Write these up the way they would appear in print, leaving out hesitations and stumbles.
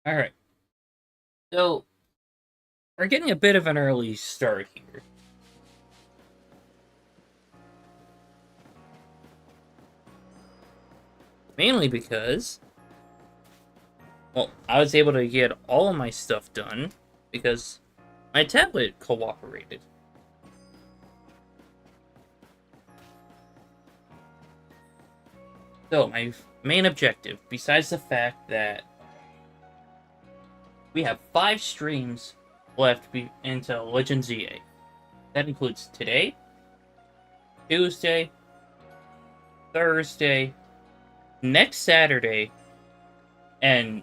All right. So we're getting a bit of an early start here. Mainly because, well, I was able to get all of my stuff done because my tablet cooperated. So, my main objective, besides the fact that we have 5 streams left into Legend ZA, that includes today, Tuesday, Thursday, next Saturday, and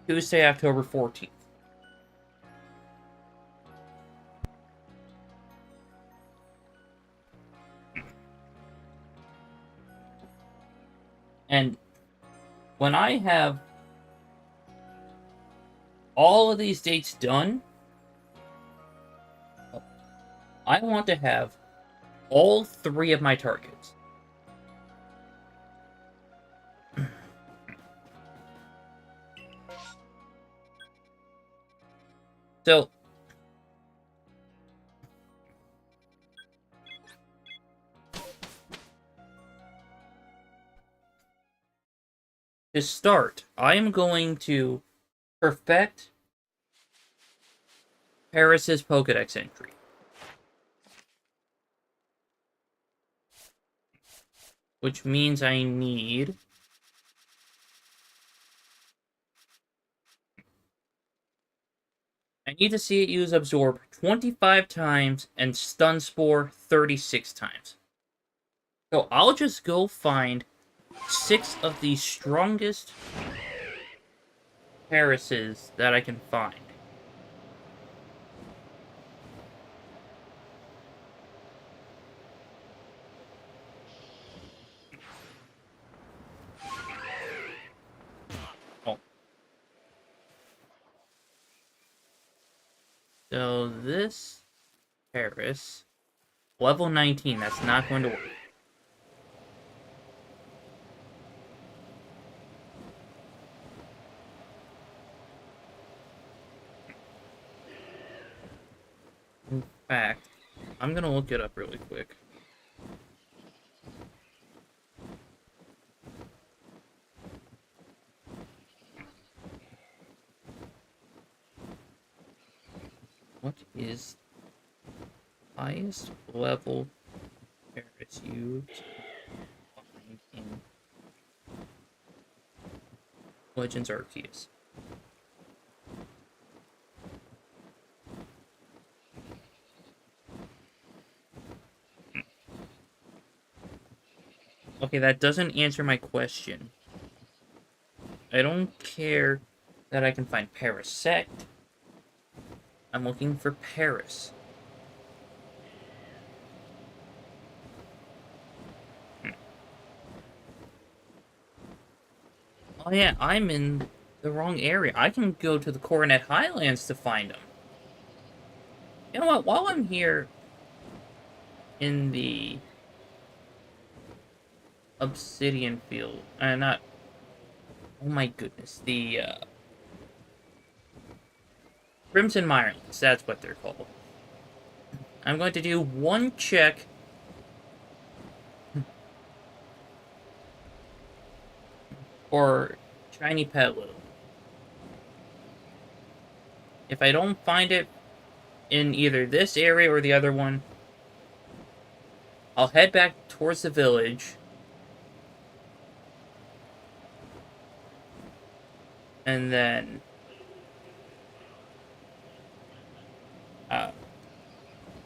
Tuesday, October 14th. And when I have all of these dates done, I want to have all 3 of my targets. So, to start, I am going to perfect Paris's Pokedex entry. Which means I need to see it use Absorb 25 times and Stun Spore 36 times. So I'll just go find 6 of the strongest Parises that I can find. Oh. So this Paris, level 19, that's not going to work. In fact, I'm gonna look it up really quick. What is highest level Paris used in Legends Arceus? Okay, that doesn't answer my question. I don't care that I can find Parasect. I'm looking for Paris. Oh yeah, I'm in the wrong area. I can go to the Coronet Highlands to find them. You know what? While I'm here in the Obsidian Field, not. Oh my goodness, the Crimson Mirelands. That's what they're called. I'm going to do one check for Shiny Petalil. If I don't find it in either this area or the other one, I'll head back towards the village. And then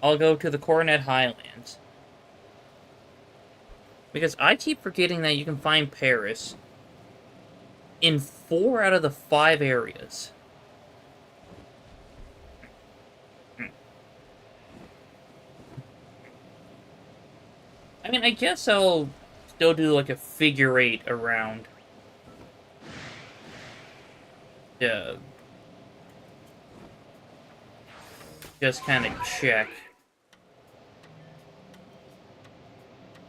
I'll go to the Coronet Highlands. Because I keep forgetting that you can find Paris in 4 out of the 5 areas. I mean, I guess I'll still do like a figure 8 around to just kind of check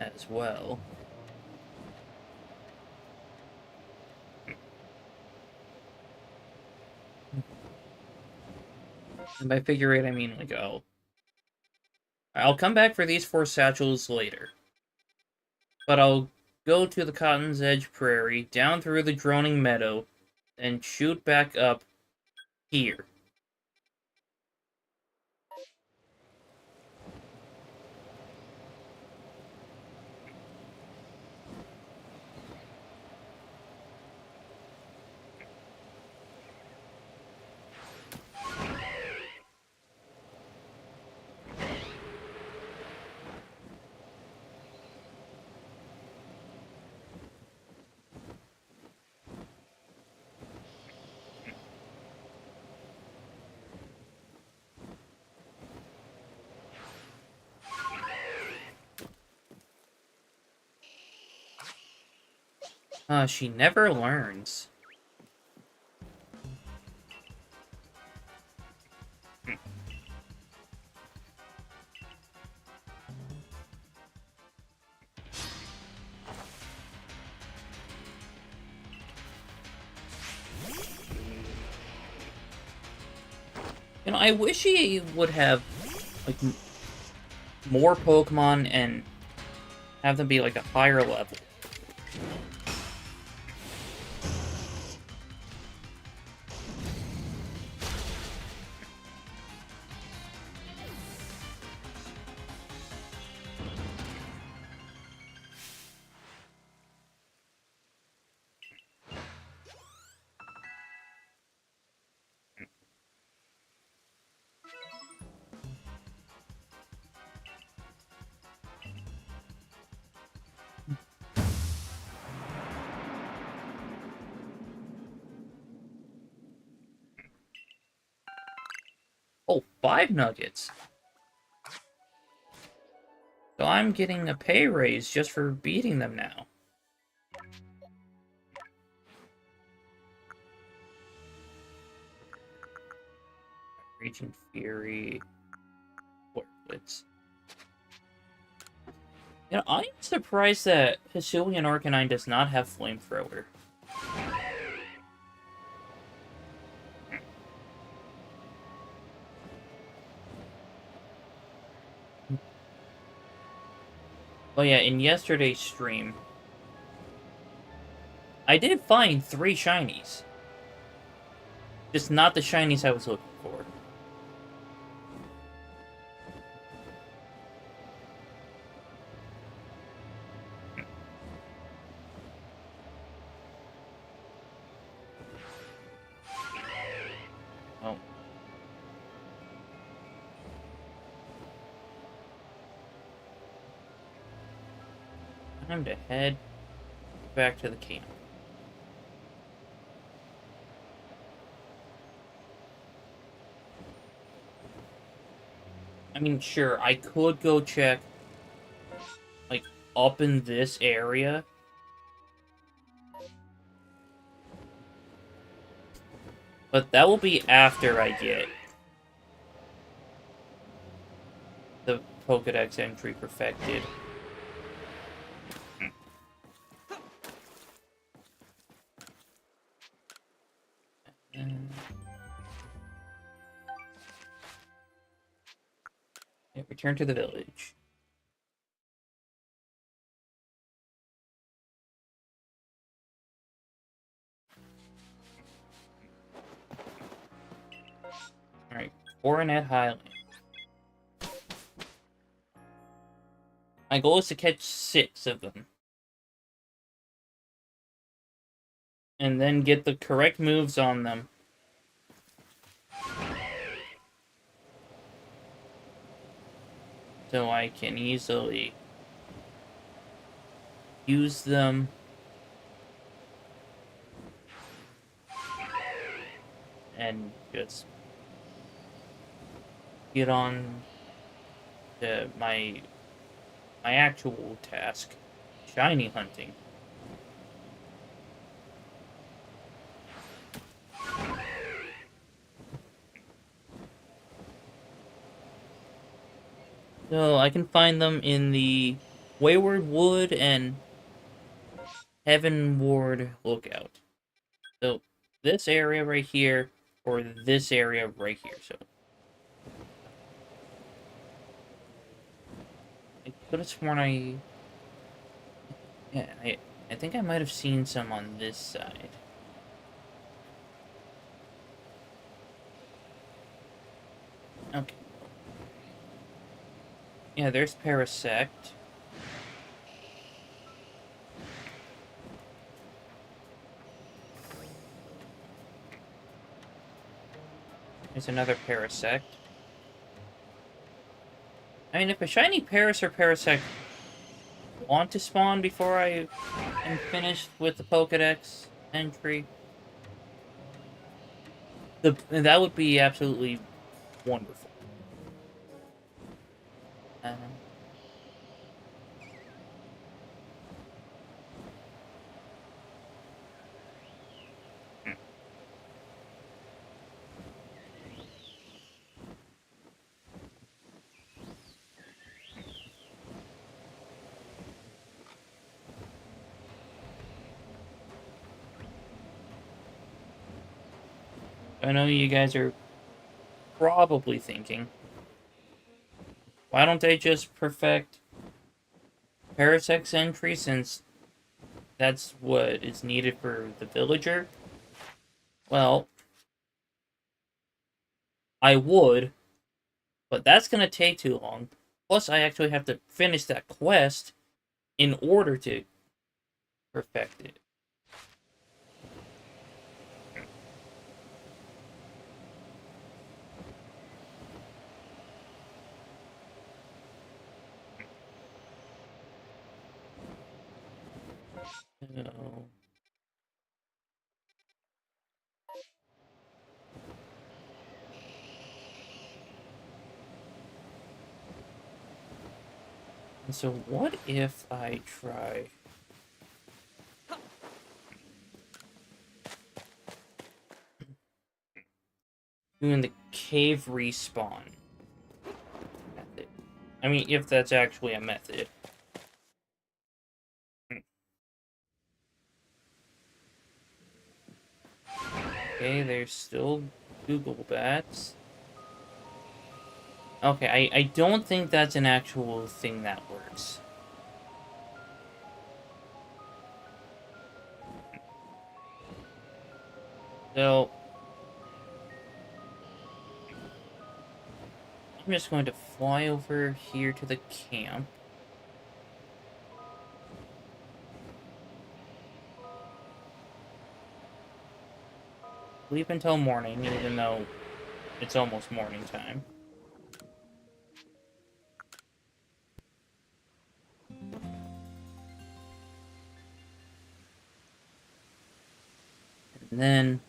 as well. And by figure eight, I mean, like, I'll come back for these 4 satchels later. But I'll go to the Cotton's Edge Prairie, down through the Droning Meadow, and shoot back up here. She never learns. You know, I wish he would have, like, more Pokemon and have them be, like, a higher level. Oh, 5 nuggets. So I'm getting a pay raise just for beating them now. Raging Fury. Blitz. You know, I'm surprised that Hisuian Arcanine does not have Flamethrower. Oh yeah, in yesterday's stream, I did find 3 shinies. Just not the shinies I was looking for. Oh. Time to head back to the camp. I mean, sure, I could go check, like, up in this area. But that will be after I get the Pokedex entry perfected. Return to the village. Alright, Coronet Highland. My goal is to catch 6 of them. And then get the correct moves on them. So I can easily use them. And just get on to my actual task, shiny hunting. So I can find them in the Wayward Wood and Heavenward Lookout. So this area right here, or this area right here. So could have sworn Yeah, I think I might have seen some on this side. Okay. Yeah, there's Parasect. There's another Parasect. I mean, if a shiny Paras or Parasect want to spawn before I am finished with the Pokedex entry, that would be absolutely wonderful. Um, I know you guys are probably thinking, why don't they just perfect Parasect's entry since that's what is needed for the villager? Well, I would, but that's gonna take too long. Plus, I actually have to finish that quest in order to perfect it. So, so what if I try doing the cave respawn method? I mean, if that's actually a method. Okay, there's still Google Bats. Okay, I don't think that's an actual thing that works. So, I'm just going to fly over here to the camp. Sleep until morning, even though it's almost morning time. And then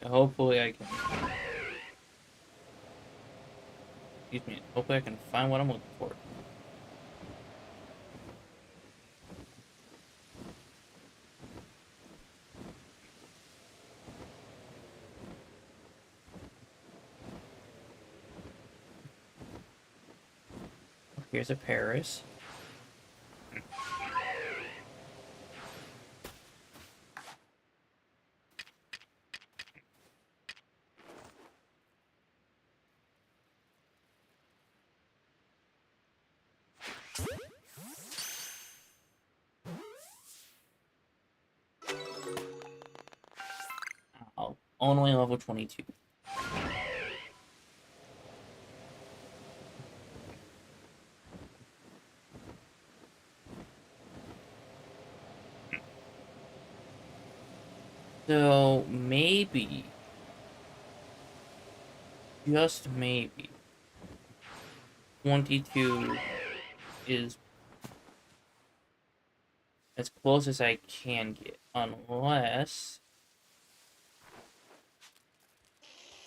hopefully I can... Excuse me. Hopefully I can find what I'm looking for. Here's a Paris. Oh, only level 22. So, maybe, just maybe, 22 is as close as I can get. Unless...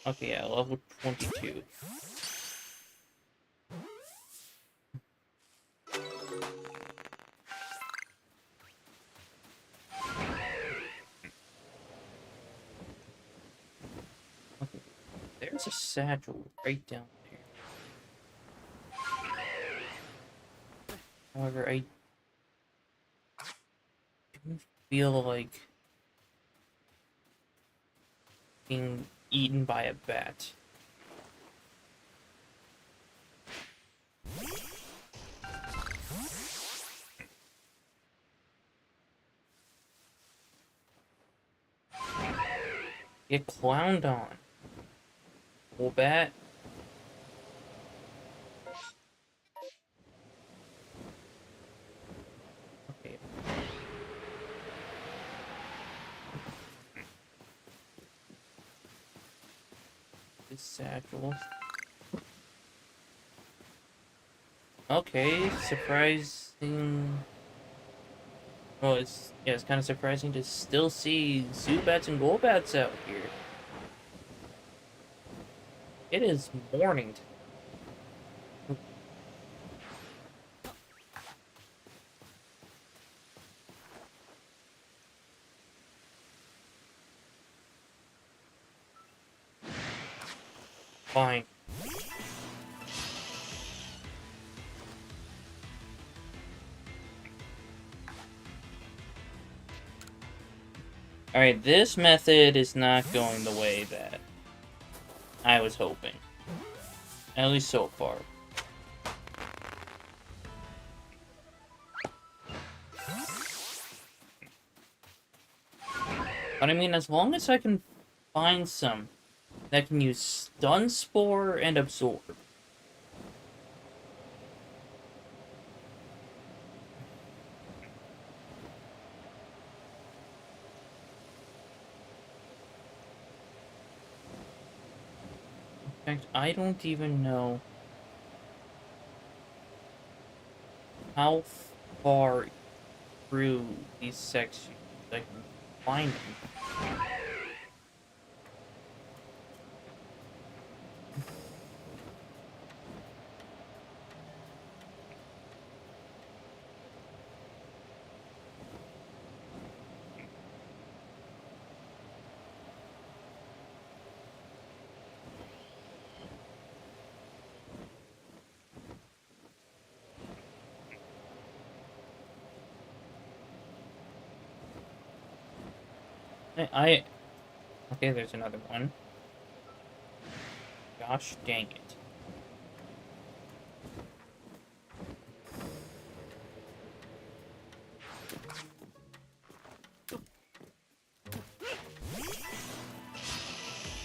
Okay, yeah, level 22. Okay, there's a satchel right down there. However, I do feel like being eaten by a bat. Get clowned on. Full bat. Okay. This satchel. Okay, surprising. Well, it's kind of surprising to still see Zubats and Golbats out here. It is morning. Fine. Alright, this method is not going the way that I was hoping. At least so far. But I mean, as long as I can find some that can use Stun Spore and Absorb. In fact, I don't even know how far through these sections I can find them. Okay, there's another one. Gosh dang it.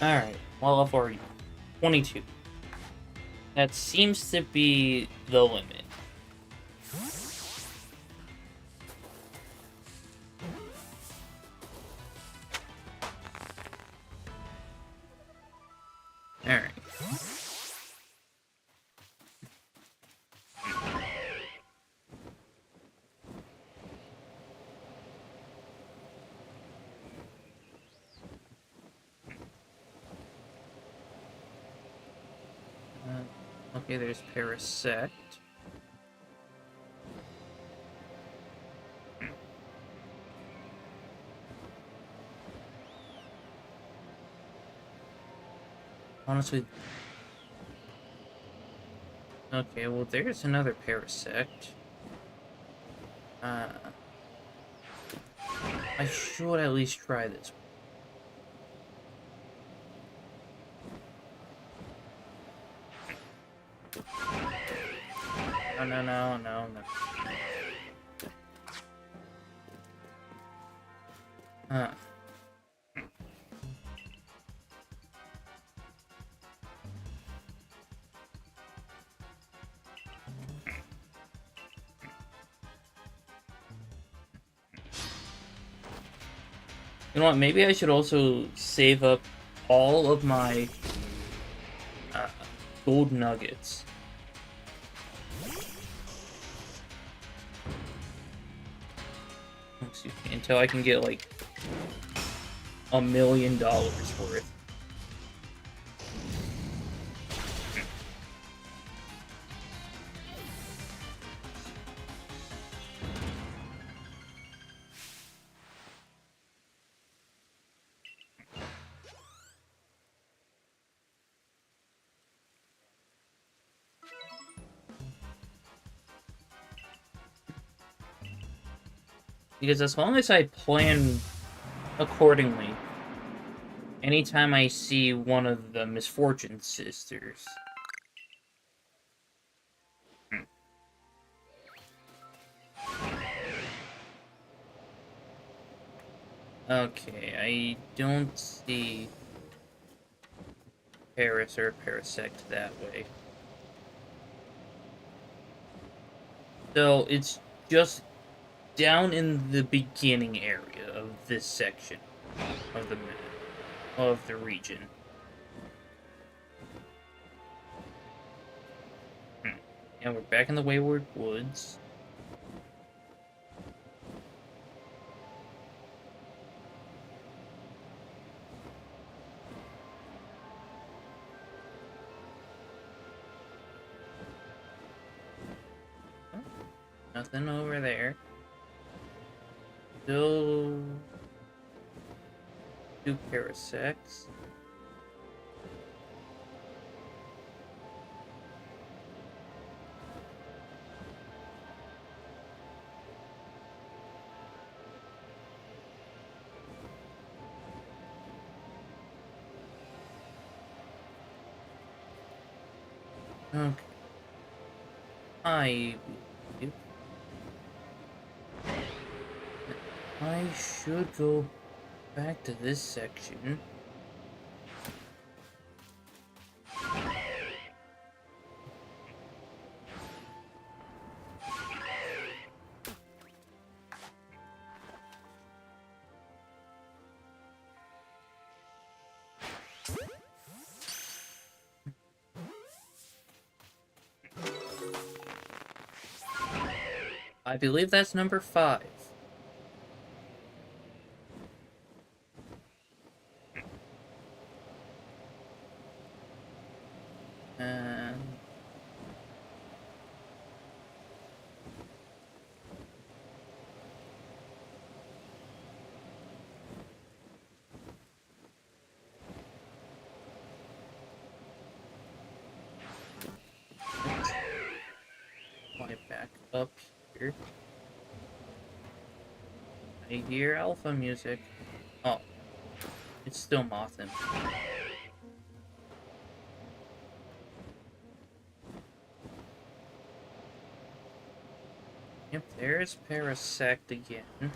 Alright, well, I've already 22. That seems to be the limit. Alright. Okay, there's Parasect. Honestly... Okay, well, there's another Parasect. I should at least try this. No. You know what, maybe I should also save up all of my gold nuggets. Excuse me, until I can get like $1 million worth. Because as long as I plan accordingly, anytime I see one of the Misfortune Sisters. Hmm. Okay, I don't see Paris or Parasect that way. So it's just down in the beginning area of this section of the map, of the region. Hmm. And we're back in the Wayward Woods. Oh, nothing over there. Still two Parasects. Okay. I believe I should go back to this section. I believe that's number 5. And let's fly back up here. I hear alpha music. Oh, it's still Mothin. Yep, there's Parasect again.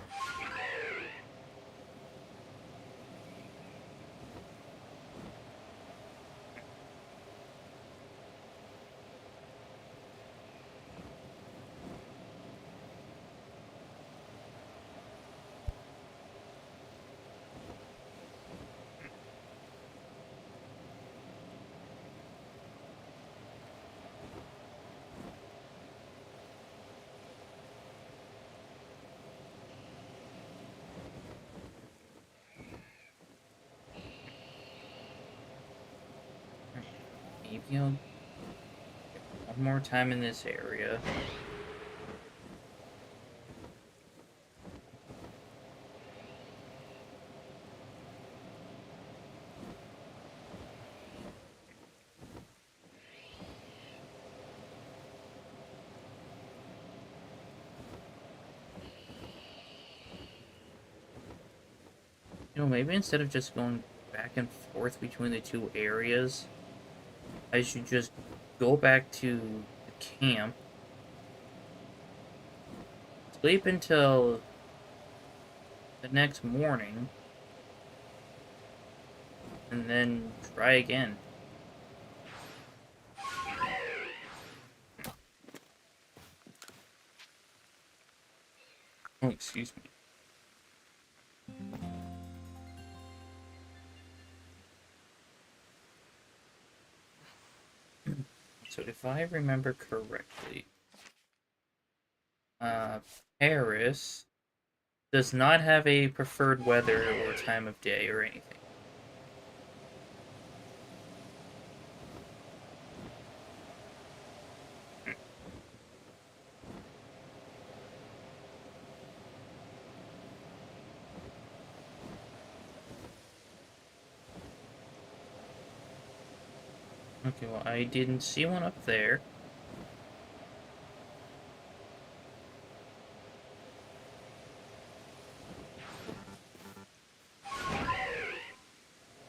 Maybe I'll get one more time in this area. Maybe instead of just going back and forth between the two areas, I should just go back to the camp, sleep until the next morning, and then try again. Oh, excuse me. So if I remember correctly, Paris does not have a preferred weather or time of day or anything. Okay, well, I didn't see one up there.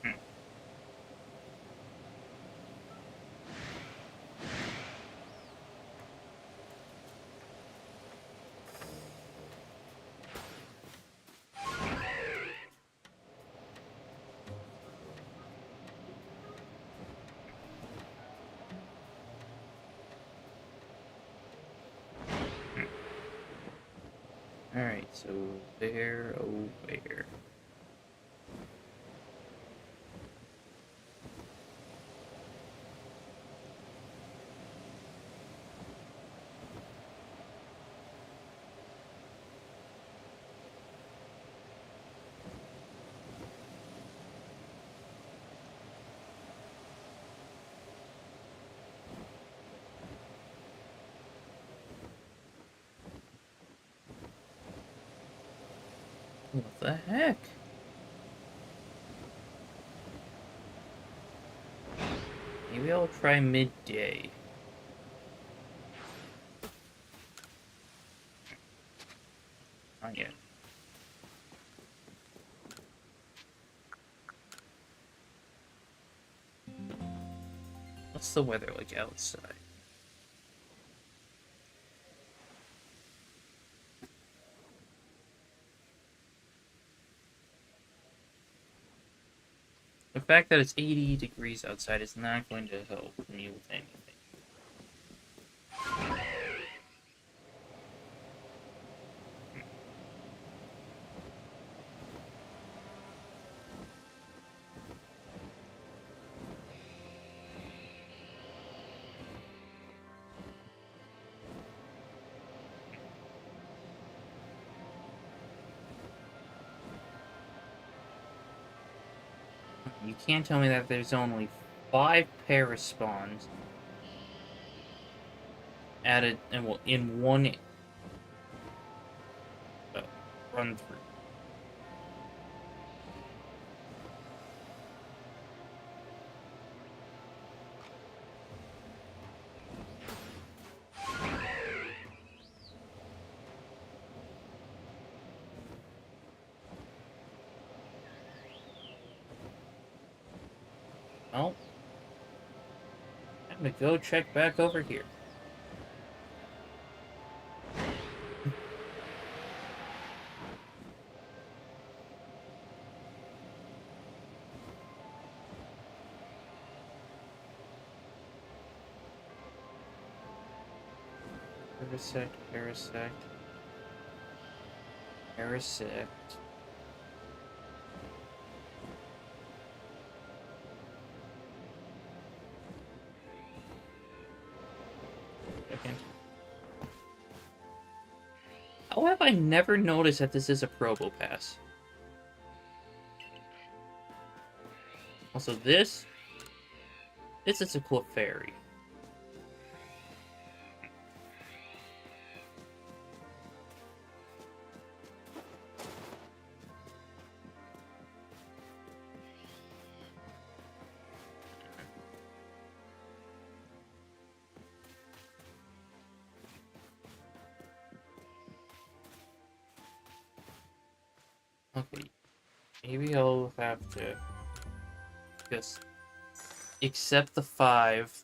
Hmm. Alright, so there, oh, where? What the heck? Maybe I'll try midday. Not yet. What's the weather like outside? The fact that it's 80 degrees outside is not going to help me with anything. You can't tell me that there's only 5 Paris spawns added in one run through. Well, I'm gonna go check back over here. Parasect, parasect, parasect. Second. How have I never noticed that this is a Probopass? Also, this is a Clefairy. Okay, maybe I'll have to just accept the 5.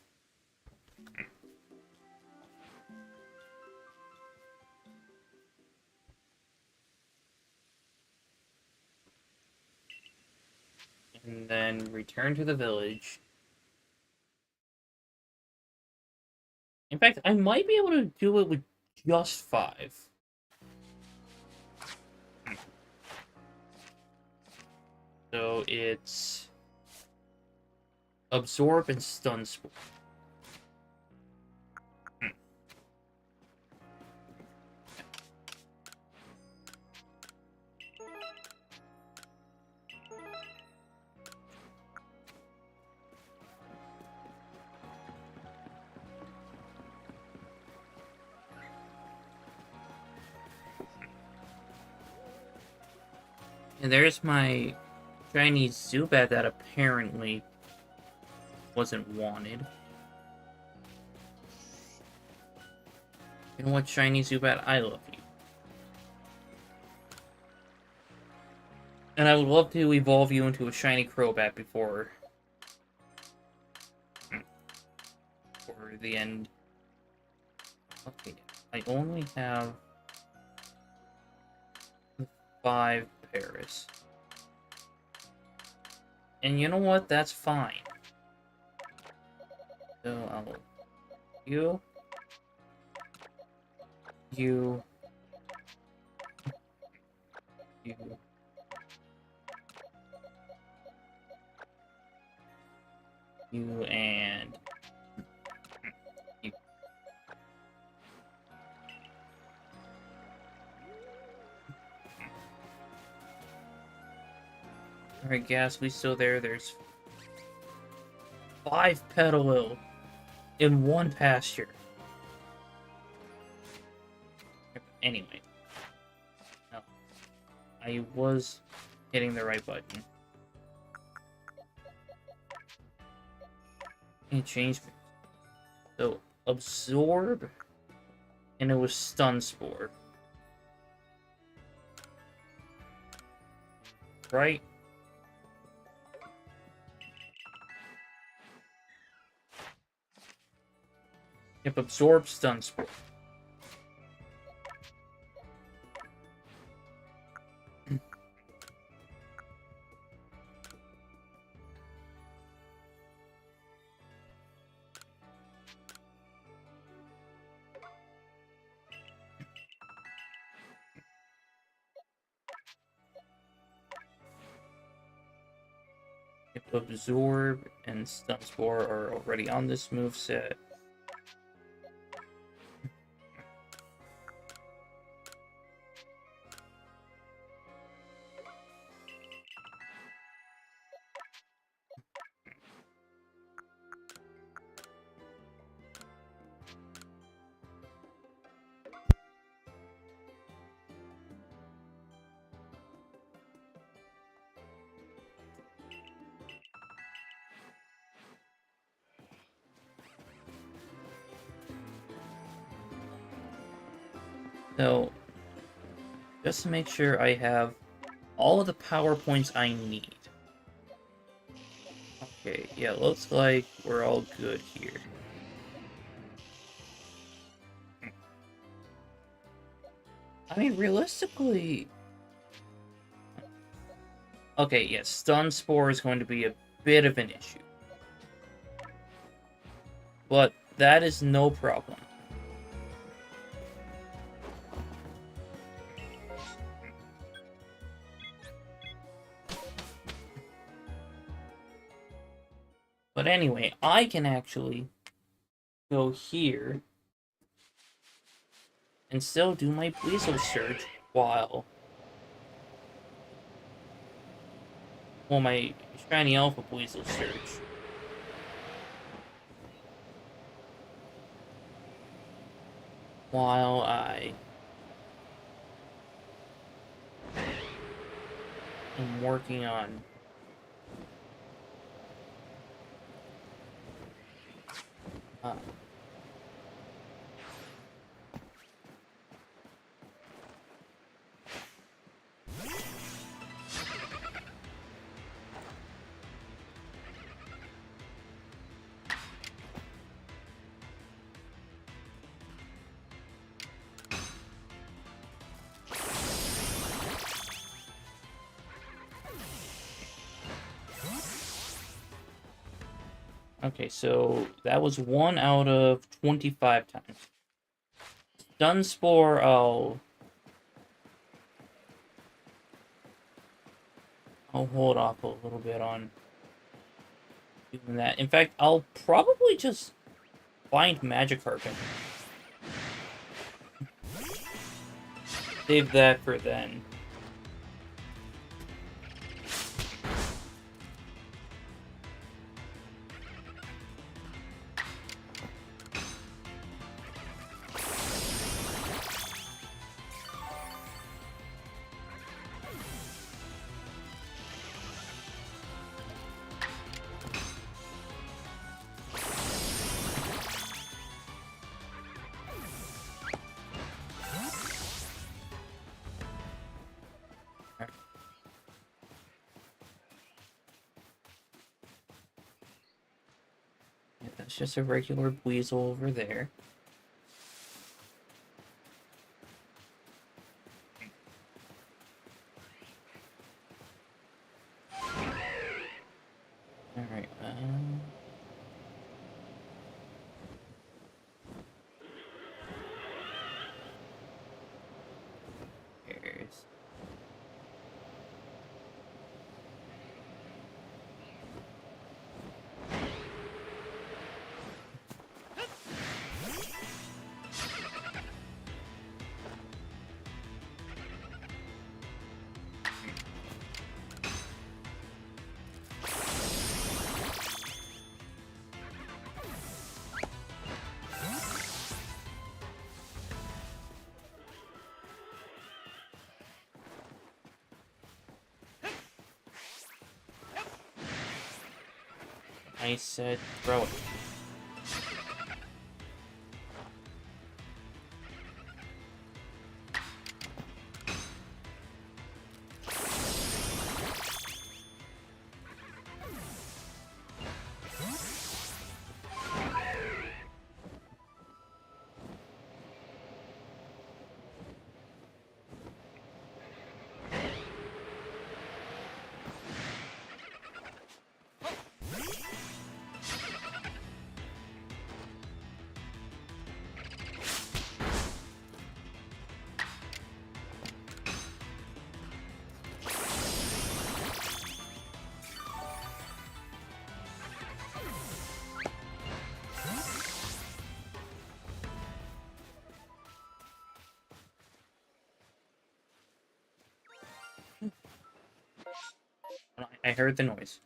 And then return to the village. In fact, I might be able to do it with just 5. So it's Absorb and Stun Spore. And there's my Chinese Zubat that apparently wasn't wanted. You know what, Chinese Zubat? I love you. And I would love to evolve you into a shiny Crobat before the end. Okay, I only have 5 Paris. And you know what? That's fine. So I'll... You... You. You and you. Alright, Ghastly still there. There's 5 Petalil in one pasture. Anyway. No. I was hitting the right button. It changed me. So, Absorb, and it was Stun Spore. Right? Yep, Absorb, Stun Spore. If Absorb and Stun Spore are already on this moveset. So, just to make sure I have all of the power points I need. Okay, yeah, looks like we're all good here. I mean, realistically... Okay, yes, Stun Spore is going to be a bit of an issue. But that is no problem. But anyway, I can actually go here and still do my Weasel Search while... Well, my Shiny Alpha Weasel Search. While I am working on... Okay, so that was 1 out of 25 times. Stun Spore, I'll hold off a little bit on doing that. In fact, I'll probably just find Magikarp and save that for then. Yeah, that's just a regular Weasel over there. Alright, here's... I said throw it. I heard the noise.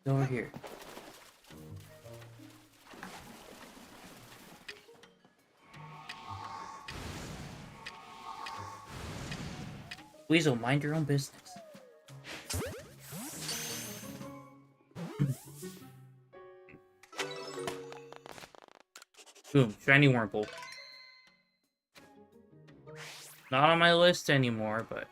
Over here. Weasel, mind your own business. Boom, shiny Wurmple. Not on my list anymore, but...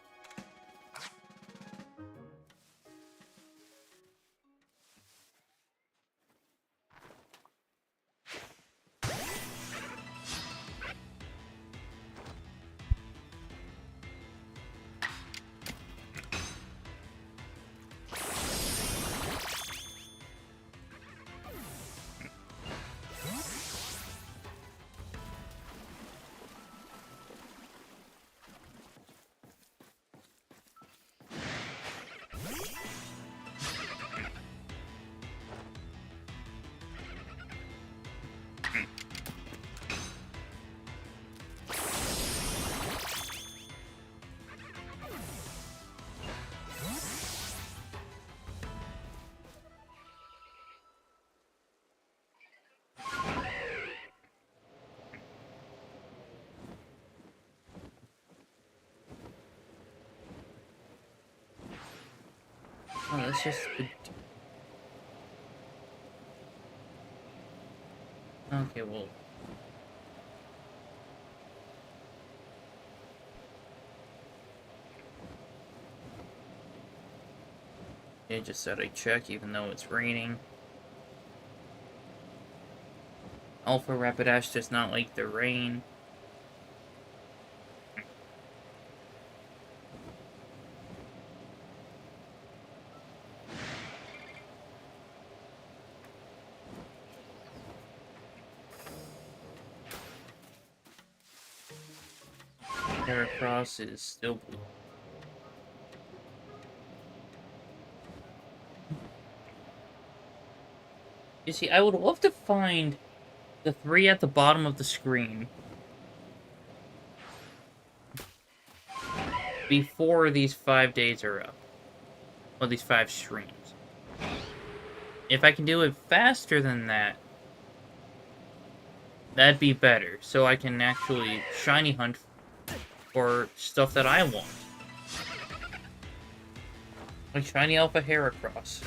Oh, that's just... Okay, well... It just said I check even though it's raining. Alpha Rapidash does not like the rain. Heracross is still blue. You see, I would love to find the 3 at the bottom of the screen before these 5 days are up. Well, these 5 streams. If I can do it faster than that, that'd be better. So I can actually shiny hunt for stuff that I want. Like shiny Alpha Heracross.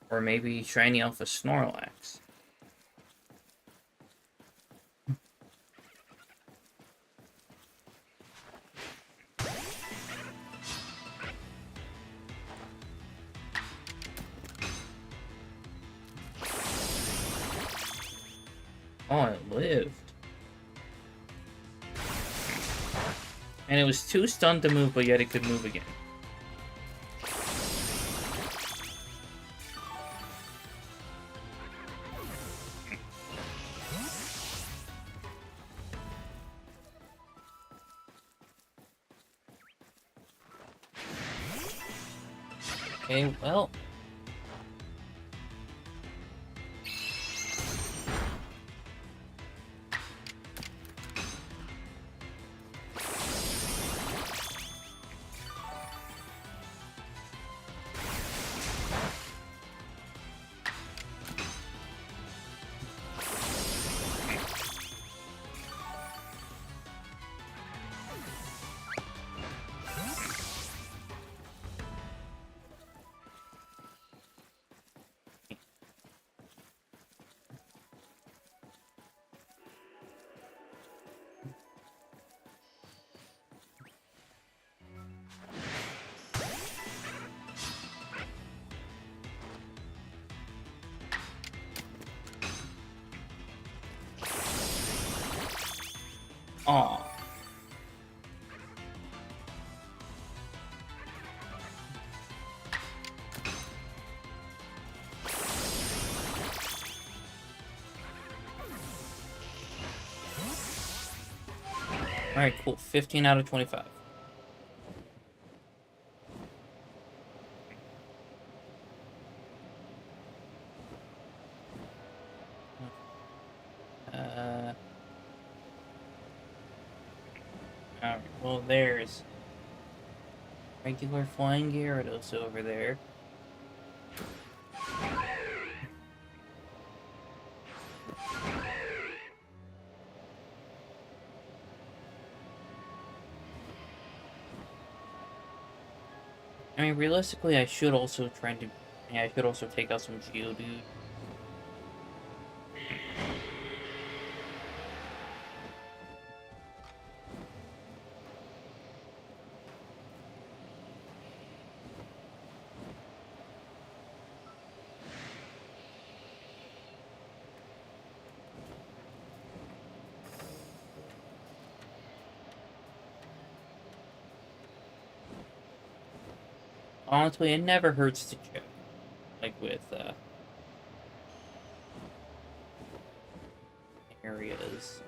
Or maybe shiny Alpha Snorlax. Oh, it lived. And it was too stunned to move, but yet it could move again. Okay, well... Aw. Alright, cool. 15 out of 25. Alright, well, there's regular flying Gyarados over there. I mean, realistically, I should also take out some Geodude. Honestly, it never hurts to check. Like with, areas.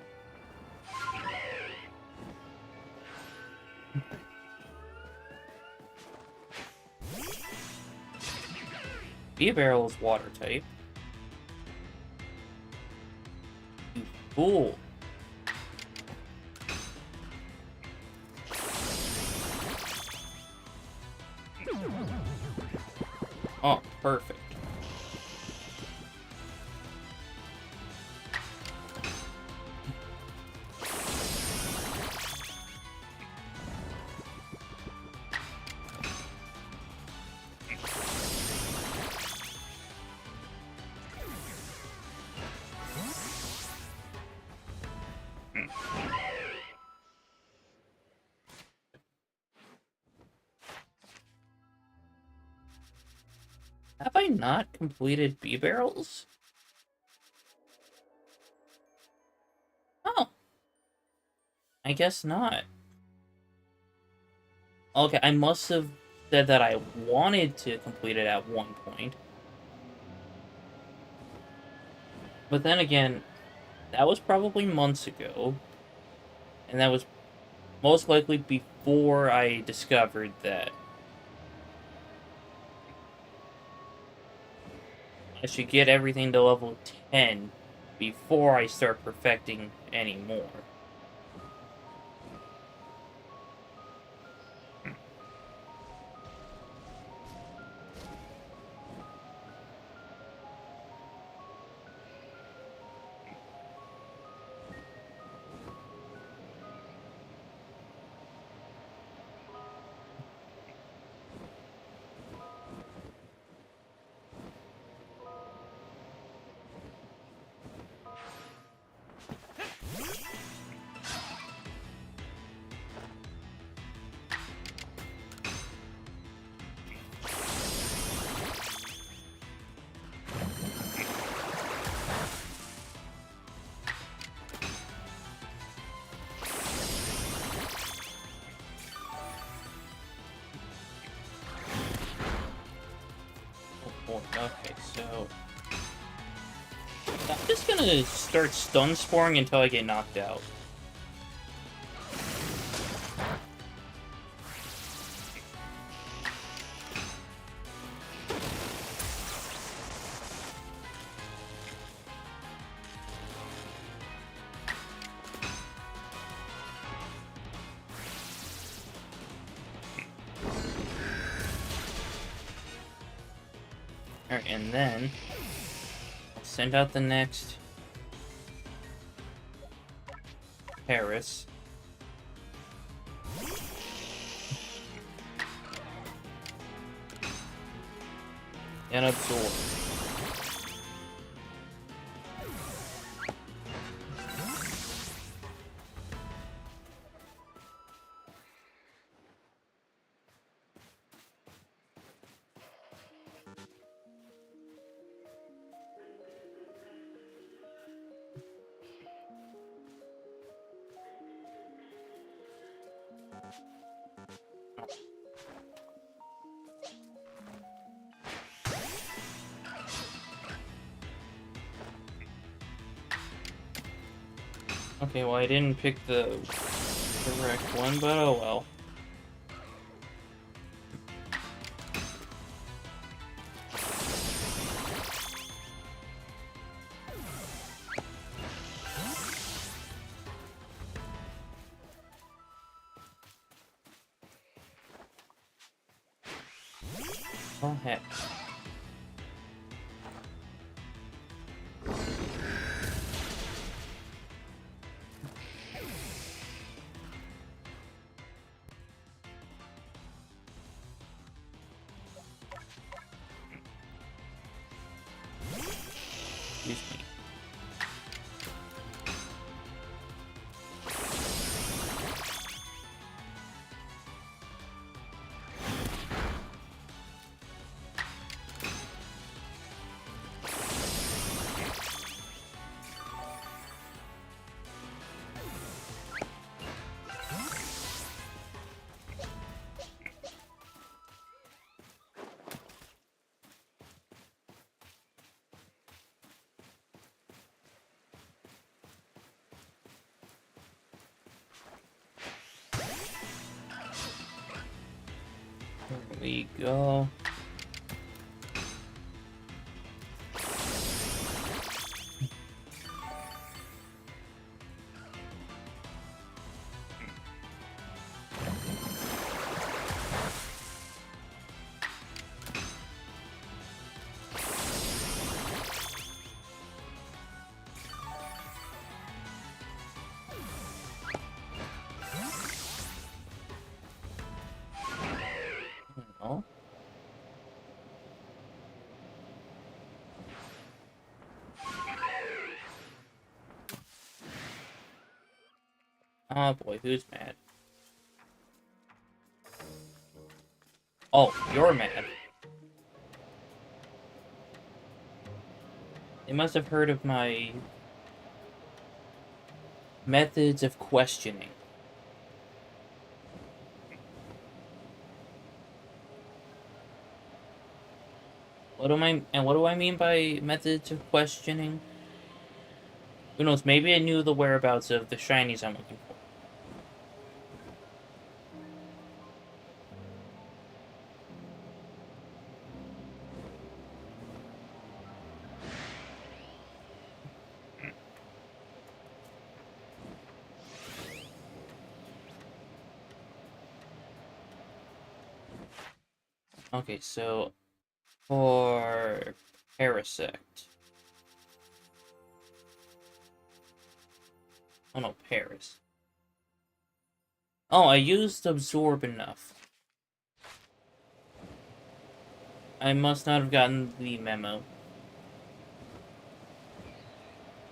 Beabarrel is water type. You fool. Oh, perfect. Have I not completed Beabarrels? Oh. I guess not. Okay, I must have said that I wanted to complete it at one point. But then again, that was probably months ago. And that was most likely before I discovered that I should get everything to level 10 before I start perfecting any more. Okay, so I'm just gonna start stun sporing until I get knocked out. Alright, and then I'll send out the next Paris. And absorb. Okay, well, I didn't pick the correct one, but oh well. Oh, heck. Excuse me. There we go. Oh. Oh boy, who's mad? Oh, you're mad. They must have heard of my methods of questioning. What do I mean by methods of questioning? Who knows, maybe I knew the whereabouts of the shinies I'm looking for. Okay, so for Parasect. Oh no, Paris. Oh, I used Absorb enough. I must not have gotten the memo.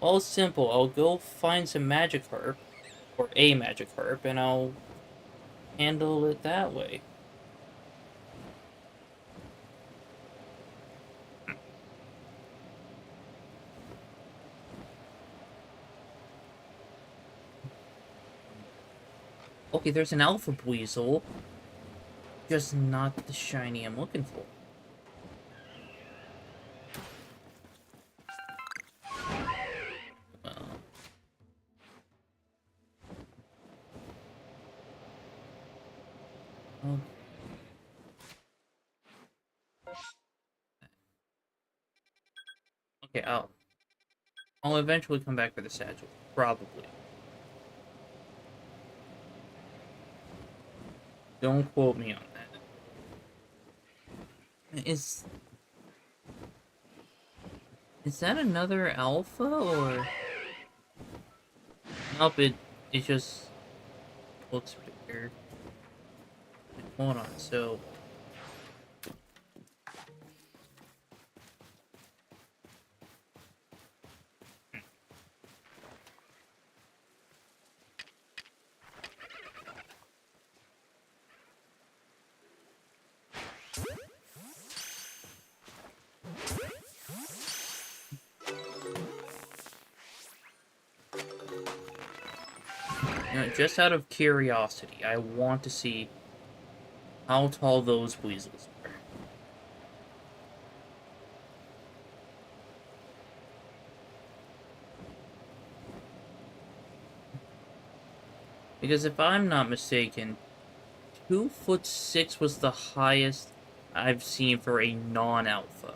Well, it's simple. I'll go find some Magikarp, or a Magikarp, and I'll handle it that way. Okay, there's an Alpha Weasel. Just not the shiny I'm looking for. Well... Okay, I'll eventually come back for the satchel. Probably. Don't quote me on that. Is that another alpha, or... Nope, it just looks weird. Hold on, so... You know, just out of curiosity, I want to see how tall those weasels are. Because if I'm not mistaken, 2'6" was the highest I've seen for a non-alpha.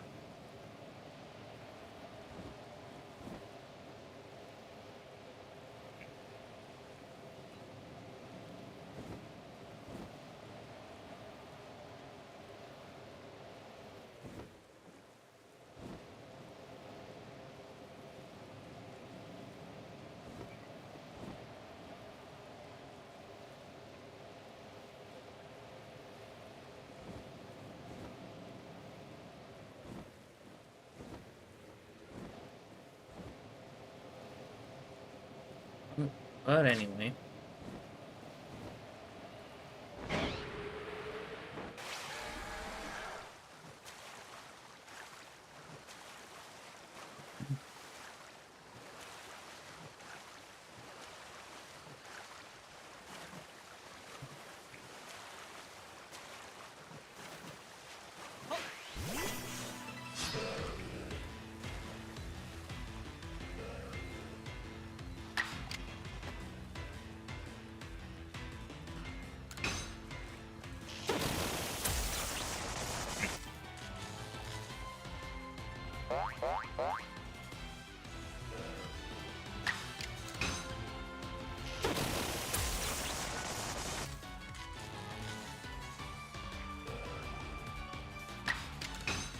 But anyway.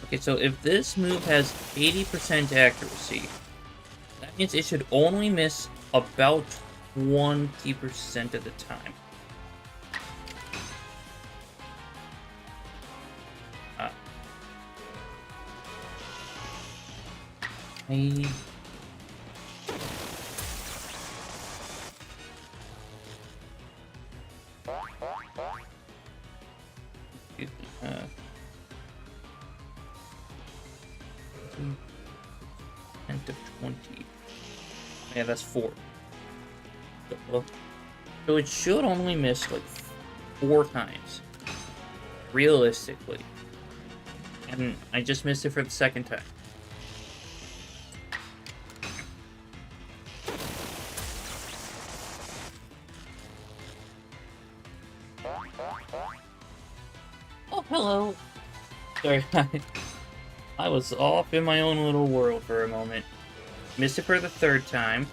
Okay, so if this move has 80% accuracy, that means it should only miss about 20% of the time. I... of 20. Yeah, that's 4. So it should only miss like 4 times. Realistically. And I just missed it for the second time. Oh, hello. Sorry, I was off in my own little world for a moment. Missed it for the 3rd time.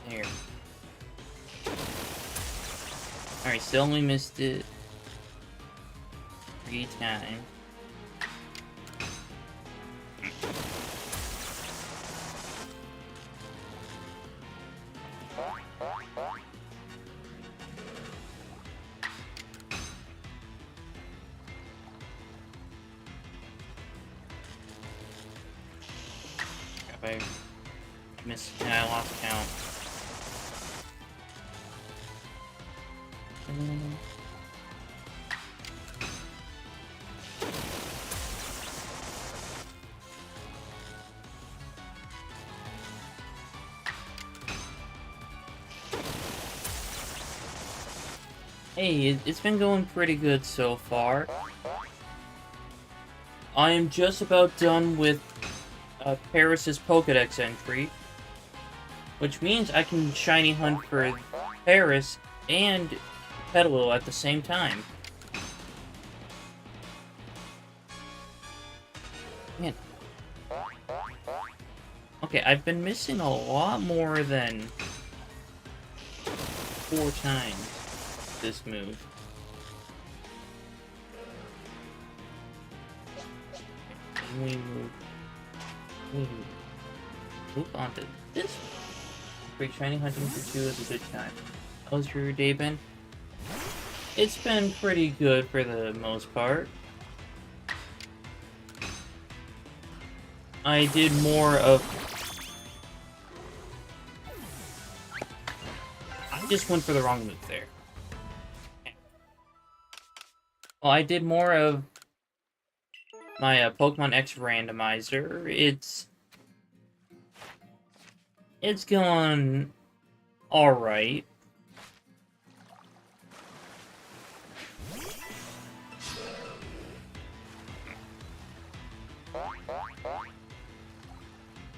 There. Alright, still only missed it 3 times. I missed, yeah, I lost count. Hey, it's been going pretty good so far. I am just about done with Paris's Pokédex entry, which means I can shiny hunt for Paris and Petalil at the same time. Man. Okay, I've been missing a lot more than 4 times this move. And we move on to this. Great, shiny hunting for 2 is a good time. How's your day been? It's been pretty good for the most part. I did more of... I just went for the wrong move there. Well, I did more of my Pokemon X randomizer. It's going alright.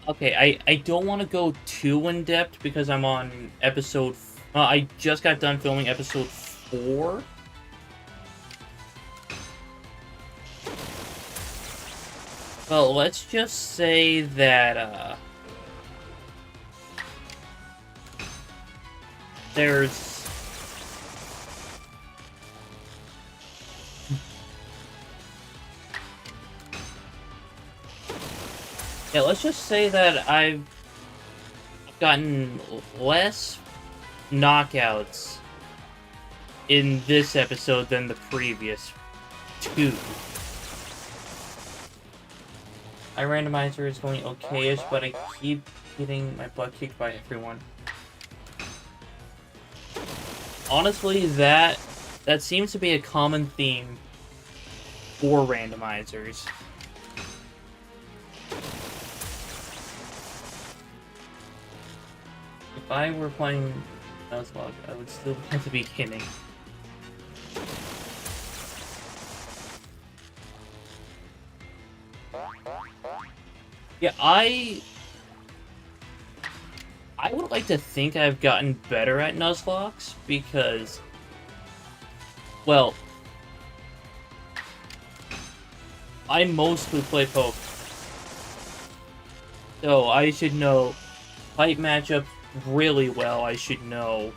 Okay, I don't want to go too in-depth because I'm on episode... I just got done filming episode 4. Well, let's just say that, there's... Yeah, let's just say that I've gotten less knockouts in this episode than the previous 2. My randomizer is going okay-ish, but I keep getting my butt kicked by everyone. Honestly, that seems to be a common theme for randomizers. If I were playing Nuzlocke, I would still be at the beginning. Yeah, I would like to think I've gotten better at Nuzlocke because, well, I mostly play Poke. So I should know fight matchups really well. I should know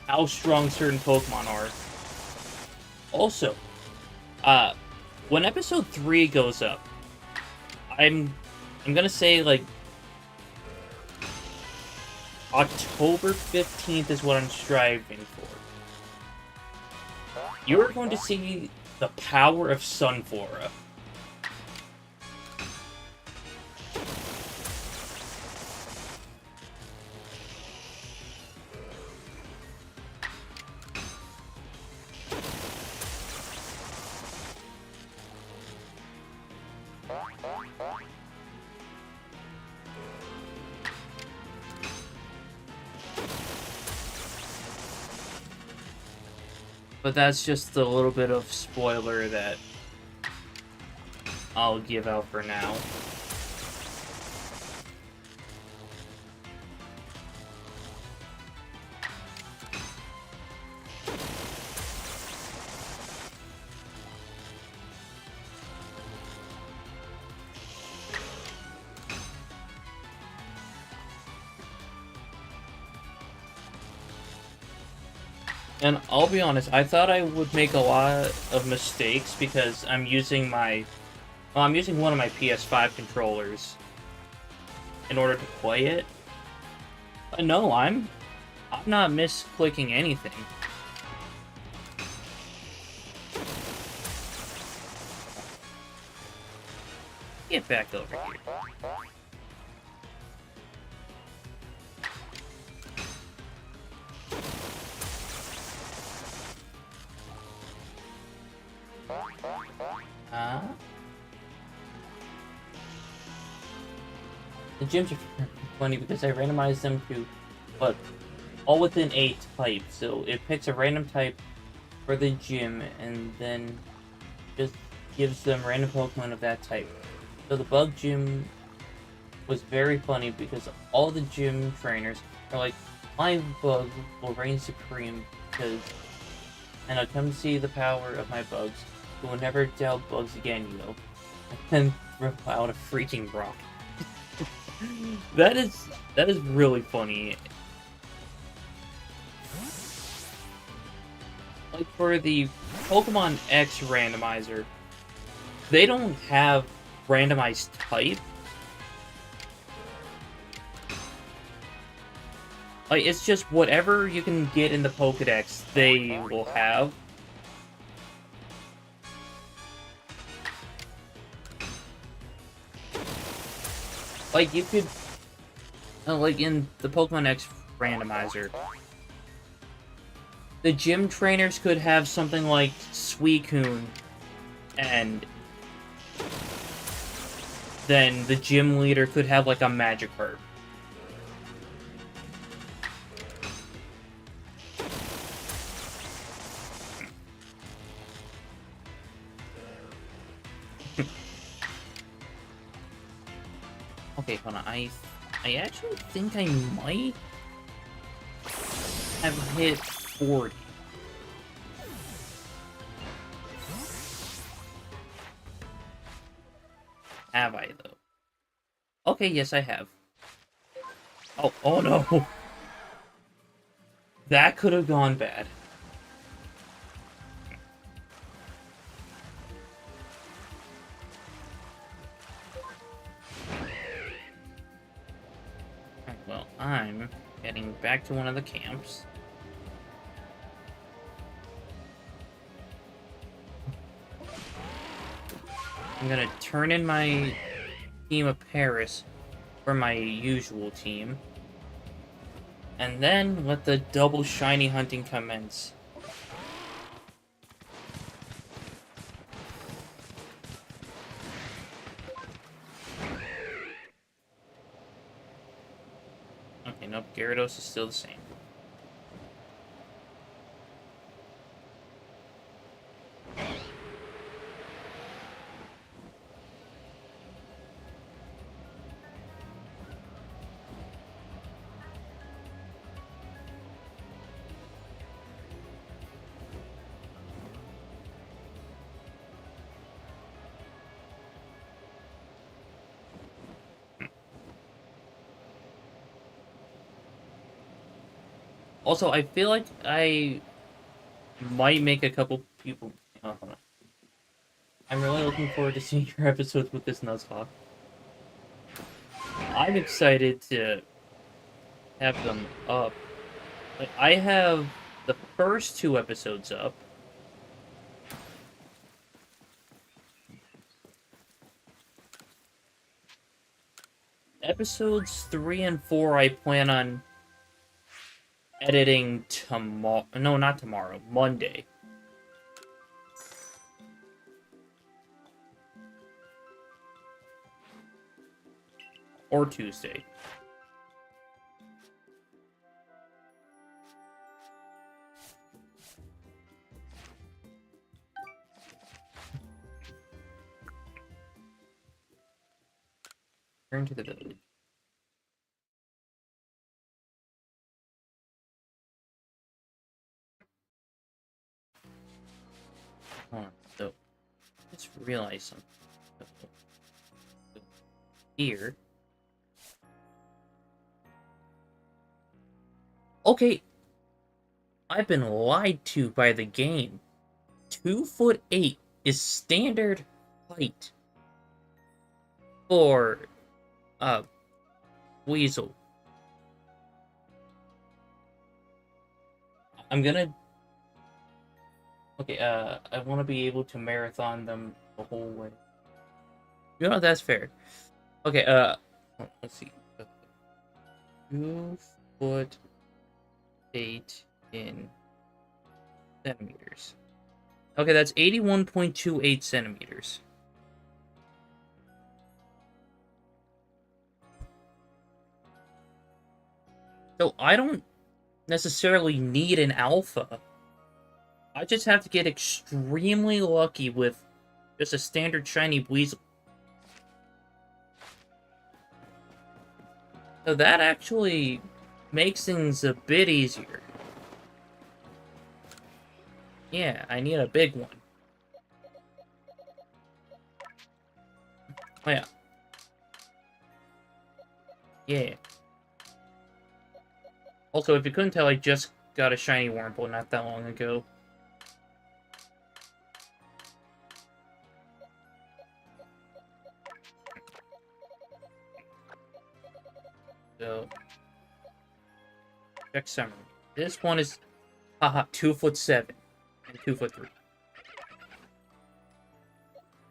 how strong certain Pokemon are. Also, when episode 3 goes up, I'm gonna say, like, October 15th is what I'm striving for. You're going to see the power of Sunflora. But that's just a little bit of spoiler that I'll give out for now. And I'll be honest, I thought I would make a lot of mistakes because I'm using my... Well, I'm using one of my PS5 controllers in order to play it. But no, I'm not misclicking anything. Get back over here. The gyms are funny because I randomized them to, but all within a type. So it picks a random type for the gym and then just gives them random Pokemon of that type. So the bug gym was very funny because all the gym trainers are like, my bug will reign supreme because, and I'll come see the power of my bugs, who will never doubt bugs again, you know. And rip out a freaking rock. That is really funny. Like for the Pokemon X randomizer, they don't have randomized type. Like, it's just whatever you can get in the Pokedex, they will have. Like, you could... like, in the Pokemon X randomizer, the gym trainers could have something like Suicune, and then the gym leader could have, like, a Magikarp. Okay, hold on. I actually think I might have hit 40. Have I, though? Okay, yes, I have. Oh no! That could have gone bad. Alright, well, I'm heading back to one of the camps. I'm gonna turn in my team of Paris for my usual team. And then let the double shiny hunting commence. Okay, nope, Gyarados is still the same. Also, I feel like I might make a couple people... Oh, hold on. I'm really looking forward to seeing your episodes with this Nuzlocke. I'm excited to have them up. Like, I have the first 2 episodes up. Episodes 3 and 4 I plan on editing tomorrow. No, not tomorrow. Monday. Or Tuesday. Return to the village. Hold on. So, just realize something. So, here. Okay. I've been lied to by the game. 2'8" is standard height for Weasel. I'm gonna... Okay, I want to be able to marathon them the whole way. You know, that's fair. Okay, let's see. 2'8" in centimeters. Okay, that's 81.28 centimeters. So I don't necessarily need an alpha. I just have to get extremely lucky with just a standard shiny Weasel. So that actually makes things a bit easier. Yeah, I need a big one. Oh yeah. Yeah. Also, if you couldn't tell, I just got a shiny Wurmple not that long ago. So... Check summary. This one is, haha, 2'7" and 2'3".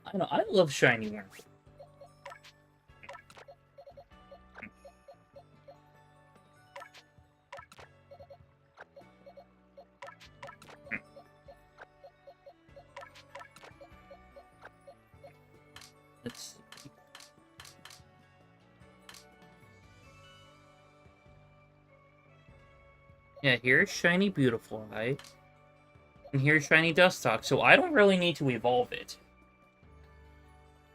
I don't know, I love shiny Worm. Let's see. Yeah, here's shiny Beautiful Eye. And here's shiny Dustox, so I don't really need to evolve it.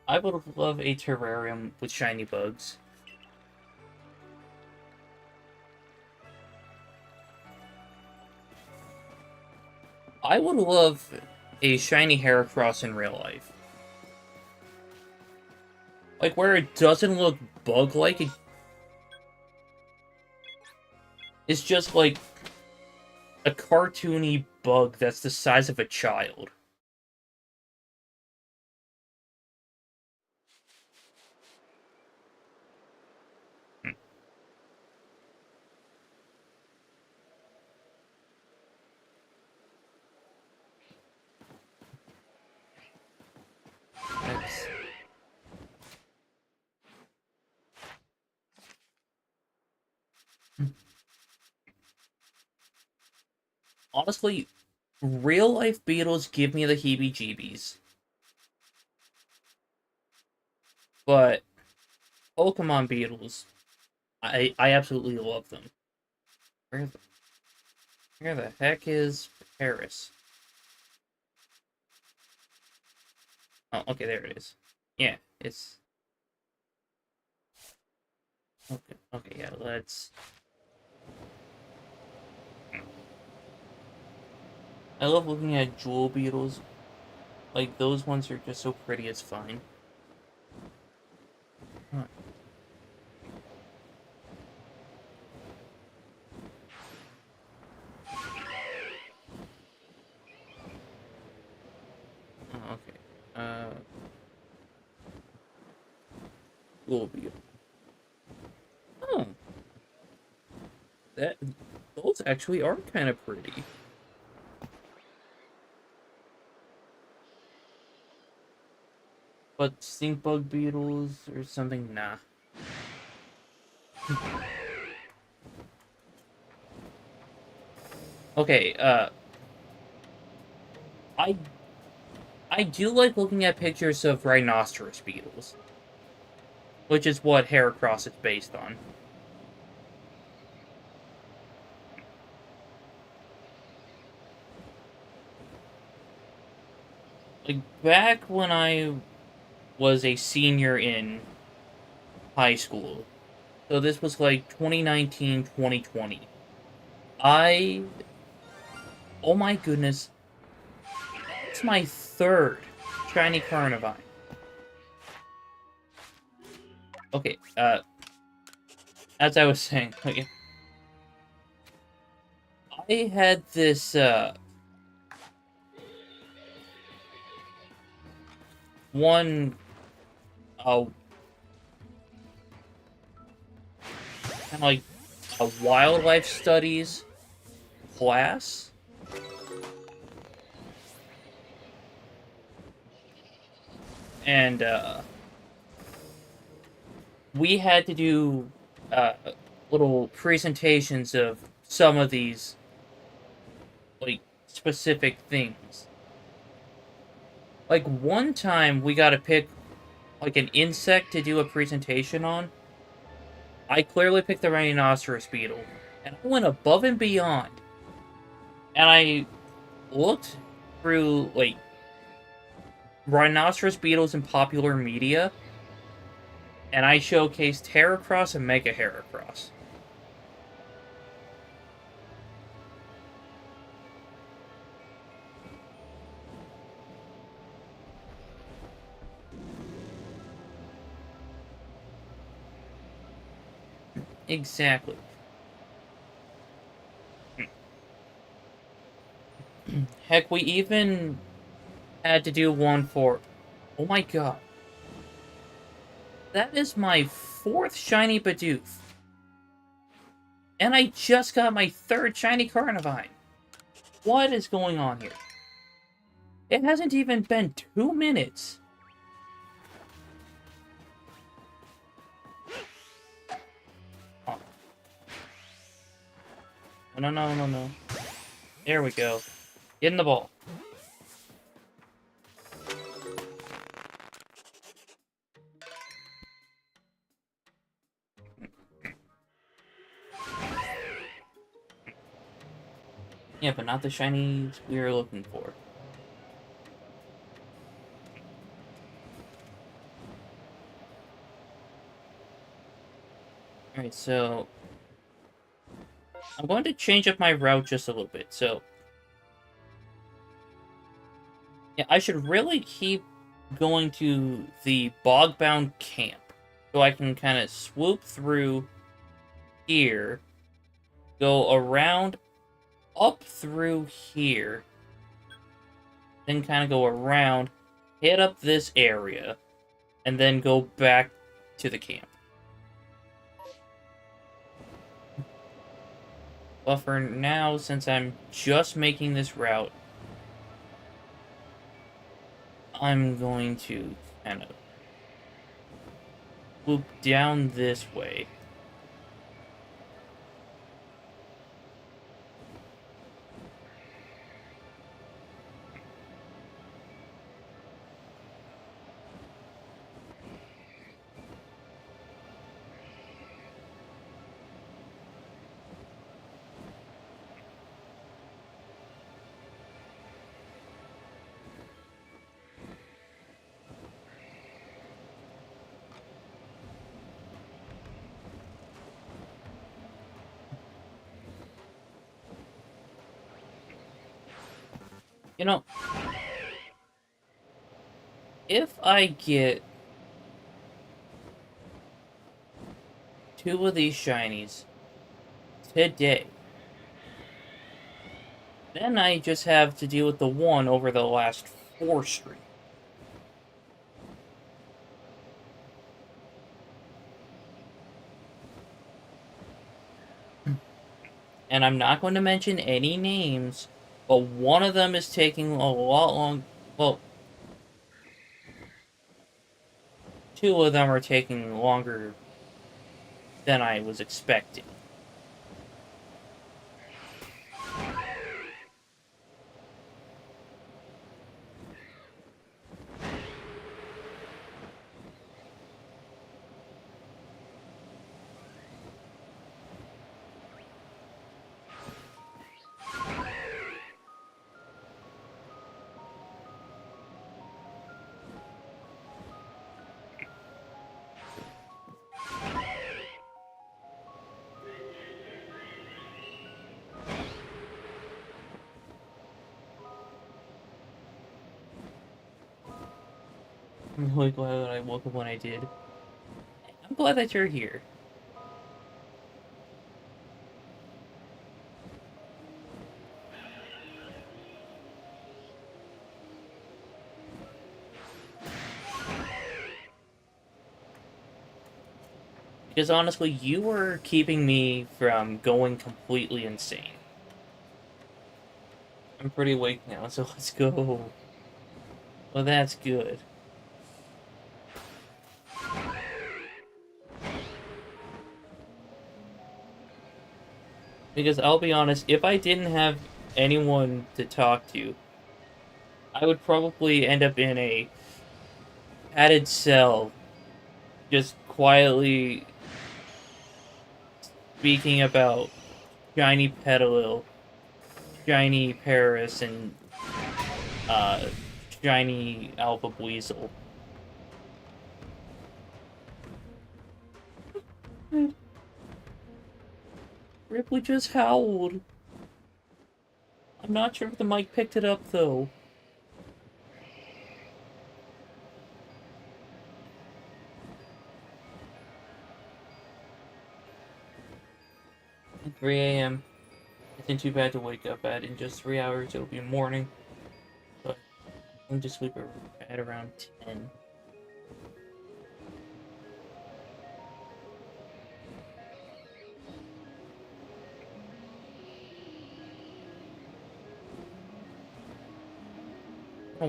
I would love a terrarium with shiny bugs. I would love a shiny Heracross in real life. Like, where it doesn't look bug-like, it's just like a cartoony bug that's the size of a child. That's... Honestly, real-life beetles give me the heebie-jeebies. But Pokemon beetles, I absolutely love them. Where the heck is Paris? Oh, okay, there it is. Yeah, it's... Okay, yeah, let's... I love looking at jewel beetles. Like, those ones are just so pretty, it's fine. Huh. Oh, okay. Jewel beetle. Oh. Those actually are kind of pretty. But stink bug beetles or something, nah. Okay, I do like looking at pictures of rhinoceros beetles, which is what Heracross is based on. Like, back when I was a senior in high school, so this was like 2019, 2020, oh my goodness, it's my third shiny Carnivine. Okay, as I was saying, okay, I had this, one, kind of like a wildlife studies class. And, we had to do, little presentations of some of these, like, specific things. Like, one time we got to pick, like, an insect to do a presentation on. I clearly picked the rhinoceros beetle, and I went above and beyond. And I looked through, like, rhinoceros beetles in popular media, and I showcased Heracross and Mega Heracross. Exactly. Heck, we even had to do one for... Oh my god. That is my fourth shiny Bidoof. And I just got my third shiny Carnivine. What is going on here? It hasn't even been 2 minutes. Oh. No. There we go. Get in the ball. Yeah, but not the shinies we were looking for. Alright, so I'm going to change up my route just a little bit. So, yeah, I should really keep going to the Bogbound camp. So I can kind of swoop through here, go around up through here, then kind of go around, hit up this area, and then go back to the camp. But for now, since I'm just making this route, I'm going to kind of loop down this way. You know, if I get 2 of these shinies today, then I just have to deal with the 1 over the last 4 streaks. And I'm not going to mention any names, but one of them is taking a lot long. Well, 2 of them are taking longer than I was expecting. I'm really glad that I woke up when I did. I'm glad that you're here. Because honestly, you were keeping me from going completely insane. I'm pretty awake now, so let's go. Well, that's good. Because I'll be honest, if I didn't have anyone to talk to, I would probably end up in a padded cell, just quietly speaking about Shiny Petalil, Shiny Paris, and uh, Shiny Alpha Weasel. Ripley just howled. I'm not sure if the mic picked it up, though. At 3 a.m. Isn't too bad to wake up at. In just 3 hours, it'll be morning. But I'm just sleep at around 10.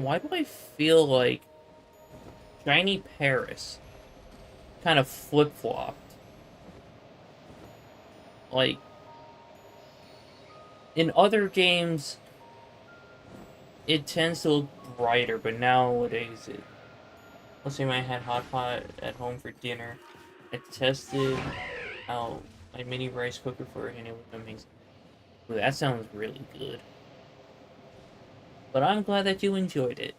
Why do I feel like Shiny Paris kind of flip-flopped? Like, in other games, it tends to look brighter, but nowadays it... Let's say I had hot pot at home for dinner. I tested out my mini rice cooker for it, and it was amazing. Ooh, that sounds really good. But I'm glad that you enjoyed it.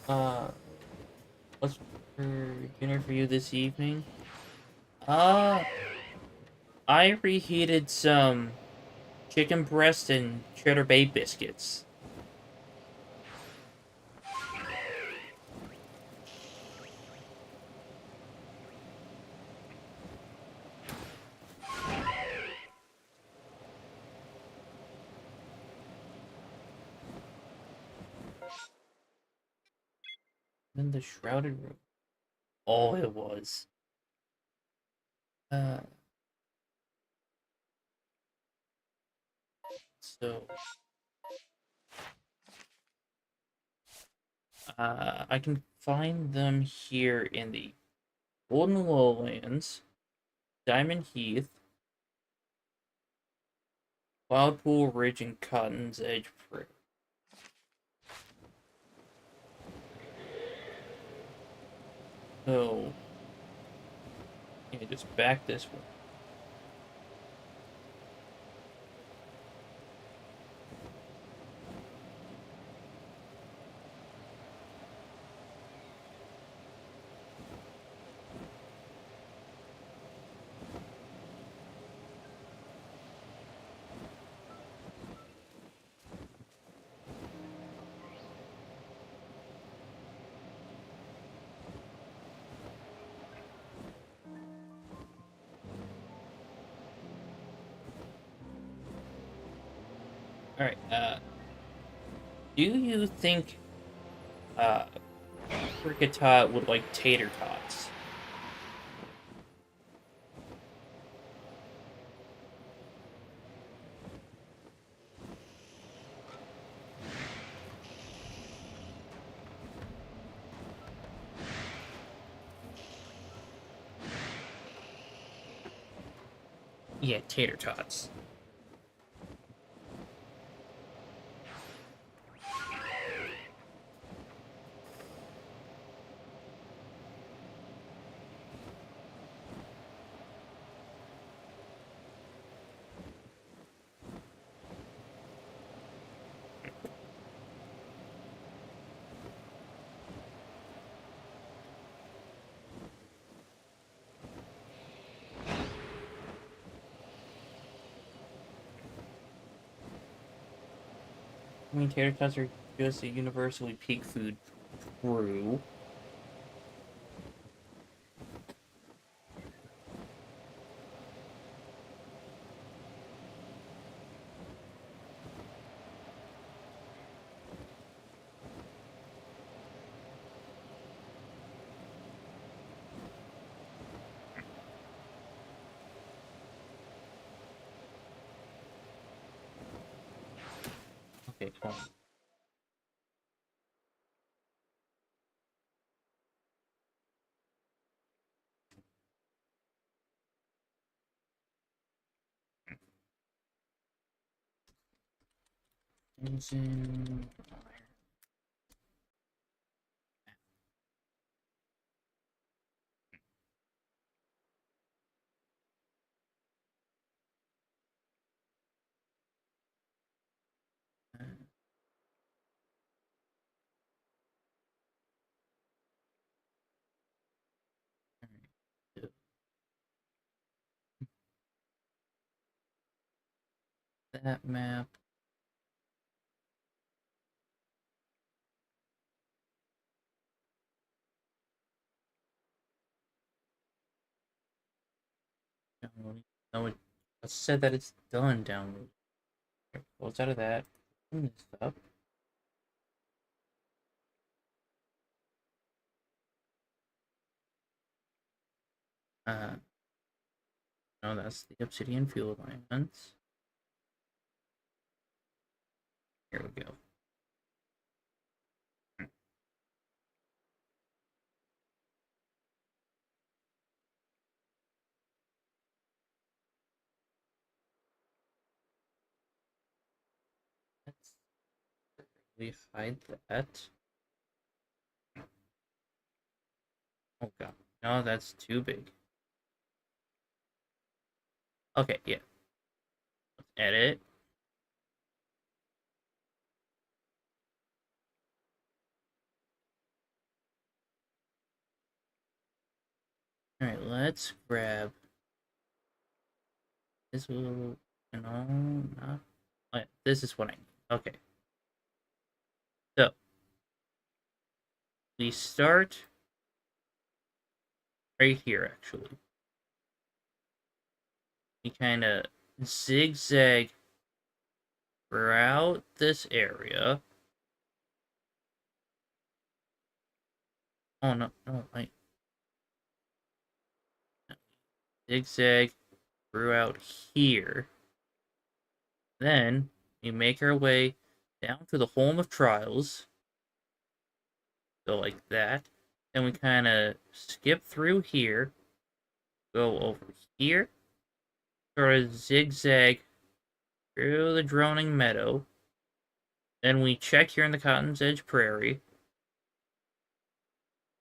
Uh, what's for dinner for you this evening? Uh, I reheated some chicken breast and cheddar bay biscuits. In the shrouded room. Oh, it was. Uh, so, I can find them here in the Golden Lowlands, Diamond Heath, Cloudpool Ridge, and Cotton's Edge Prairie. So, yeah, just back this way. Alright, do you think, uh, Kricketot would like tater tots? Yeah, tater tots. I mean, tater tots are just a universally peak food. True. Okay, cool. Engine. That map. No, it said that it's done download. Close out of that. Open this up. No, that's the Obsidian Fuel Alliance. Here we go. Let's really hide that. Oh god. No, that's too big. Okay, yeah. Let's edit. Alright, let's grab this will not oh, yeah, this is what I need. Okay. So we start right here actually. We kinda zigzag throughout this area. Oh no, no, I zigzag throughout here. Then we make our way down to the Home of Trials. Go like that. Then we kind of skip through here. Go over here. Sort of zigzag through the Droning Meadow. Then we check here in the Cotton's Edge Prairie.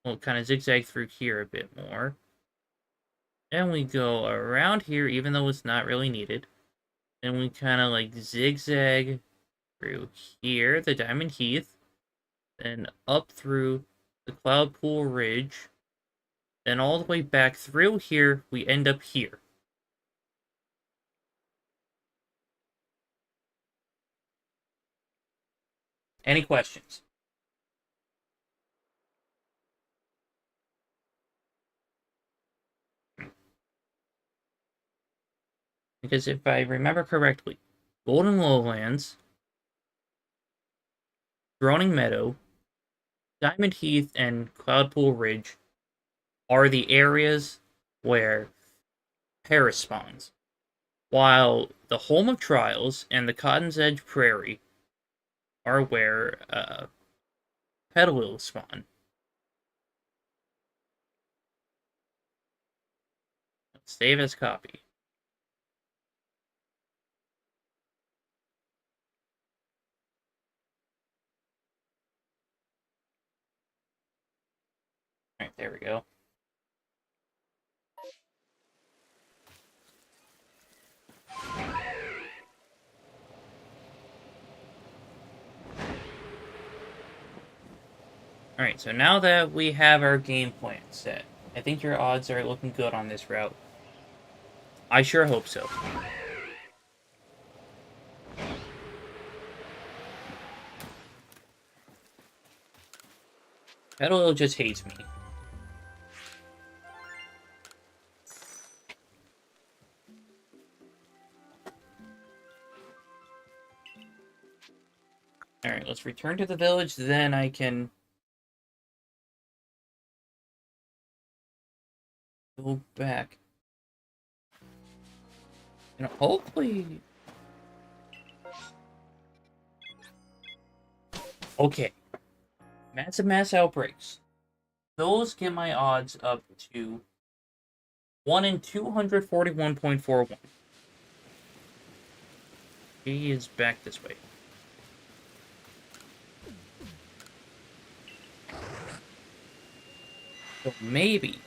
We'll kind of zigzag through here a bit more. Then we go around here, even though it's not really needed. Then we kind of like zigzag through here, the Diamond Heath. Then up through the Cloudpool Ridge. Then all the way back through here, we end up here. Any questions? Because if I remember correctly, Golden Lowlands, Droning Meadow, Diamond Heath, and Cloudpool Ridge are the areas where Paris spawns, while the Home of Trials and the Cotton's Edge Prairie are where Petalil spawn. Save as copy. Alright, there we go. Alright, so now that we have our game plan set, I think your odds are looking good on this route. I sure hope so. Petalil just hates me. Alright, let's return to the village, then I can go back. And hopefully... Okay. Massive mass outbreaks. Those get my odds up to 1 in 241.41. He is back this way. So maybe...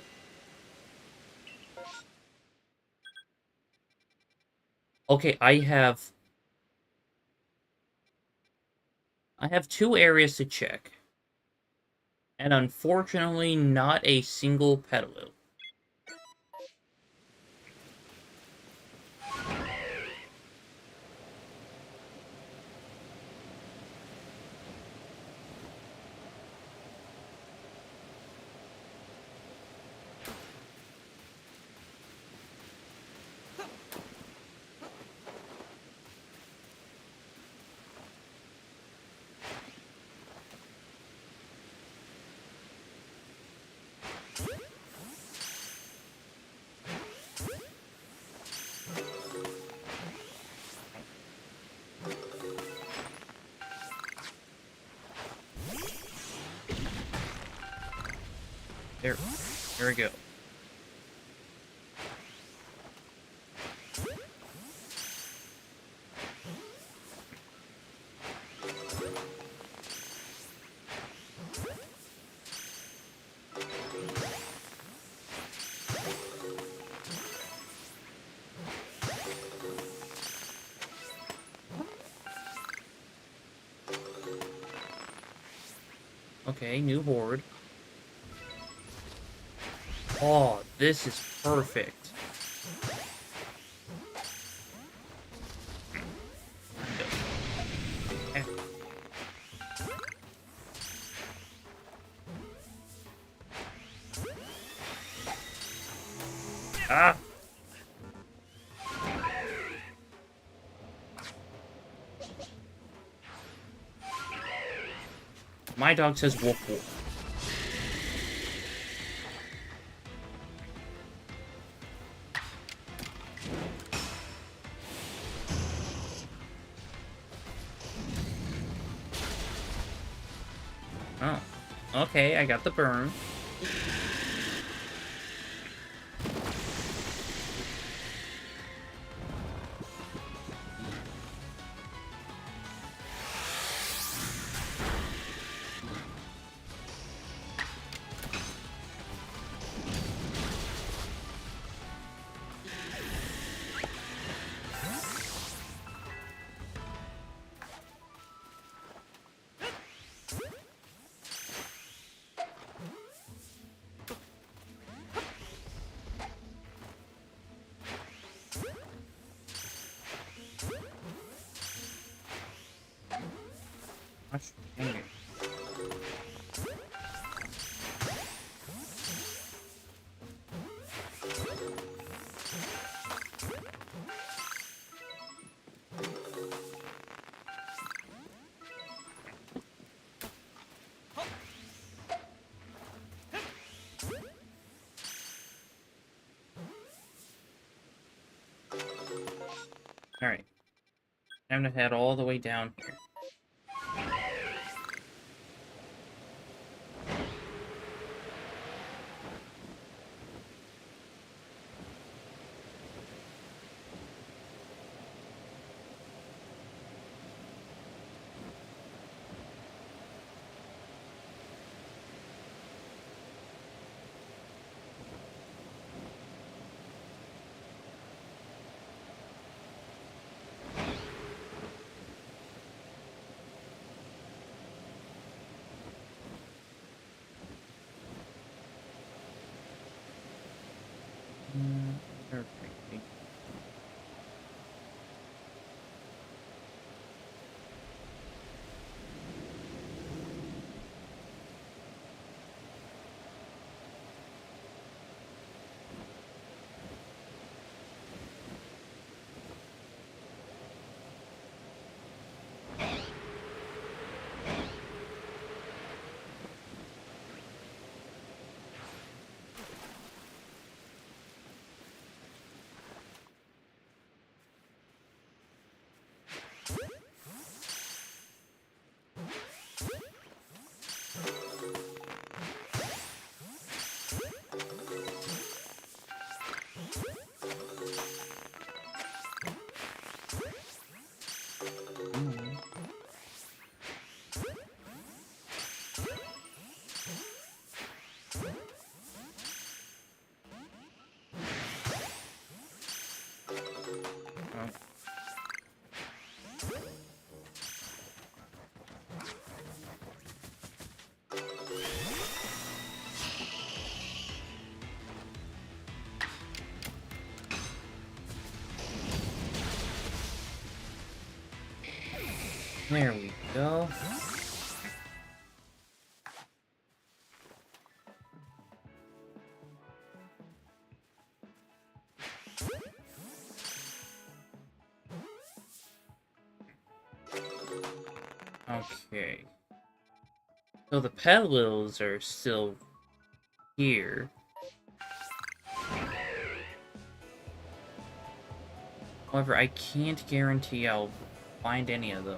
Okay, I have 2 areas to check. And unfortunately, not a single Petalil. There we go. Okay, new horde. Oh, this is perfect. Eh. Ah! My dog says woof woof. Oh. Okay, I got the burn. Gosh, dang it. Alright. Time to head all the way down here. Perfect. There we go. Okay. So the Petals are still here. However, I can't guarantee I'll find any of those.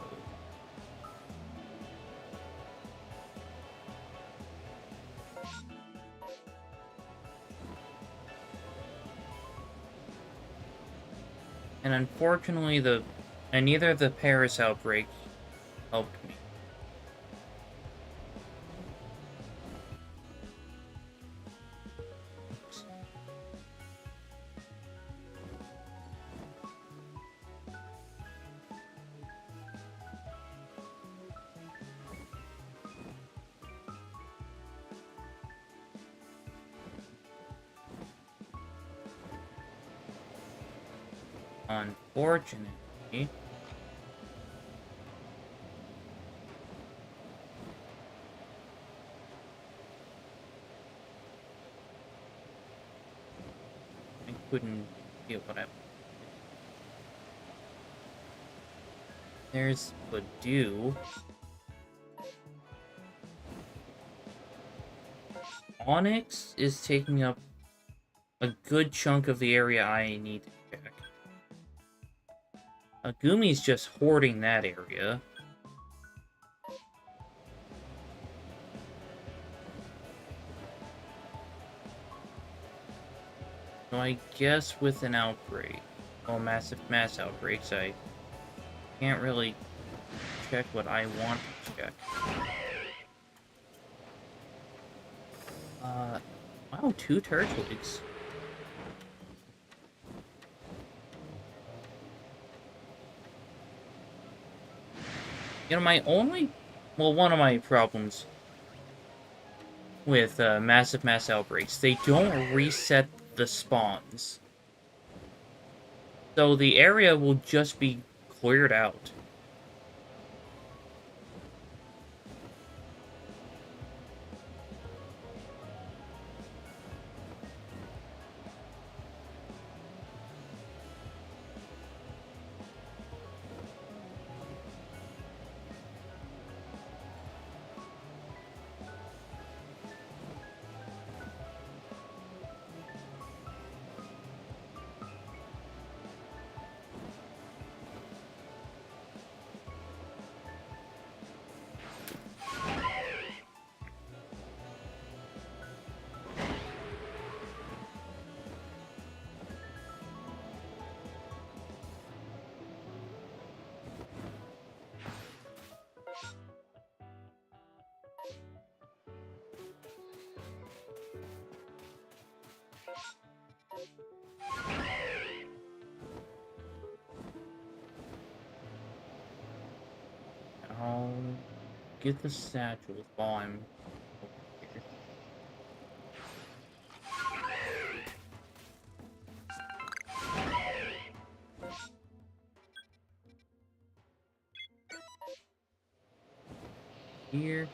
And unfortunately, neither of the Paris outbreaks helped me. Unfortunately, I couldn't get what I wanted. There's Badoo. Onyx is taking up a good chunk of the area I need to check. Gumi's just hoarding that area. So I guess with an outbreak, well, mass outbreaks, I can't really check what I want to check. Wow, 2 Turtwigs. You know, one of my problems with mass outbreaks, they don't reset the spawns. So the area will just be cleared out. I'll get the satchels while I'm over here. Here.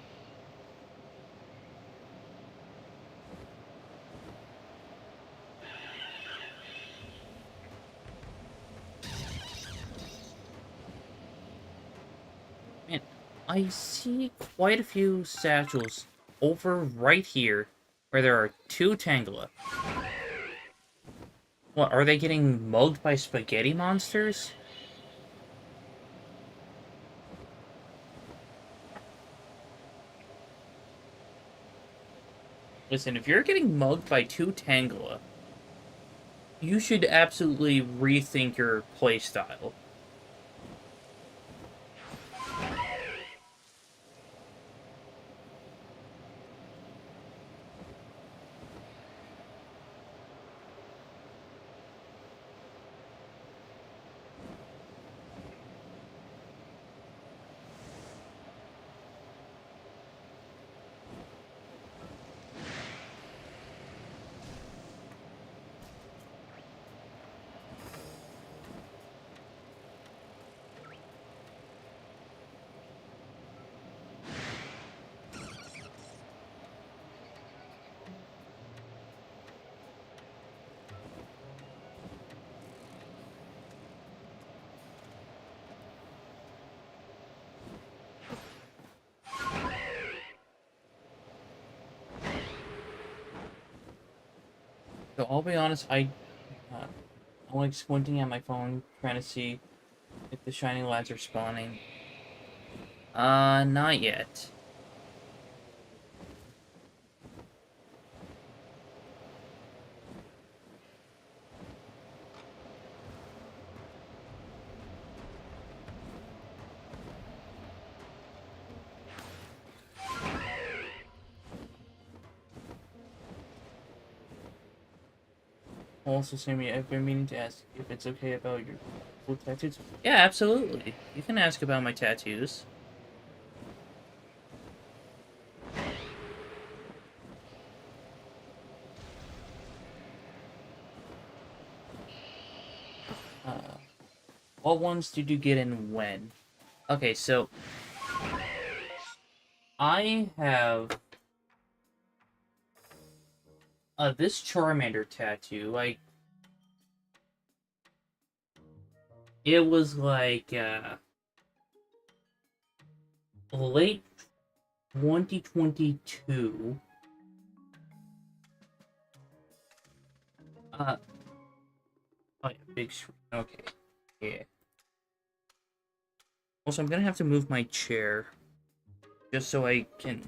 Man, I see quite a few satchels over right here, where there are 2 Tangela. What, are they getting mugged by spaghetti monsters? Listen, if you're getting mugged by 2 Tangela, you should absolutely rethink your playstyle. So I'll be honest, uh, I'm like squinting at my phone, trying to see if the shining lights are spawning. Not yet. Also, Sammy, I've been meaning to ask if it's okay about your cool tattoos. Yeah, absolutely. You can ask about my tattoos. Uh, what ones did you get and when? Okay, so I have this Charmander tattoo. It was like late 2022. Uh, oh yeah, big screen. Okay, yeah. Also, I'm gonna have to move my chair just so I can.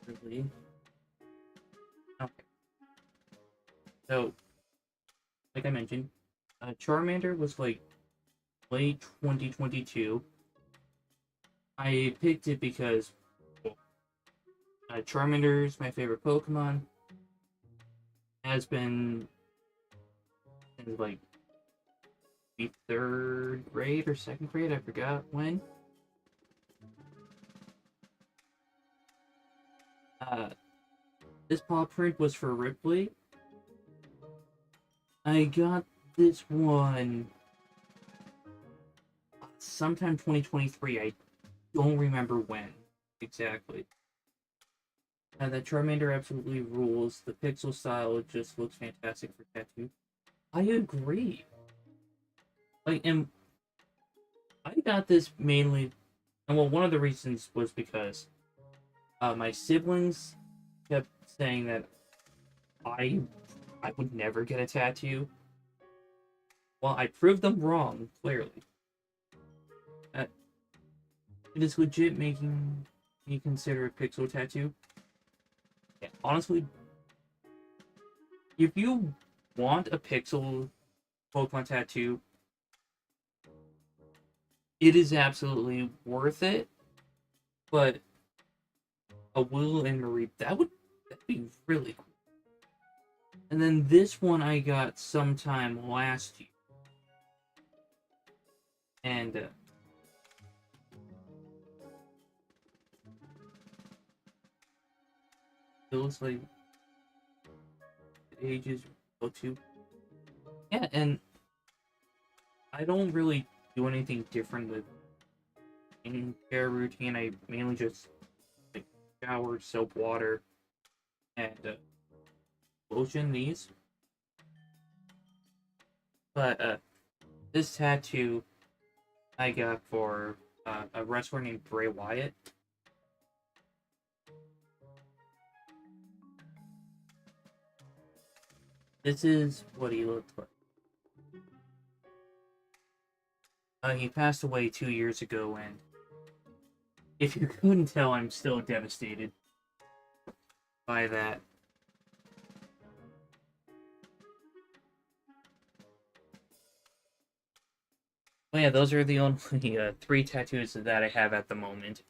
Properly. Okay. So, like I mentioned, Charmander was like late 2022. I picked it because well, Charmander is my favorite Pokemon. Has been since like the third grade or second grade. I forgot when. Uh, this paw print was for Ripley. I got this one sometime 2023. I don't remember when exactly. The Charmander absolutely rules. The pixel style just looks fantastic for tattoo. I agree. Like, and I got this mainly, and well, one of the reasons was because my siblings kept saying that I I would never get a tattoo. Well, I proved them wrong, clearly. Uh, it is legit making me consider a pixel tattoo. Yeah, honestly, if you want a pixel Pokemon tattoo, it is absolutely worth it. But a Will and Marie, that'd be really cool. And then this one I got sometime last year, and it looks like the ages go to. Yeah, and I don't really do anything different with in care routine. I mainly just like shower, soap, water, and lotion these. But this tattoo I got for a wrestler named Bray Wyatt. This is what he looked like. He passed away 2 years ago, and if you couldn't tell, I'm still devastated by that. Well, yeah, those are the only three tattoos that I have at the moment.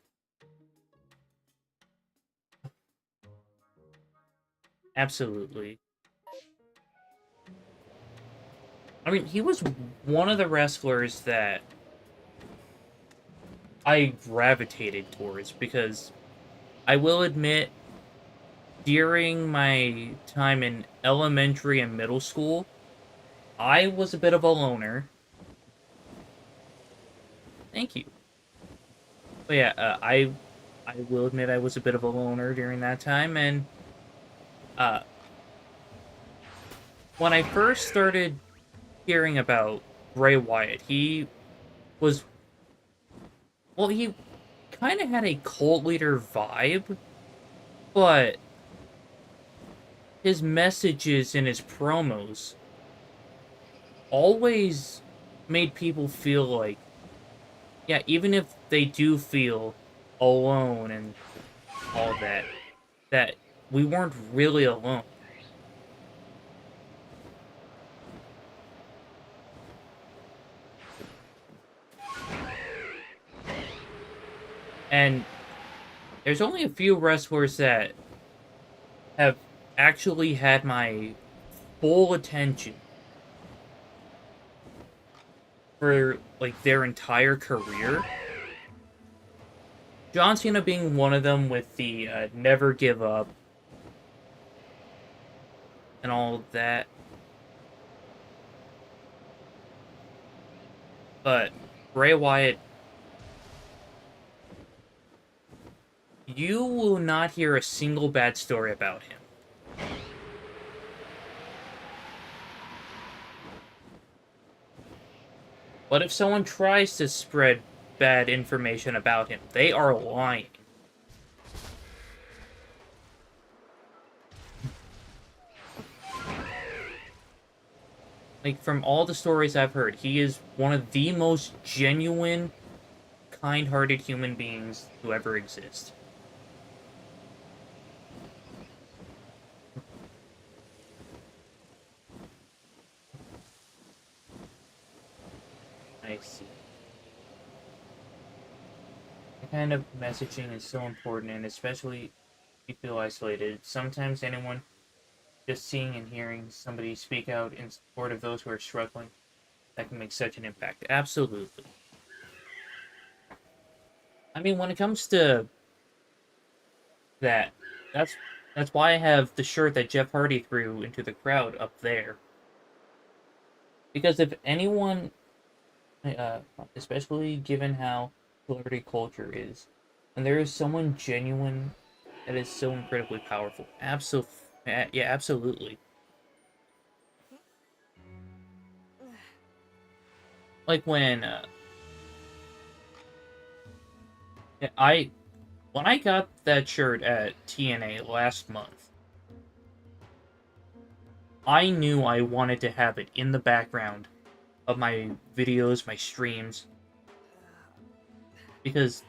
Absolutely. I mean, he was one of the wrestlers that I gravitated towards because I will admit, during my time in elementary and middle school, I was a bit of a loner. Thank you. But yeah, I will admit I was a bit of a loner during that time, and uh, when I first started hearing about Bray Wyatt, he was well, he kind of had a cult leader vibe, but his messages and his promos always made people feel like, yeah, even if they do feel alone and all that, that we weren't really alone. And there's only a few wrestlers that have actually had my full attention for, like, their entire career. John Cena being one of them with the never give up and all of that. But Bray Wyatt, you will not hear a single bad story about him. But if someone tries to spread bad information about him, they are lying. Like, from all the stories I've heard, he is one of the most genuine, kind-hearted human beings to ever exist. I see. That kind of messaging is so important, and especially if you feel isolated. Sometimes anyone just seeing and hearing somebody speak out in support of those who are struggling, that can make such an impact. Absolutely. I mean, when it comes to that, that's that's why I have the shirt that Jeff Hardy threw into the crowd up there. Because if anyone, especially given how celebrity culture is, and there is someone genuine that is so incredibly powerful, yeah, absolutely. Like when I when I got that shirt at TNA last month, I knew I wanted to have it in the background of my videos, my streams, because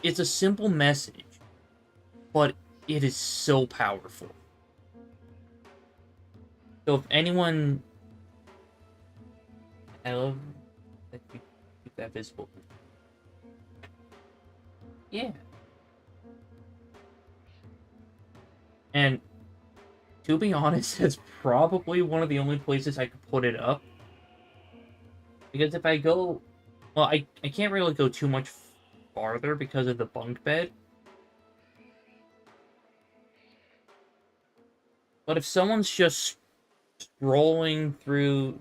it's a simple message, but it is so powerful. So if anyone, I love that you keep that visible. Yeah. And to be honest, it's probably one of the only places I could put it up. Because if I go, well, I can't really go too much farther because of the bunk bed. But if someone's just scrolling through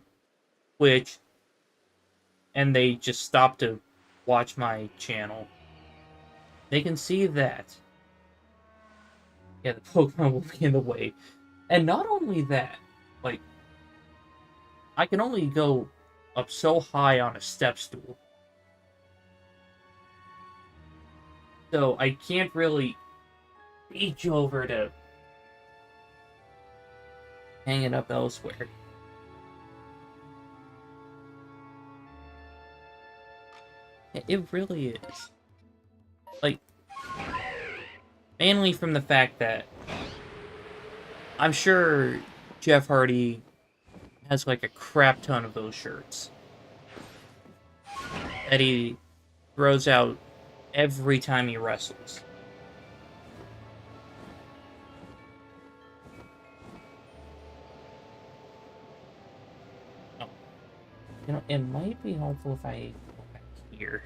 Twitch and they just stop to watch my channel, they can see that. Yeah, the Pokemon will be in the way. And not only that, like, I can only go up so high on a step stool. So I can't really reach over to hang it up elsewhere. It really is. Like, mainly from the fact that I'm sure Jeff Hardy has like a crap ton of those shirts that he throws out every time he wrestles. Oh, it might be helpful if I go back here.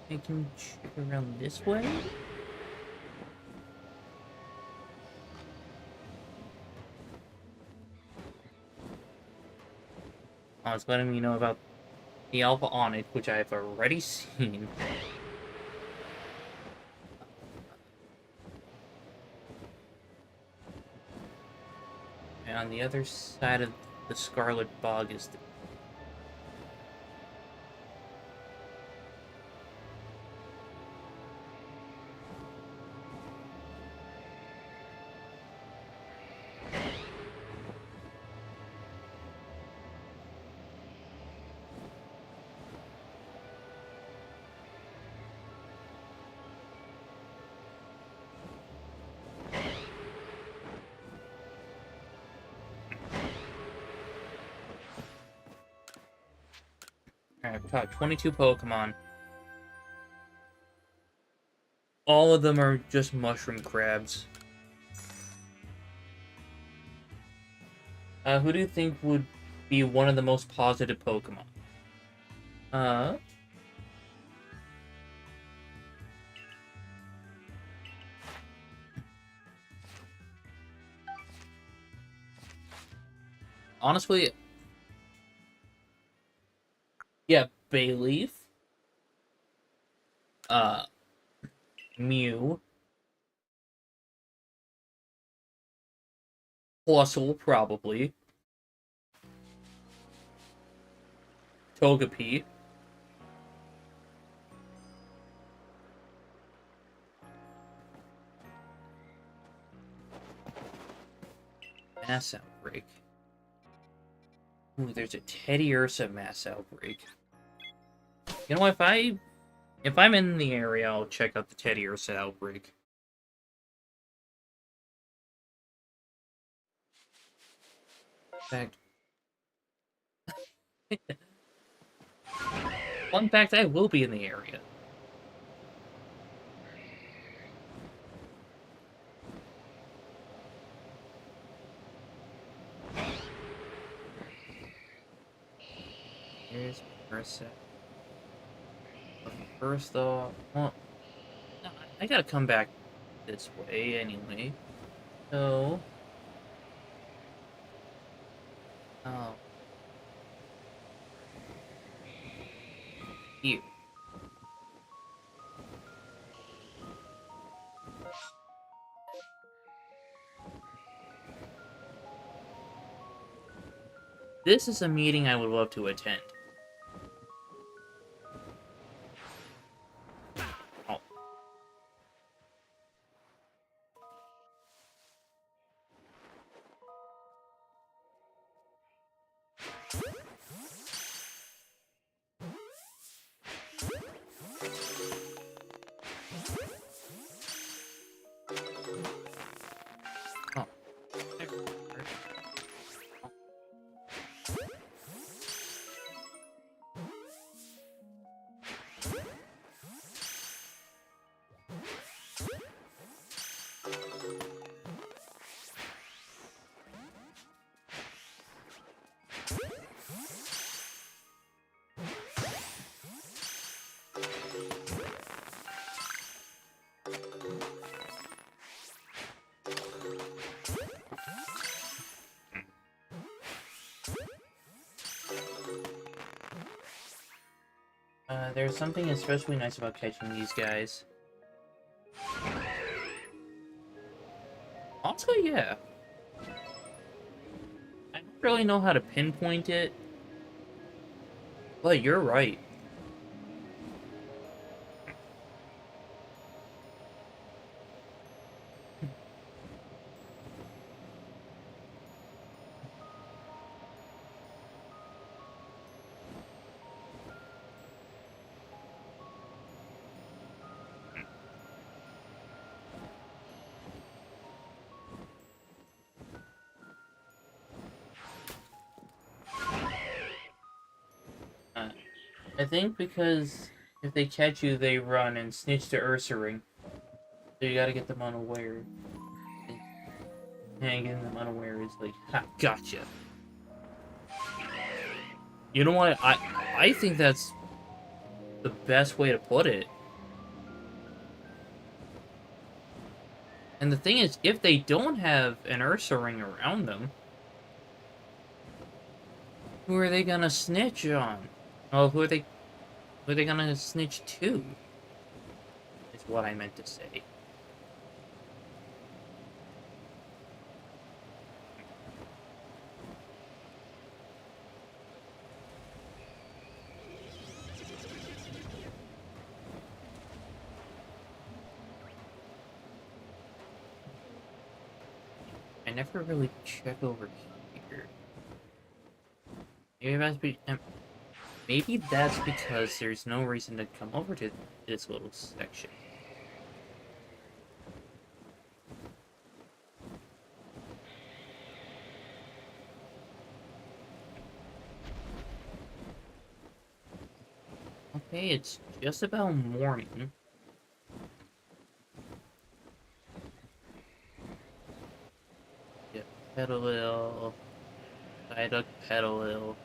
I can check around this way? Oh, it's letting me know about the Alpha Onyx, which I've already seen. And on the other side of the Scarlet Bog is the... Alright, we caught 22 Pokemon. All of them are just mushroom crabs. Who do you think would be one of the most positive Pokemon? Honestly, yeah, Bayleaf. Mew. Plusle, probably. Togepi. Mass Outbreak. Ooh, there's a Teddiursa Mass Outbreak. You know, if I'm in the area, I'll check out the Teddiursa Outbreak. Fact. Fun fact, I will be in the area. Here's Marissa. First though, well, I gotta come back this way anyway. So, oh, here. This is a meeting I would love to attend. Oh. Oh. There's something especially nice about catching these guys. Also, yeah. I don't really know how to pinpoint it. But you're right. I think because if they catch you, they run and snitch to Ursaring. So you gotta get them unaware. And getting them unaware is like, ha, gotcha. You know what? I think that's the best way to put it. And the thing is, if they don't have an Ursaring around them, who are they gonna snitch on? Oh, who are they gonna snitch to? Is what I meant to say. never really check over here. Maybe that's, maybe that's because there's no reason to come over to this little section. Okay, it's just about morning. Yeah, Petalil, Psyduck Petalil.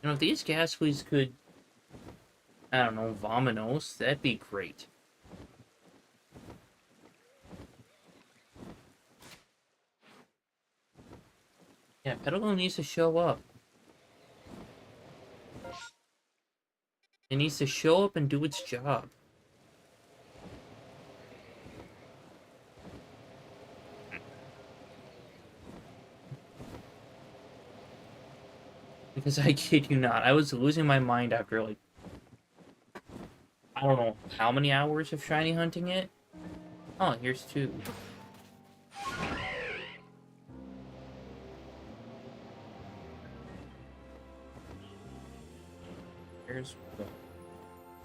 You know, if these Gastlies could, I don't know, Vominos, that'd be great. Yeah, Petalil needs to show up. It needs to show up and do its job. Because I kid you not, I was losing my mind after, like, I don't know how many hours of shiny hunting it. Oh, here's two. There's one.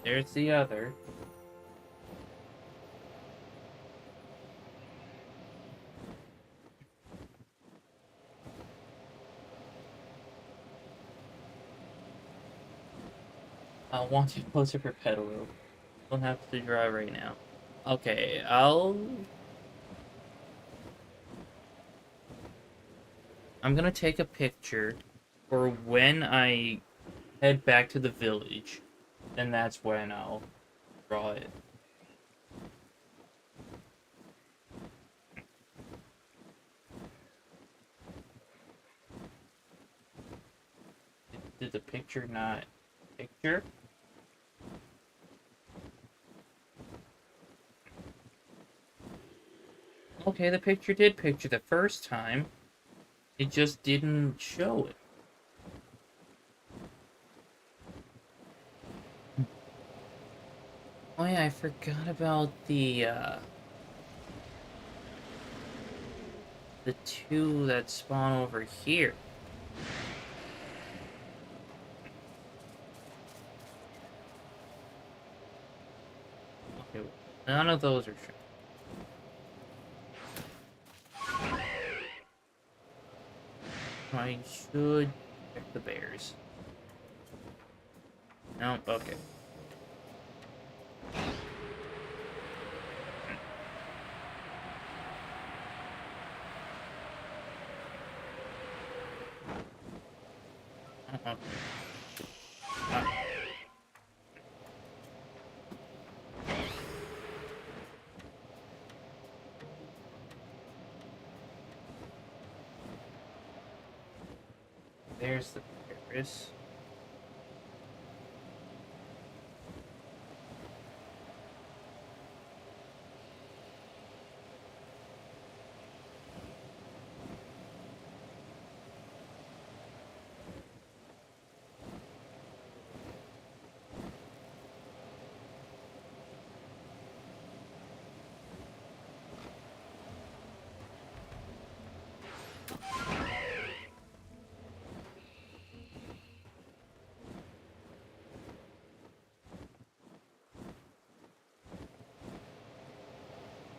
There's the other. I want to closer for Petalil. Don't have to draw right now. Okay, I'm gonna take a picture for when I head back to the village. Then that's when I'll draw it. Did the picture not picture? Okay, the picture did picture the first time. It just didn't show it. Oh yeah, I forgot about the two that spawn over here. Okay, none of those are shown. I should check the bears. No, okay. Okay. There's the bears.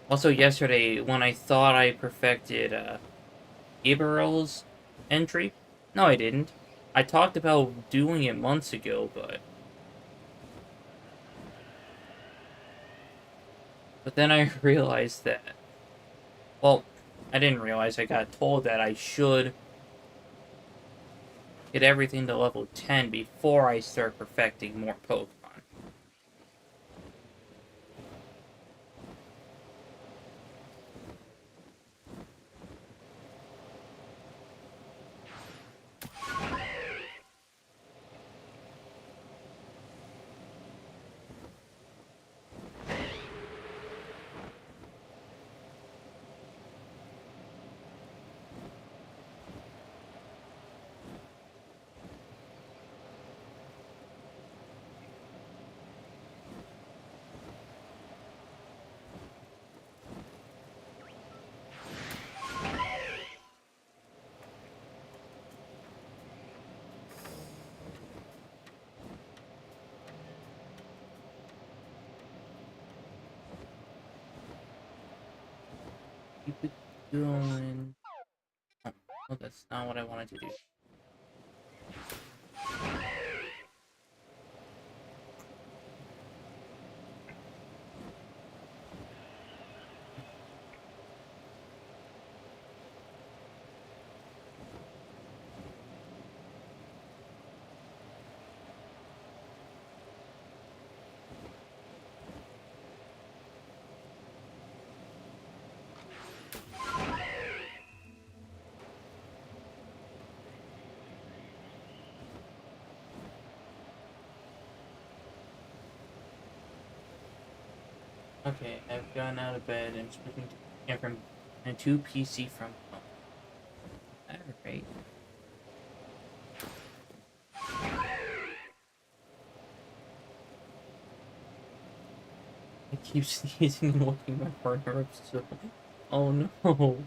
Also, yesterday, when I thought I perfected Gabriel's entry, no, I didn't. I talked about doing it months ago, but then I realized that, well, I didn't realize, I got told that I should get everything to level 10 before I start perfecting more Pokemon. going... Oh, well, that's not what I wanted to do. Okay, I've gotten out of bed and speaking to PC from home. Alright. I keep sneezing and waking my partner up so... Oh no.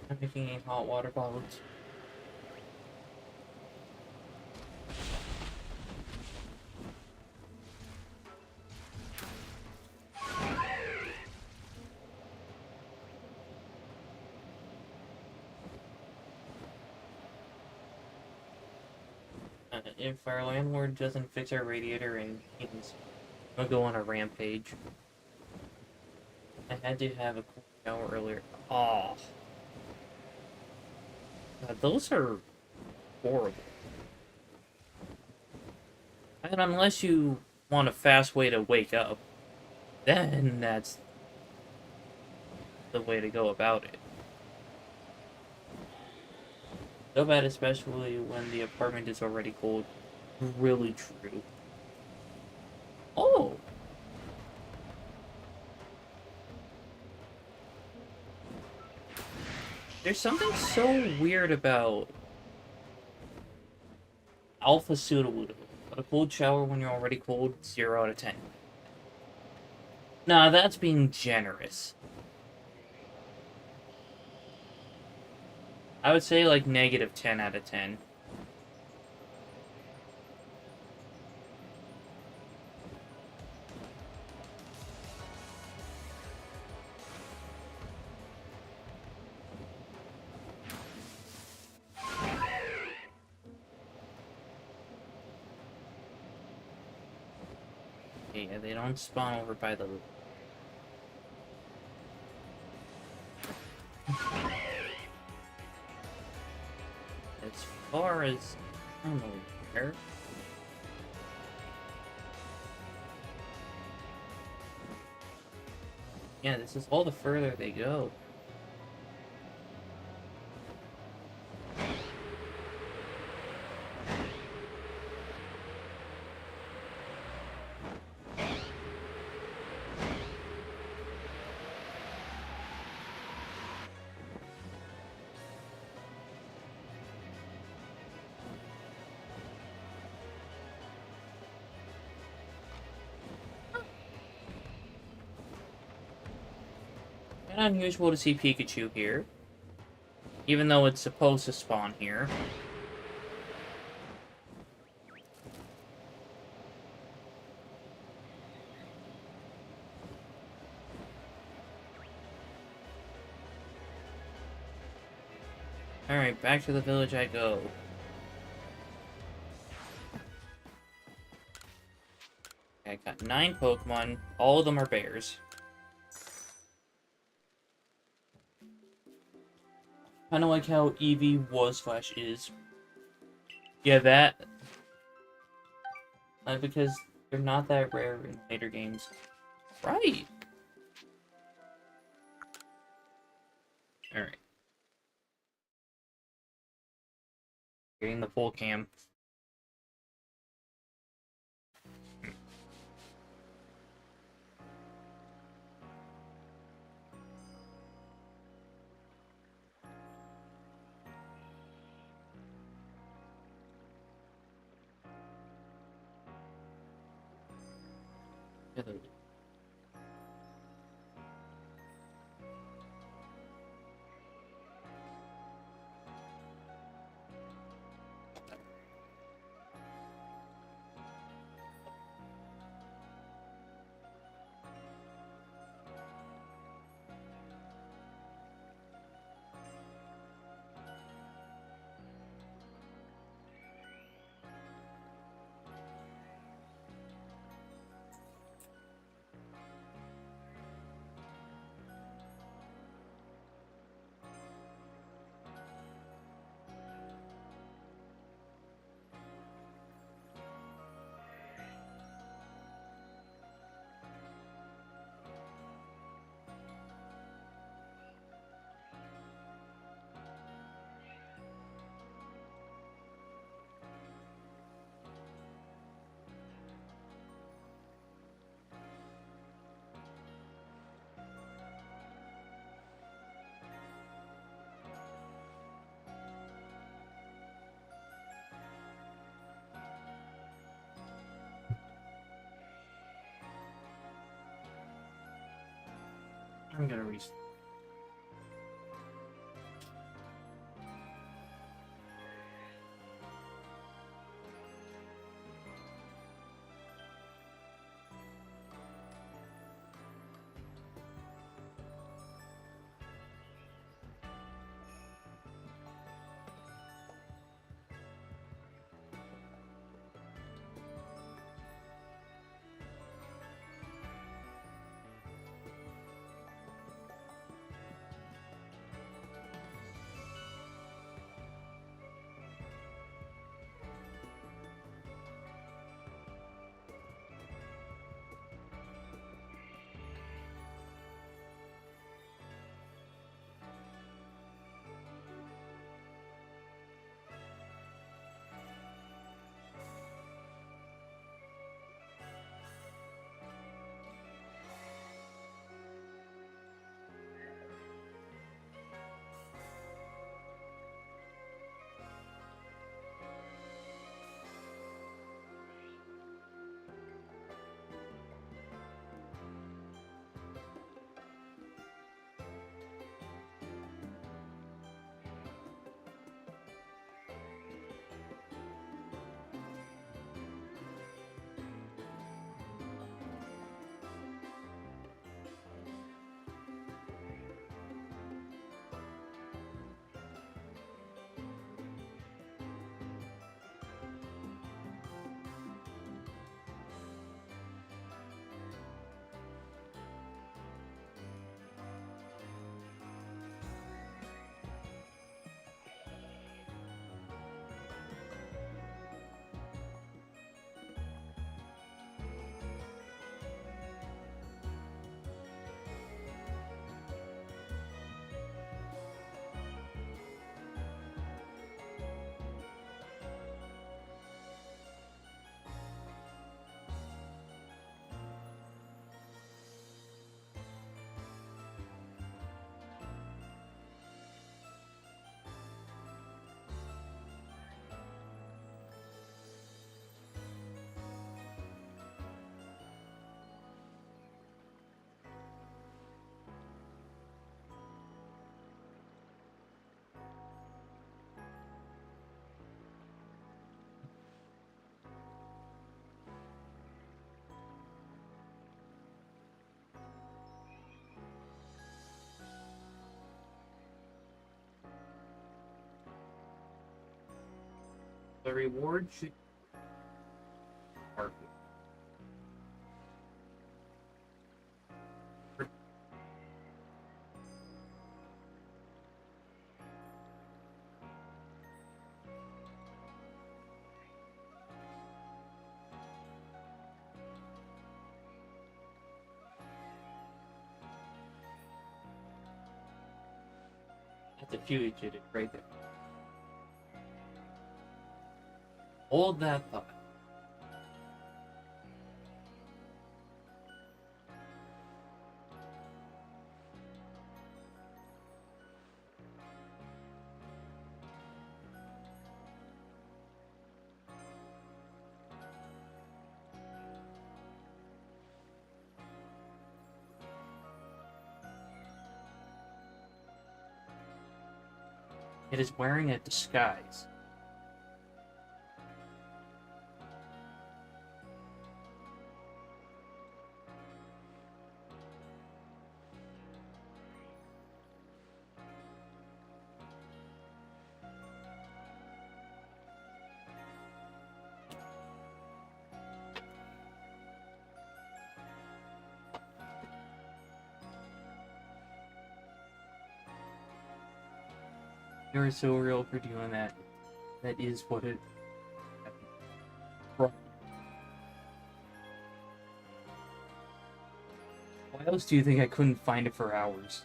I'm making a hot water bottles. If our landlord doesn't fix our radiator and I'll go on a rampage. I had to have a cool shower earlier. Oh, God, those are horrible. And unless you want a fast way to wake up, then that's the way to go about it. So bad, especially when the apartment is already cold. Really true. Oh! There's something so weird about Alpha Sudowoodo. A cold shower when you're already cold, 0 out of 10. Nah, that's being generous. I would say like negative 10 out of 10. Yeah, they don't spawn over by the... As far as... I don't know where... Yeah, this is all the further they go. Kind of unusual to see Pikachu here. Even though it's supposed to spawn here. Alright, back to the village I go. I got 9 Pokemon. All of them are bears. Kind of like how Eevee was/is. Yeah, that Because they're not that rare in later games. Right! Alright. Getting the full cam. I'm gonna restart. The reward should The fugitive right there. Hold that thought. It is wearing a disguise. You're so real for doing that. That is what it. Why else do you think I couldn't find it for hours?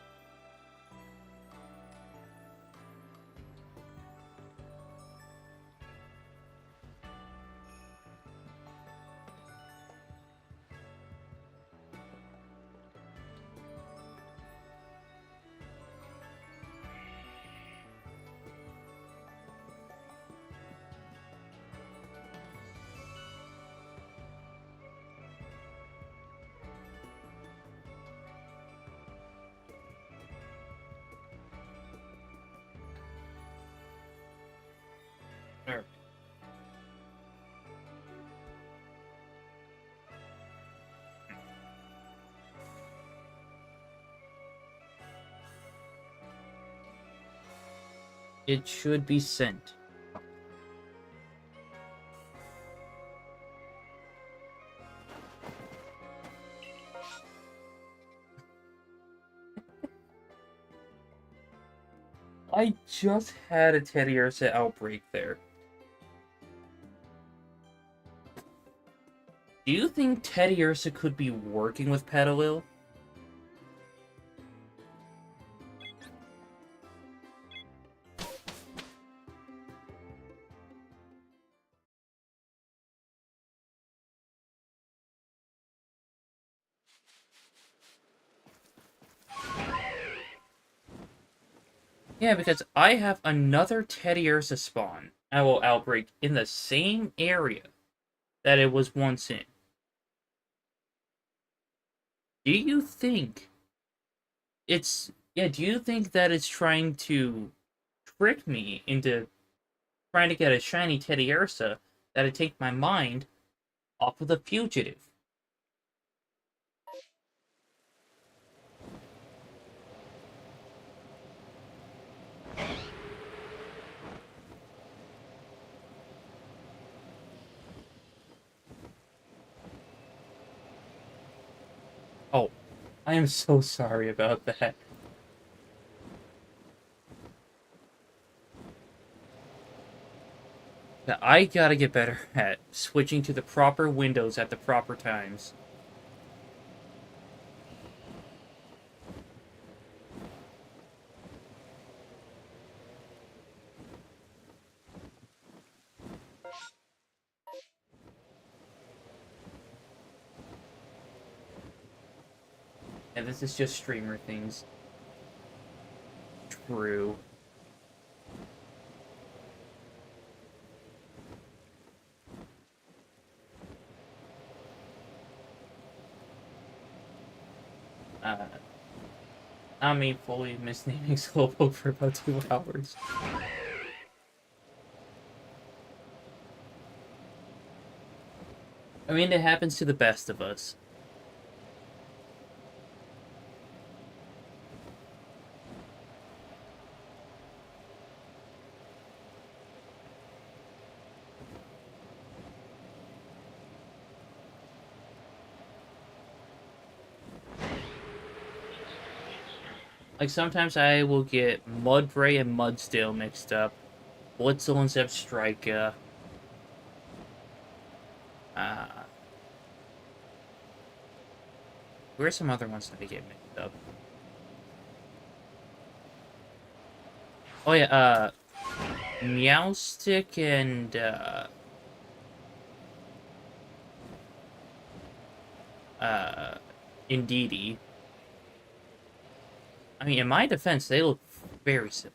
Alright. It should be sent. I just had a Teddiursa outbreak there. Do you think Teddiursa could be working with Petalil? Yeah, because I have another Teddiursa spawn, outbreak in the same area that it was once in. Do you think do you think that it's trying to trick me into trying to get a shiny Teddiursa that'd take my mind off of the fugitive? Oh, I am so sorry about that. I gotta get better at switching to the proper windows at the proper times. And this is just streamer things. True. I mean, fully misnaming Slowpoke for about 2 hours. I mean, it happens to the best of us. Like, sometimes I will get Mudbray and Mudsdale mixed up. Blitzel and Zebstrika. Where's some other ones that I get mixed up? Oh yeah, Meowstic and uh Indeedee. I mean, in my defense, they look very similar.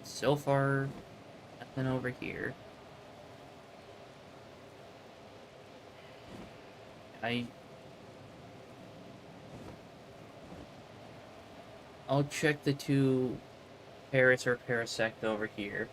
So far, nothing over here. I I'll check the two Paris or Parasect over here.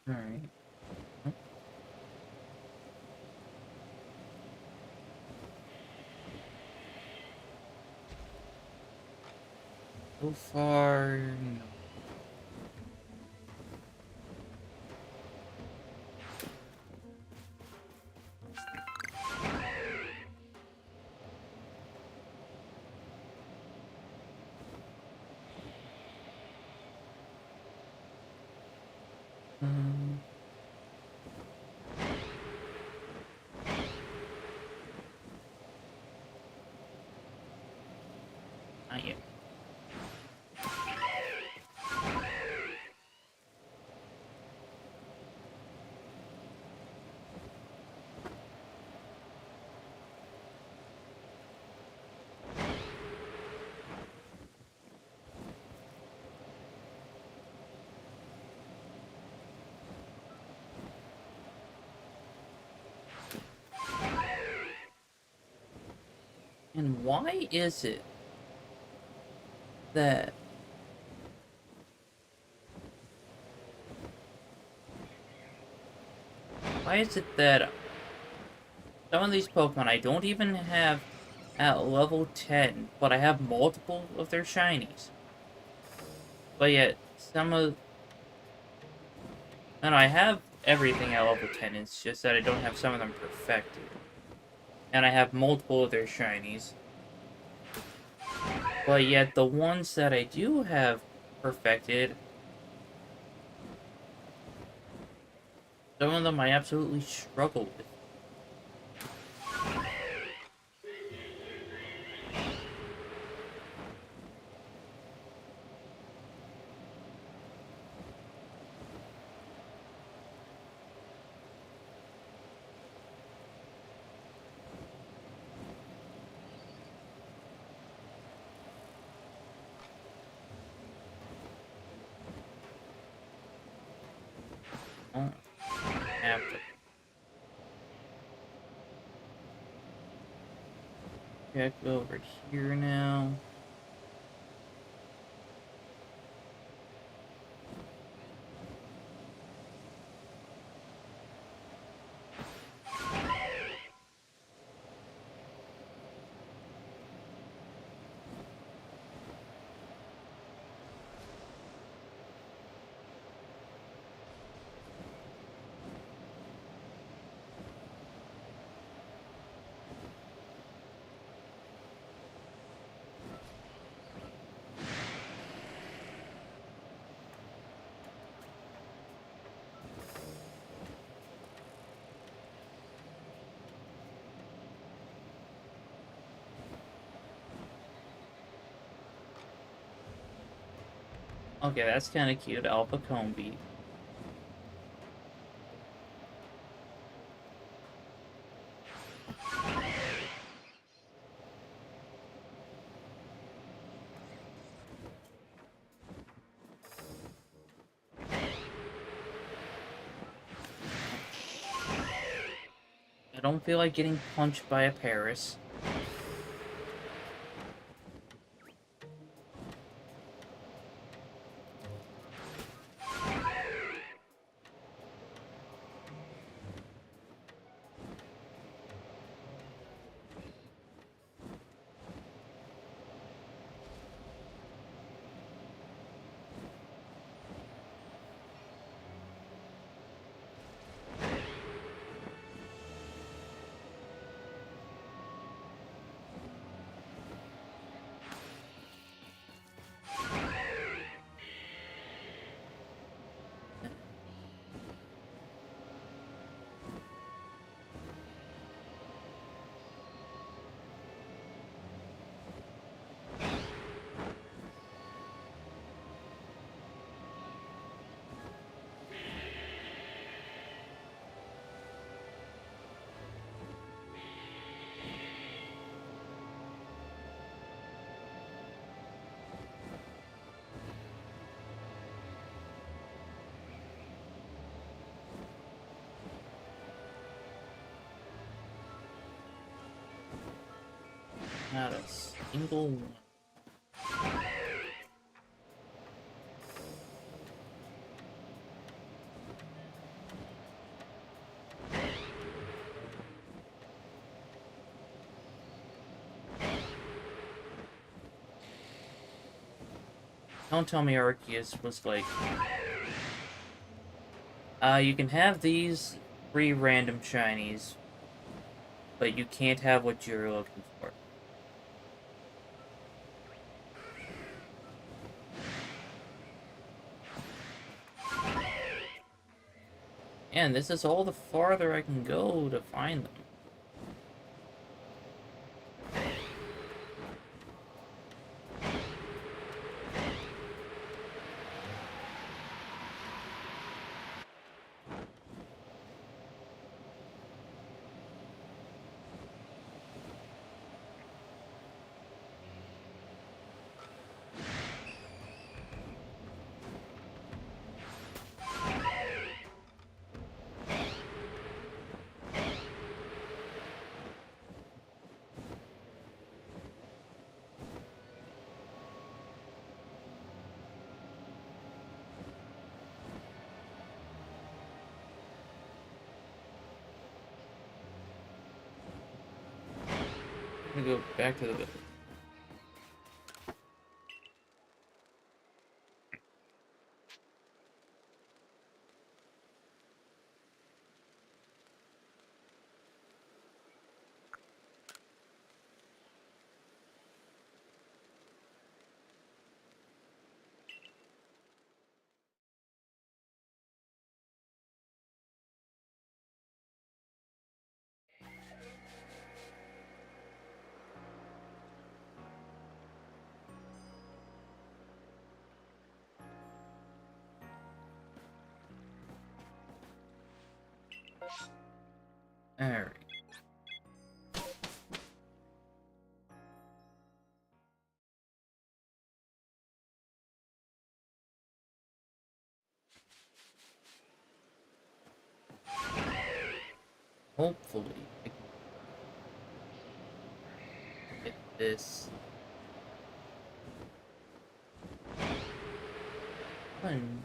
All right. So far, no. Um, Not yet. And why is it that some of these Pokemon I don't even have at level 10, but I have multiple of their shinies. But yet, and I have everything at level 10, it's just that I don't have some of them perfected. And I have multiple of their shinies. But yet, the ones that I do have perfected, some of them I absolutely struggle with. Oh, I have to check over here now. Okay, that's kind of cute. Alpha Combi. I don't feel like getting punched by a Paris. Not a single one. Don't tell me Arceus was like, you can have these 3 random shinies, but you can't have what you're looking for. And this is all the farther I can go to find them. I'm gonna go back to the village. Alright. Hopefully, I can get this one.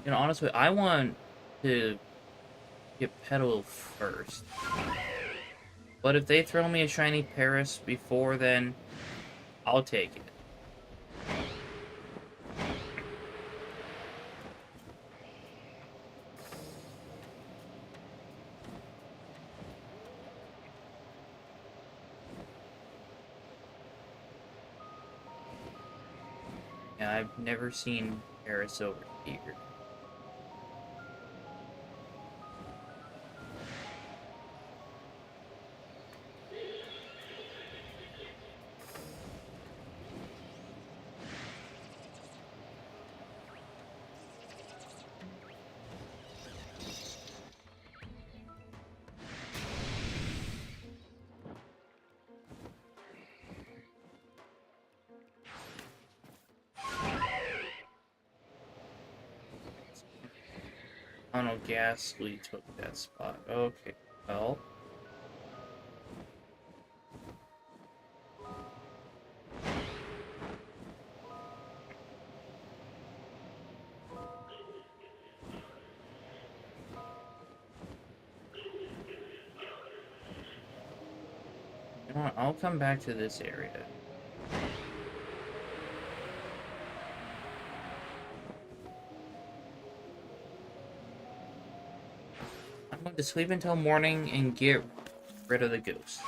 You know, honestly, I want to get Petal first. But if they throw me a shiny Paris before then, I'll take it. Yeah, I've never seen Paris over here. Oh no, Ghastly took that spot. Okay, well. You know what? I'll come back to this area. I'm going to sleep until morning and get rid of the ghost.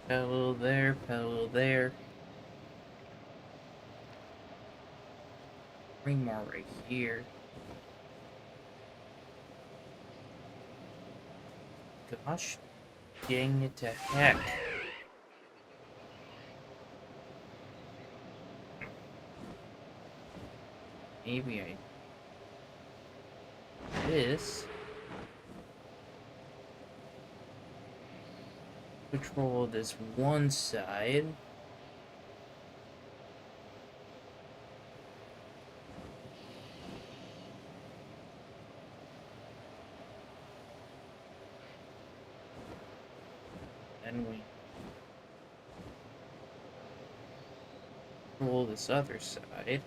Pillow there, pillow there. 3 more right here. Gosh, dang it to heck. Maybe I... This... Control this one side. Then we control this other side.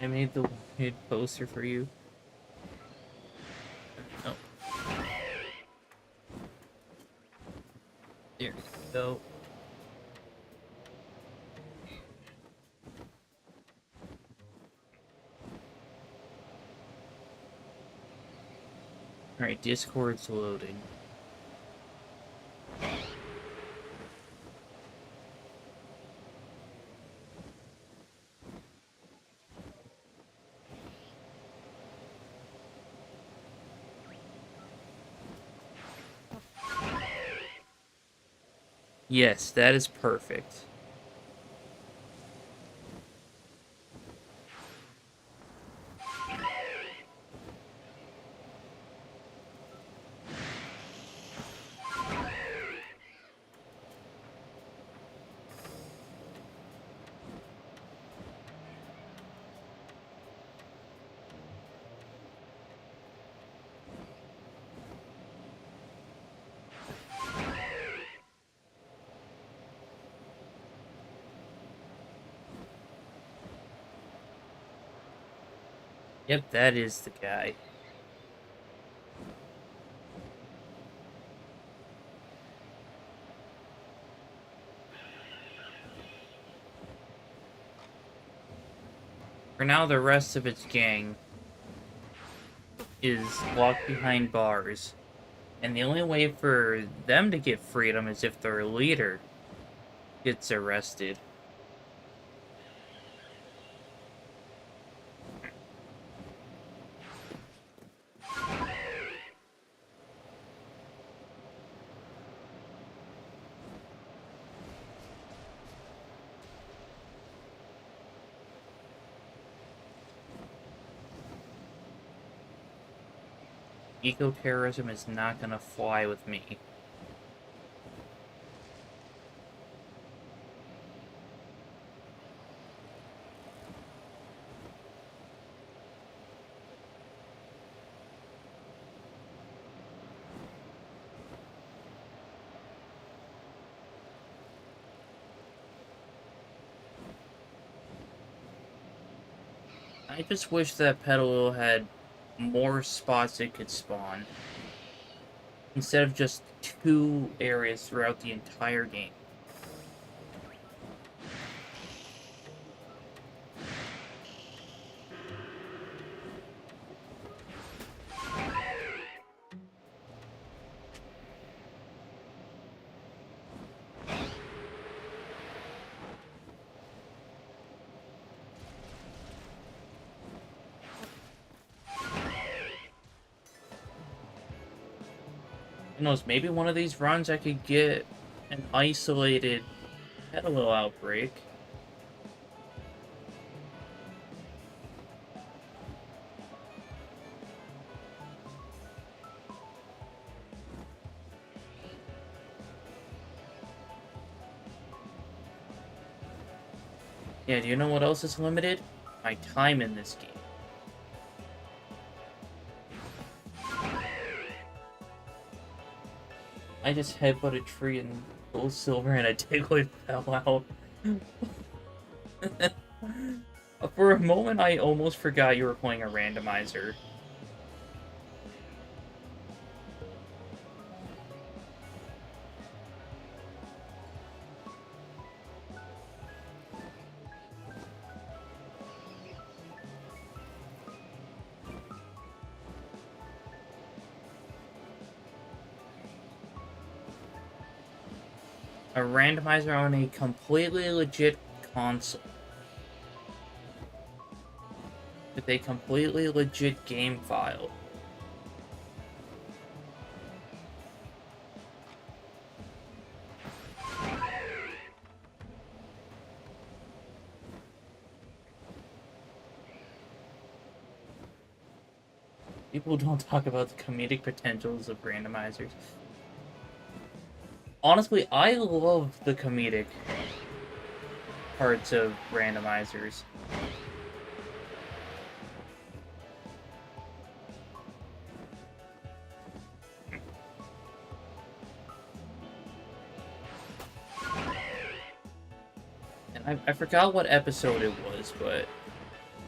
I made the wanted poster for you. Oh. There we go. Alright, Discord's loading. Yes, that is perfect. Yep, that is the guy. For now, the rest of its gang is locked behind bars, and the only way for them to get freedom is if their leader gets arrested. Eco-terrorism is not gonna fly with me. I just wish that Petalil had more spots it could spawn, instead of just 2 areas throughout the entire game. Who knows, maybe one of these runs I could get an isolated Petalil outbreak. Yeah, do you know what else is limited? My time in this game. I just headbutt a tree and gold silver and a Diglett fell out. For a moment, I almost forgot you were playing a randomizer. A randomizer on a completely legit console. With a completely legit game file. People don't talk about the comedic potentials of randomizers. Honestly, I love the comedic parts of randomizers. And I forgot what episode it was, but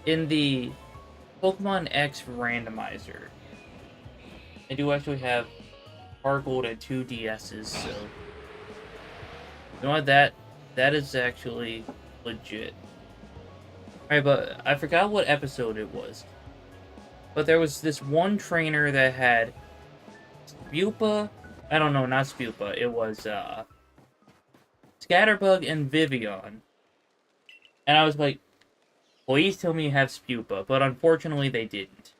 in the Pokemon X randomizer, I do actually have Heart Gold and 2 DSs, so you know what, that is actually legit. Alright, but I forgot what episode it was. But there was this one trainer that had Spupa. I don't know, not Spupa. It was Scatterbug and Vivian. And I was like, please tell me you have Spupa. But unfortunately, they didn't.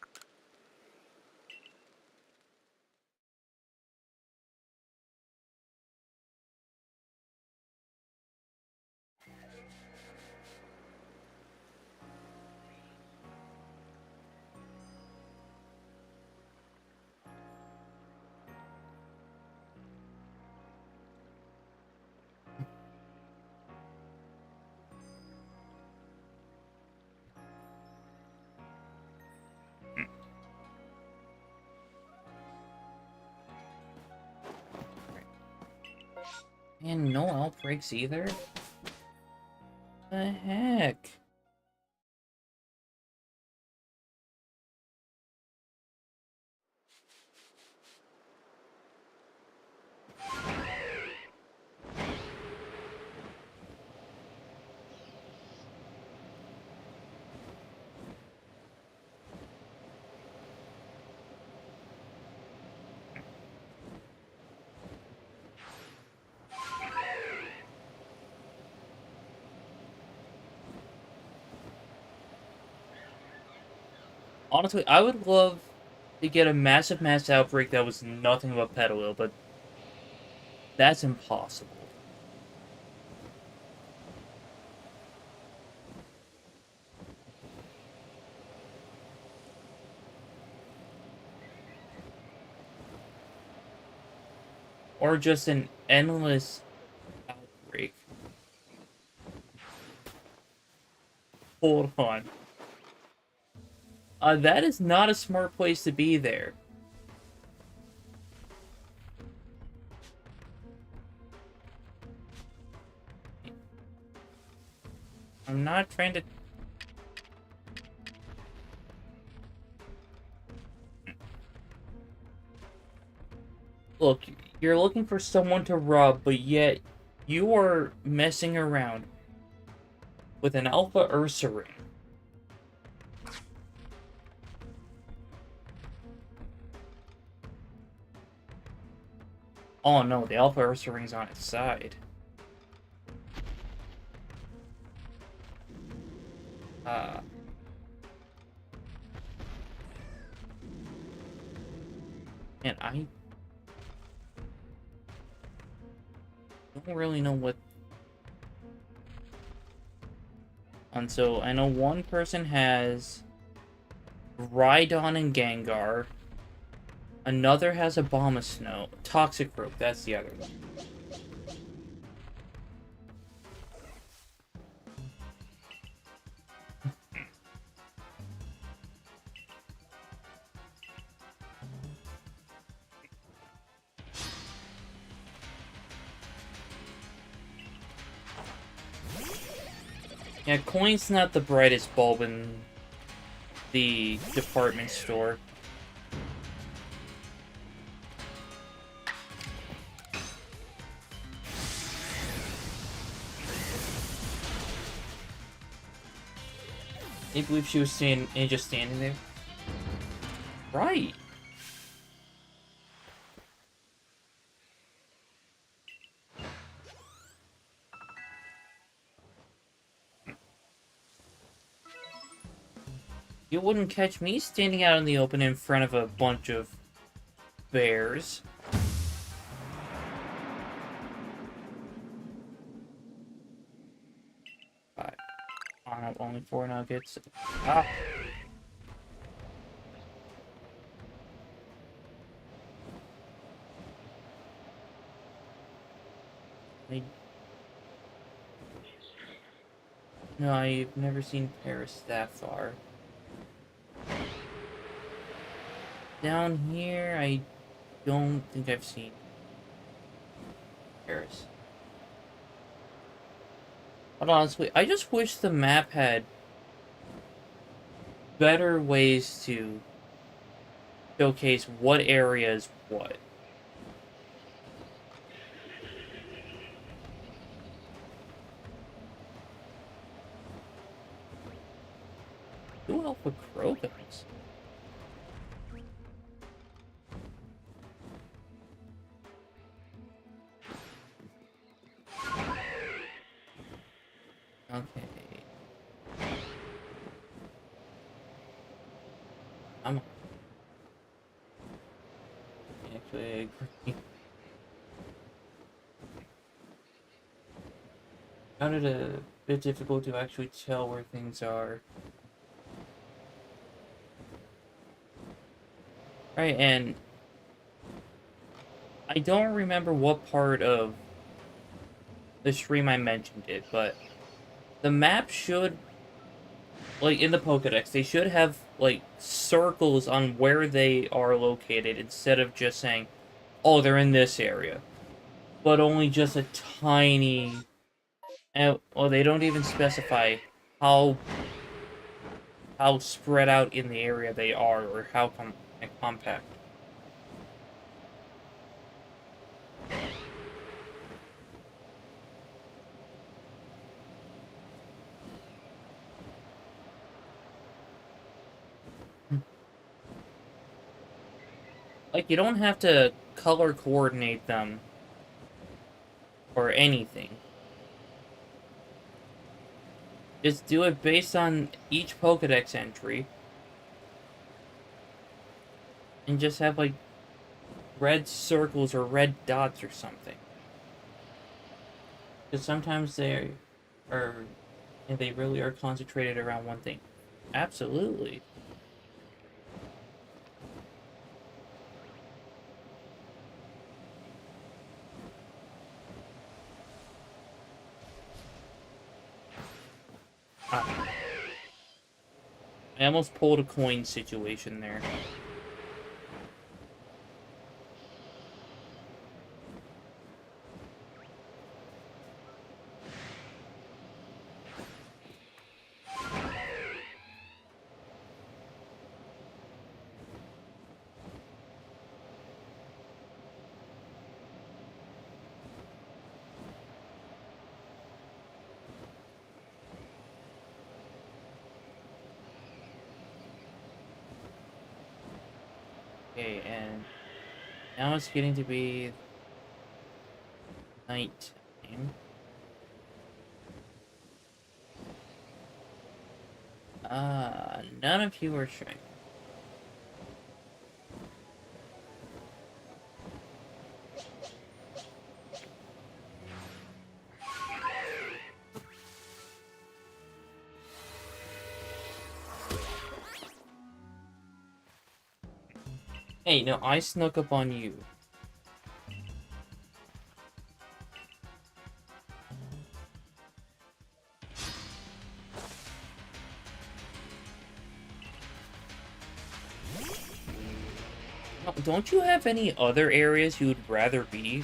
And no outbreaks either? The heck? Honestly, I would love to get a massive mass outbreak that was nothing but Petalil, but that's impossible. Or just an endless outbreak. Hold on. That is not a smart place to be there. I'm not trying to... Look, you're looking for someone to rub, but yet you are messing around with an Alpha Ursaring. Oh no, the Alpha Ursaring's on its side. Uh... And I don't really know what... And so, I know one person has Rhydon and Gengar. Another has Abomasnow. Toxicroak, that's the other one. Yeah, coin's not the brightest bulb in the department store. I believe she was just standing there. Right. You wouldn't catch me standing out in the open in front of a bunch of bears. Five. Oh no, only 4 nuggets. Ah. No, I've never seen Paris that far. Down here, I don't think I've seen Paris. But honestly, I just wish the map had better ways to showcase what area is what. Who Alpha Krogans? Okay. I'm actually agree. Found it a bit difficult to actually tell where things are. Right, and I don't remember what part of the stream I mentioned it, but the map should, like, in the Pokedex, they should have, like, circles on where they are located instead of just saying, oh, they're in this area. But only just a tiny... well, they don't even specify how spread out in the area they are, or how compact. Like, you don't have to color coordinate them or anything. Just do it based on each Pokedex entry. and just have like red circles or red dots or something. Because sometimes they are, and they really are concentrated around one thing. Absolutely. Ah, I almost pulled a coin situation there. Okay, and now it's getting to be night time. None of you are shiny. Hey, no, I snuck up on you. Don't you have any other areas you would rather be?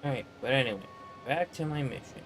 Alright, but anyway, back to my mission.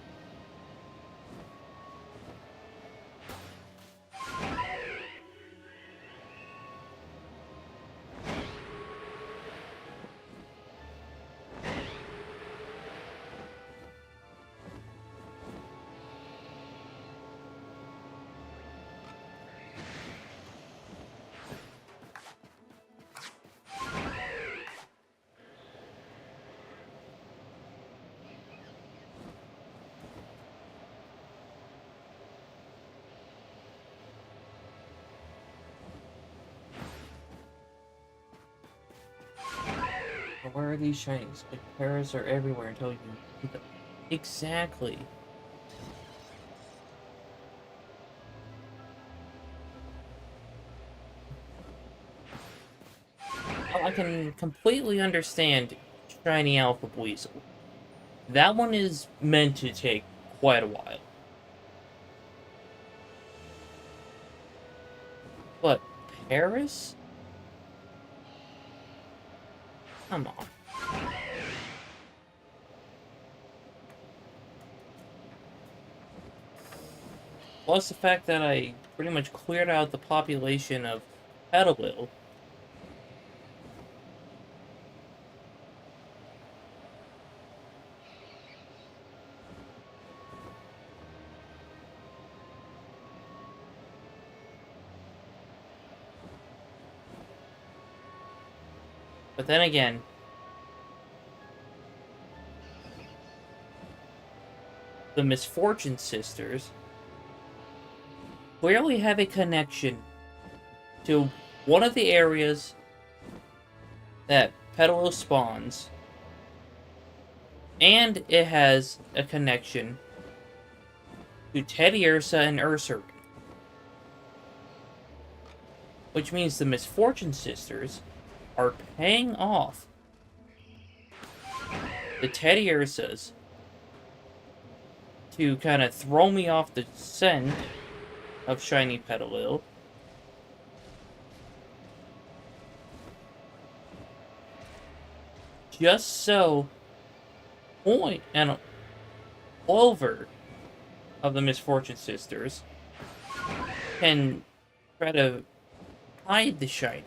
Where are these shinies? Like, Paras are everywhere until you get them. Exactly. Well, I can completely understand Shiny Alpha Buizel. That one is meant to take quite a while. But Paras? Come on. Plus the fact that I pretty much cleared out the population of Petalil. But then again, the Misfortune Sisters clearly have a connection to one of the areas that Petalil spawns, and it has a connection to Teddiursa and Ursaring. Which means the Misfortune Sisters are paying off the Teddiursas to kind of throw me off the scent of Shiny Petalil, just so Point and Clover of the Misfortune Sisters can try to hide the shiny.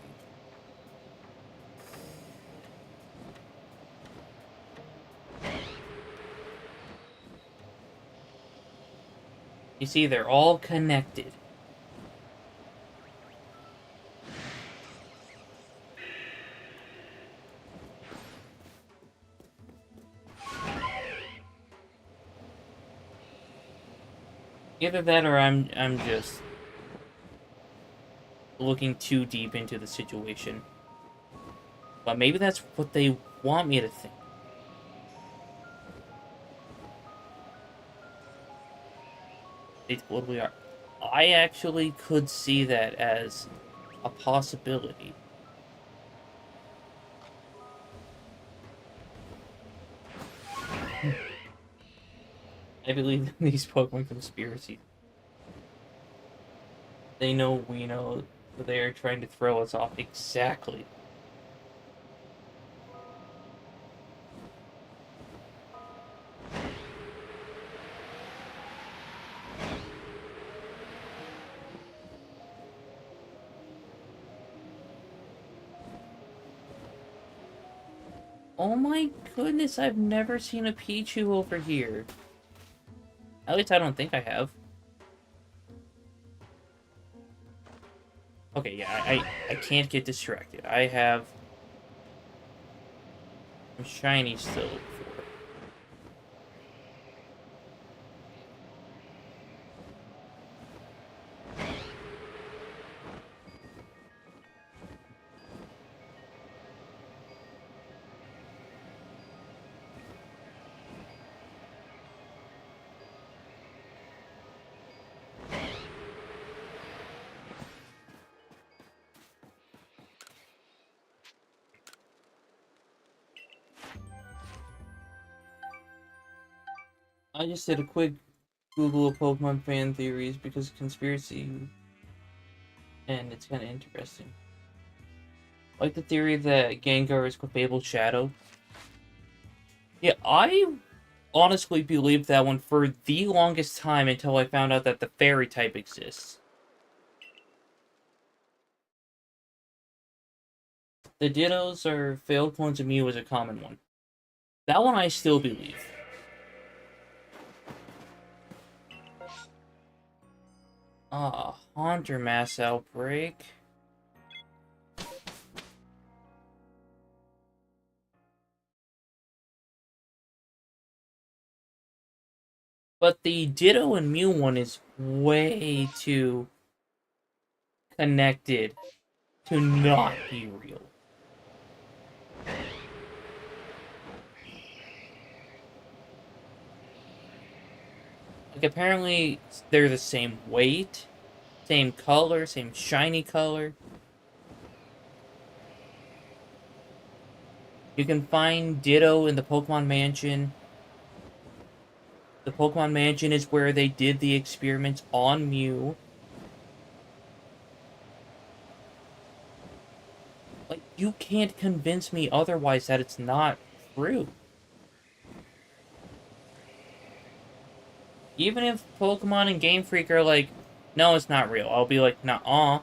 You see, they're all connected. Either that or I'm just looking too deep into the situation. But maybe that's what they want me to think. They totally are. I actually could see that as a possibility. I believe in these Pokemon conspiracies. They know we know that they are trying to throw us off exactly. Oh my goodness, I've never seen a Pichu over here. At least I don't think I have. Okay, yeah, I can't get distracted. I have some shiny still for. I just did a quick Google of Pokemon fan theories because conspiracy, and it's kind of interesting. Like the theory that Gengar is Clefable's shadow. Yeah, I honestly believed that one for the longest time until I found out that the fairy type exists. The Dittos or failed clones of Mew is a common one. That one I still believe. Haunter mass outbreak. But the Ditto and Mew one is way too connected to not be real. Like, apparently, they're the same weight, same color, same shiny color. You can find Ditto in the Pokemon Mansion. The Pokemon Mansion is where they did the experiments on Mew. Like, you can't convince me otherwise that it's not true. Even if Pokemon and Game Freak are like, no, it's not real, I'll be like, nah.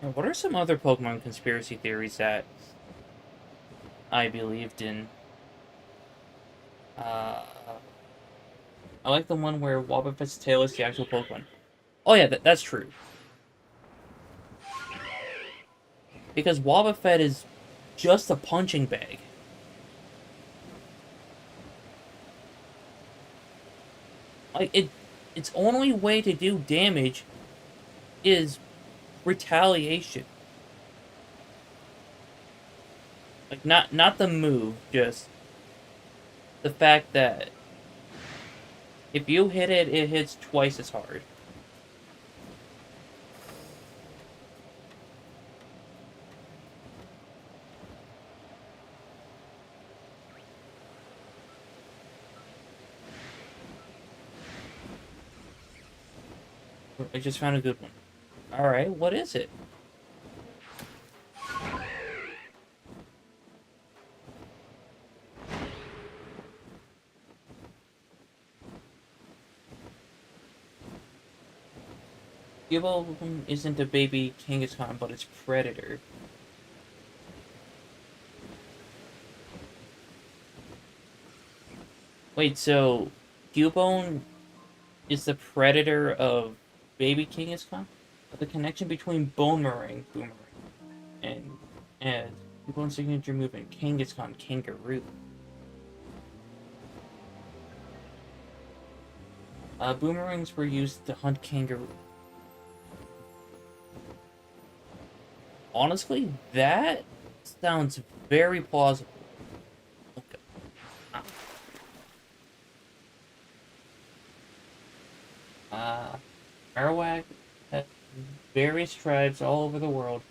And what are some other Pokemon conspiracy theories that I believed in? I like the one where Wobbuffet's tail is the actual Pokemon. Oh yeah, that's true. Because Wobbuffet is just a punching bag. Like, its only way to do damage is retaliation. Like, not the move, just the fact that if you hit it, it hits twice as hard. I just found a good one. Alright, what is it? Cubone isn't a baby Kangaskhan, but it's Predator. Wait, so Cubone is the predator of baby Kangaskhan? The connection between Boomerang and and Cubone's signature move in Kangaskhan Kangaroo. Boomerangs were used to hunt kangaroo. Honestly, that sounds very plausible. Okay. Uh, Arawak had various tribes all over the world,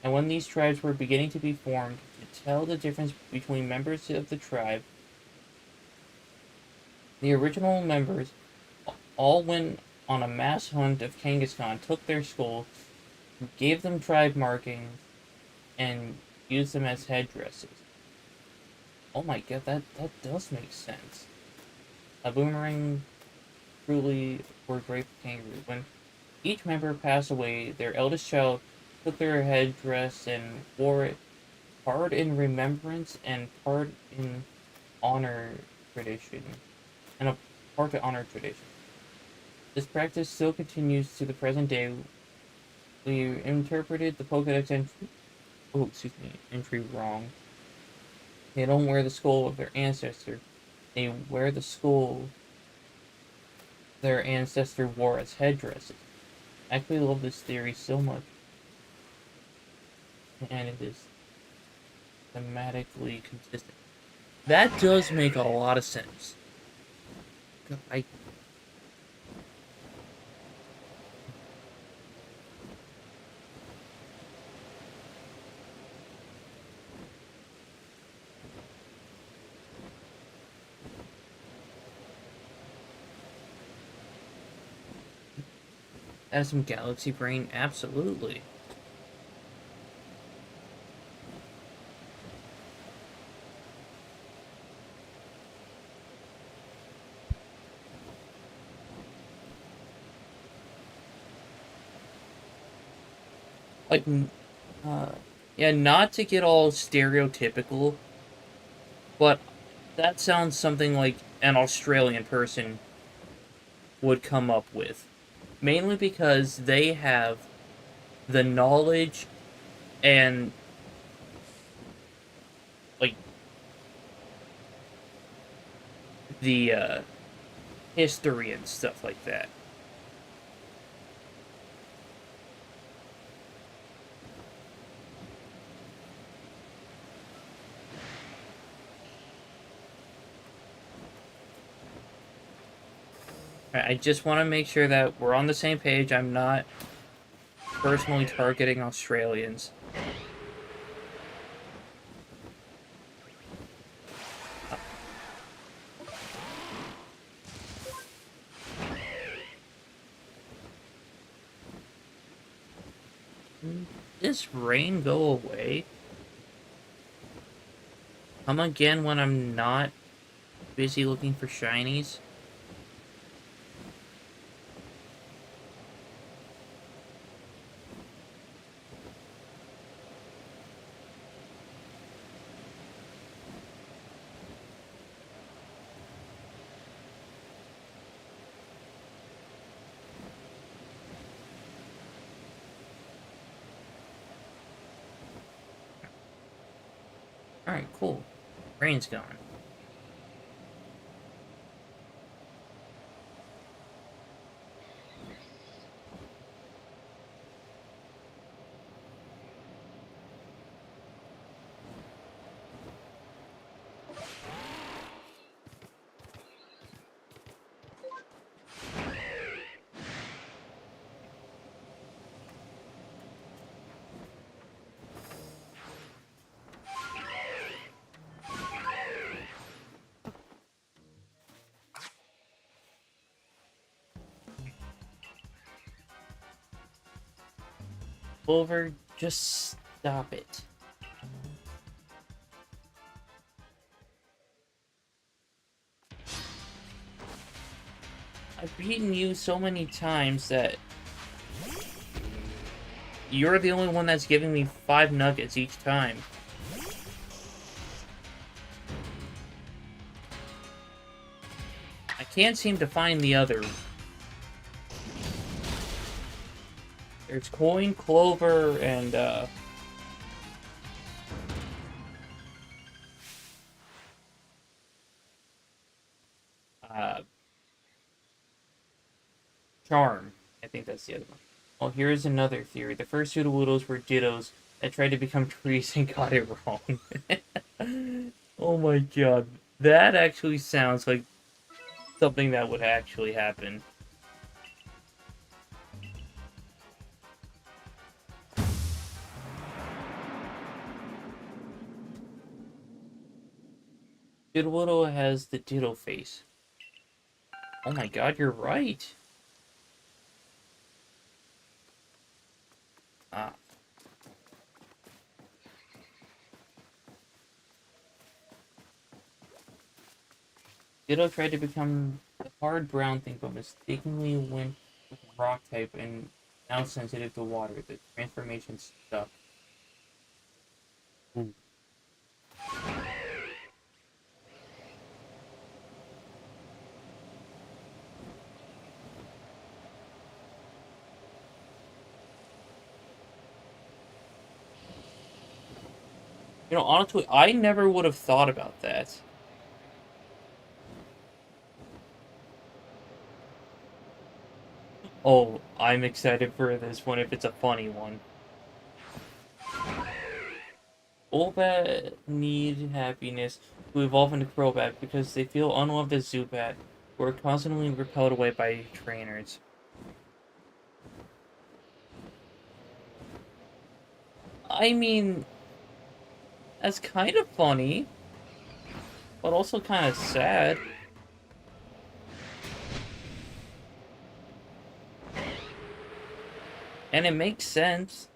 and when these tribes were beginning to be formed, to tell the difference between members of the tribe, the original members all went on a mass hunt of Kangaskhan, took their skulls, gave them tribe markings, and used them as headdresses. Oh my god, that does make sense. A boomerang truly were great for kangaroos. When each member passed away, their eldest child took their headdress and wore it, part in remembrance and part in honor tradition, and a part to honor tradition. This practice still continues to the present day. We interpreted the Pokedex entry, entry wrong. They don't wear the skull of their ancestor. They wear the skull their ancestor wore as headdresses. I actually love this theory so much, and it is thematically consistent. That does make a lot of sense. I have some galaxy brain, absolutely. Like, uh, yeah, not to get all stereotypical, but that sounds something like an Australian person would come up with. Mainly because they have the knowledge and, like, the history and stuff like that. I just want to make sure that we're on the same page. I'm not personally targeting Australians. This rain go away? Come again when I'm not busy looking for shinies? Alright, cool. Rain's gone. Clover, just stop it. I've beaten you so many times that you're the only one that's giving me 5 nuggets each time. I can't seem to find the other. There's coin, clover, and charm. I think that's the other one. Well, here's another theory. The first Sudowoodos were Dittos that tried to become trees and got it wrong. Oh my god. That actually sounds like something that would actually happen. Sudowoodo has the Ditto face. Oh my god, you're right. Ah. Ditto tried to become the hard brown thing, but mistakenly went with rock type and now sensitive to water. The transformation stuck. Ooh. You know, honestly, I never would have thought about that. Oh, I'm excited for this one if it's a funny one. Golbat need happiness to evolve into Crobat because they feel unloved as Zubat, who are constantly repelled away by trainers. I mean, that's kind of funny, but also kind of sad. And it makes sense.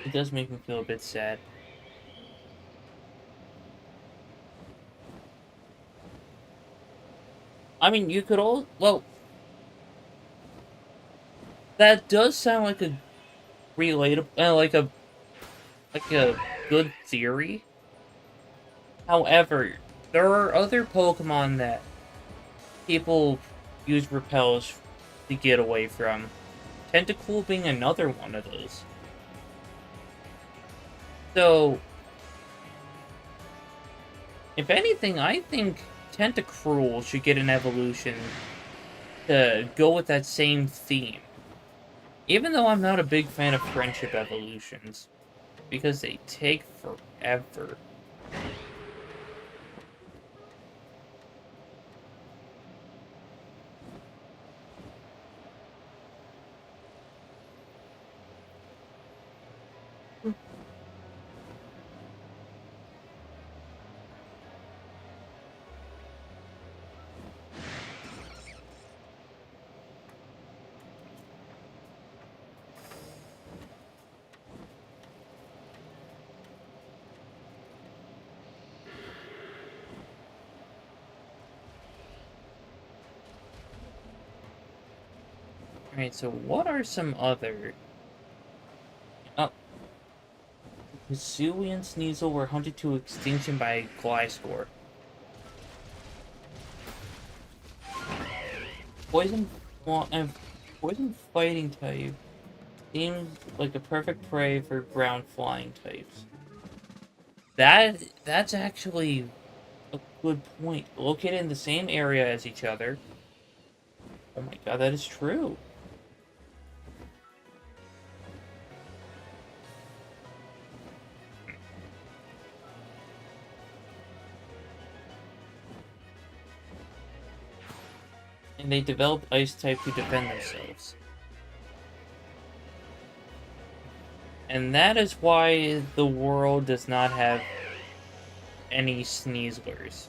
It does make me feel a bit sad. I mean, you could all... Well, that does sound like a relatable... like a good theory. However, there are other Pokemon that people use repels to get away from. Tentacool being another one of those. So, if anything, I think Tentacruel should get an evolution to go with that same theme. Even though I'm not a big fan of friendship evolutions, because they take forever. Alright, so what are some other... Oh, Hisui and Sneasel were hunted to extinction by Gliscor. Poison, poison fighting type seems like a perfect prey for ground flying types. That's actually a good point. Located in the same area as each other. Oh my god, that is true. And they developed ice type to defend themselves. And that is why the world does not have any Sneaslers.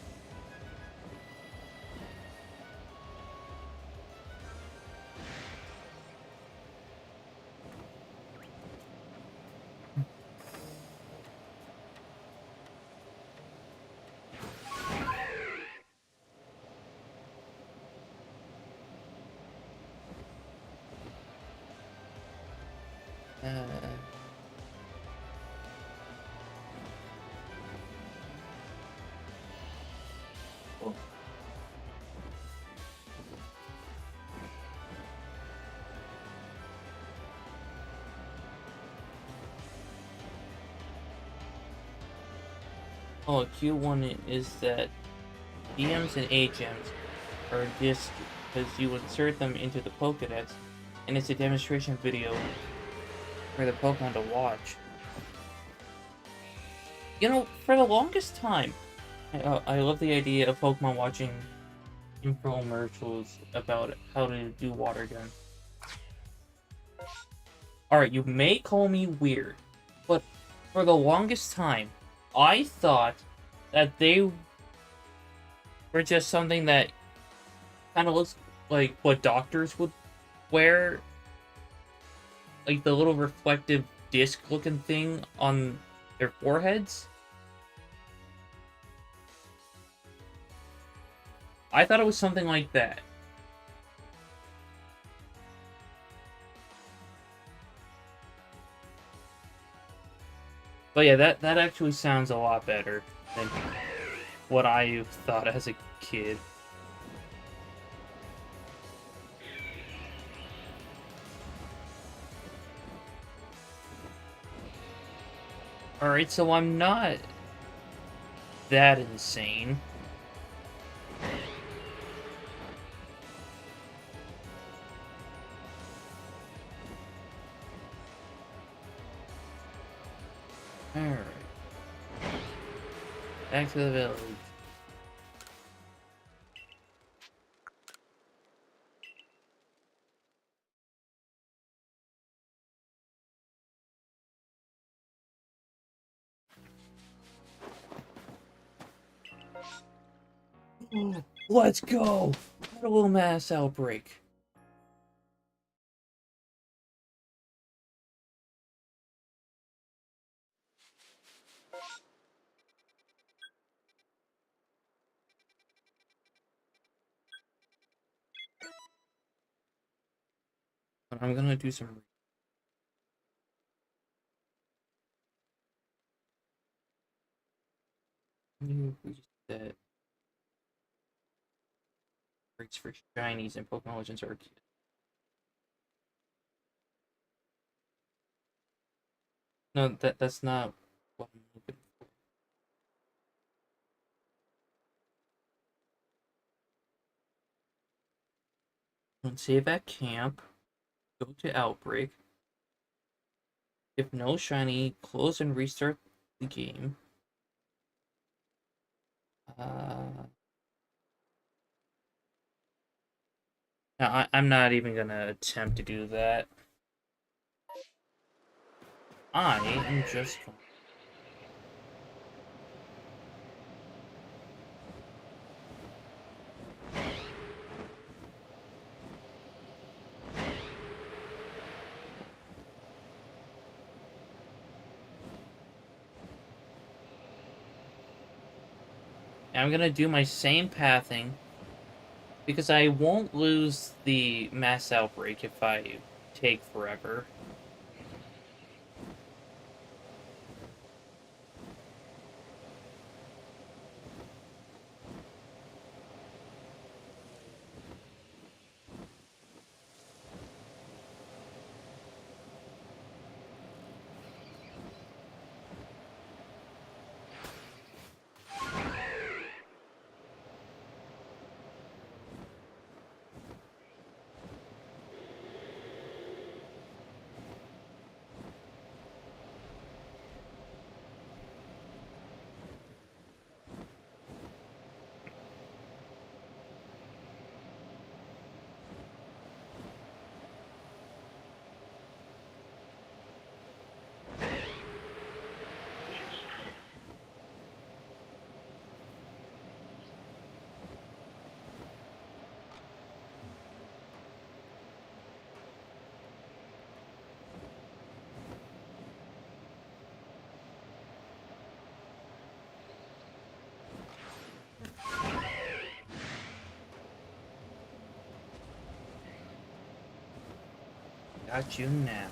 Uh, oh. Oh, Q1 is that DMs and HMs are just because you insert them into the Pokedex, and it's a demonstration video for the Pokemon to watch. You know, for the longest time, I love the idea of Pokemon watching infomercials about how to do water gun. Alright, you may call me weird, but for the longest time, I thought that they were just something that kind of looks like what doctors would wear, like the little reflective disc looking thing on their foreheads. I thought it was something like that. But yeah, that actually sounds a lot better than what I thought as a kid. Alright, so I'm not that insane. Alright. Back to the village. Let's go! What a little mass outbreak. But I'm gonna do some that breaks for shinies and Pokemon Legends Arceus. No, that's not what I'm looking for. Let's save at camp. Go to Outbreak. If no shiny, close and restart the game. No, I'm not even gonna attempt to do that. I am just going. I'm gonna do my same pathing because I won't lose the mass outbreak if I take forever. Got you now.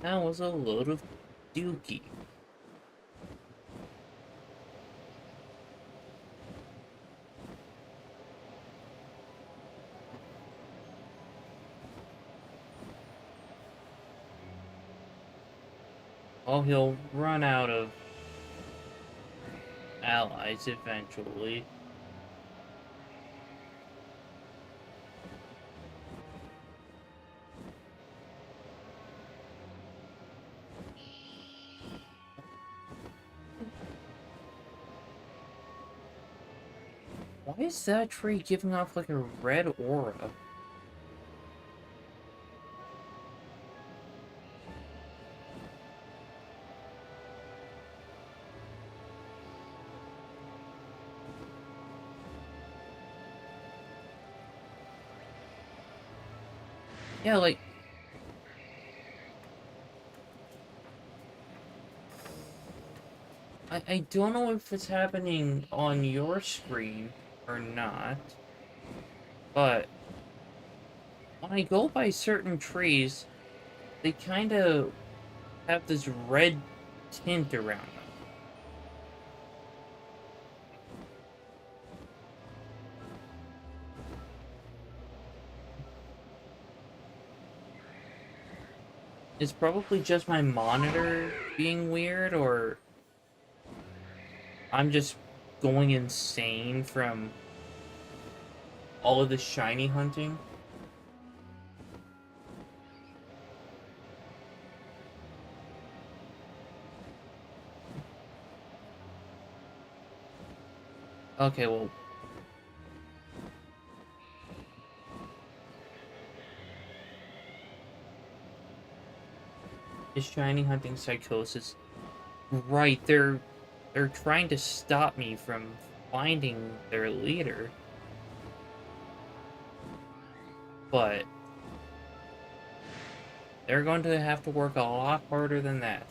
That was a load of dookie. Oh, he'll run out of allies eventually. Why is that tree giving off like a red aura? Yeah, like... I don't know if it's happening on your screen or not, but when I go by certain trees, they kind of have this red tint around them. It's probably just my monitor being weird, or I'm just going insane from all of the shiny hunting. Okay, well... Is shiny hunting psychosis? Right, they're trying to stop me from finding their leader. But they're going to have to work a lot harder than that.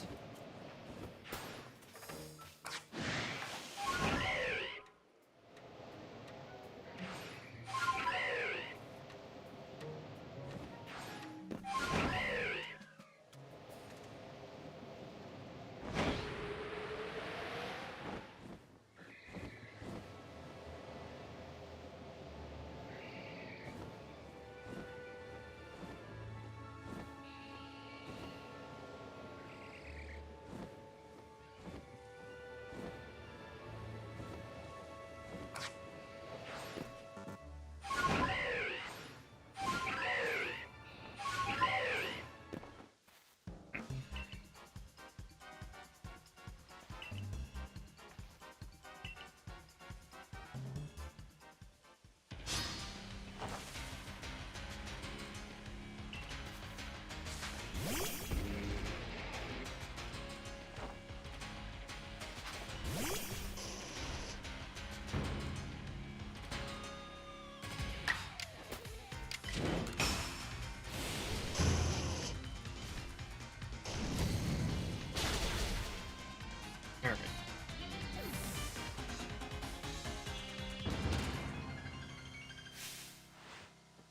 Alright.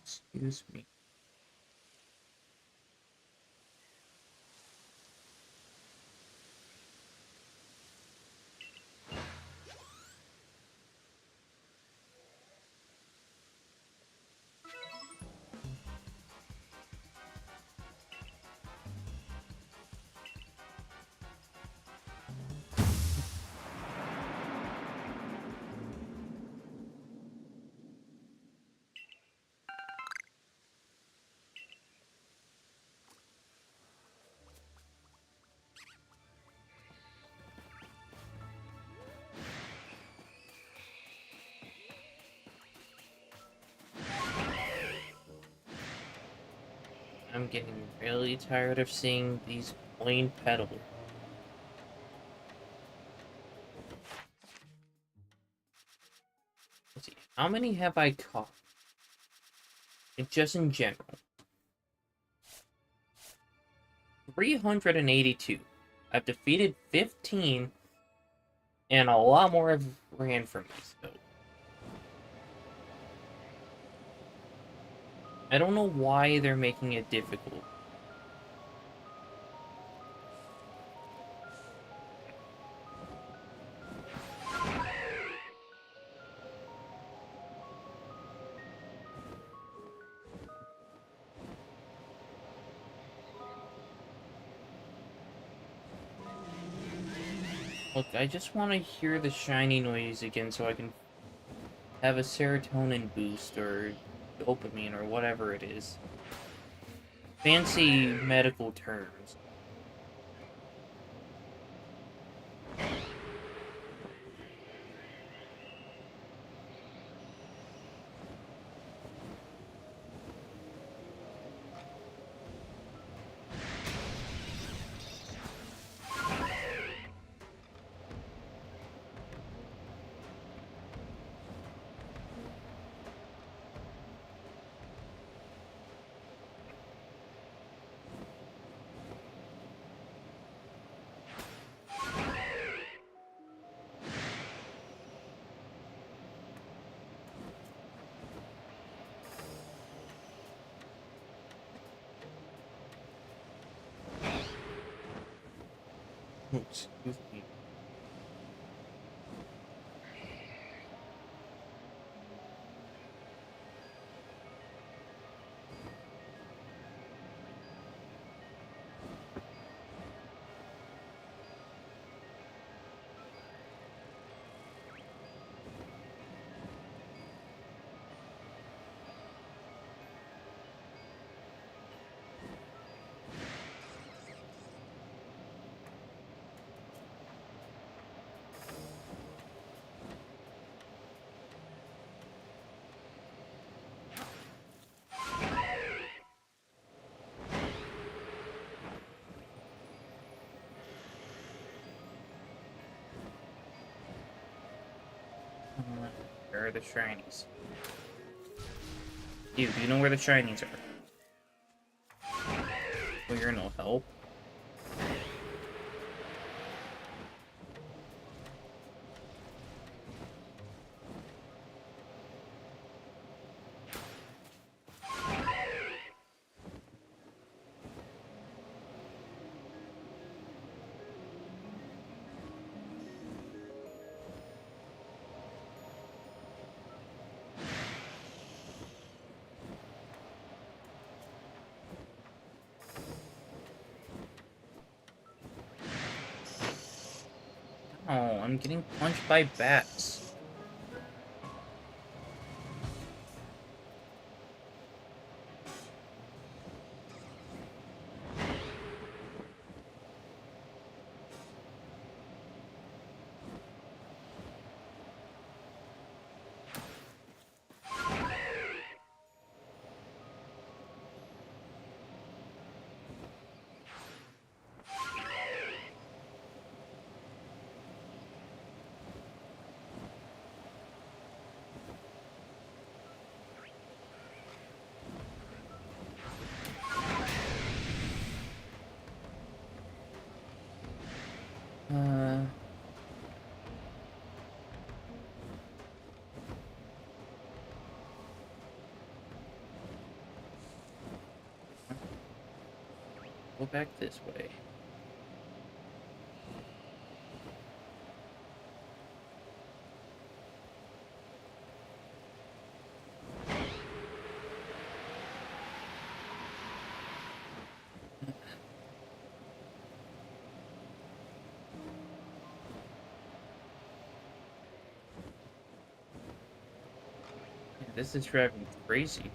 Excuse me. I'm getting really tired of seeing these plain petals. Let's see, how many have I caught? Just in general. 382. I've defeated 15, and a lot more have ran from me, so... I don't know why they're making it difficult. Look, I just want to hear the shiny noise again so I can have a serotonin boost or dopamine or whatever it is. Fancy medical terms. Excuse me. Where are the shinies? Dude, do you know where the shinies are? Well, you're no help. Oh, I'm getting punched by bats. Uh... Go back this way. Yeah, this is driving me crazy.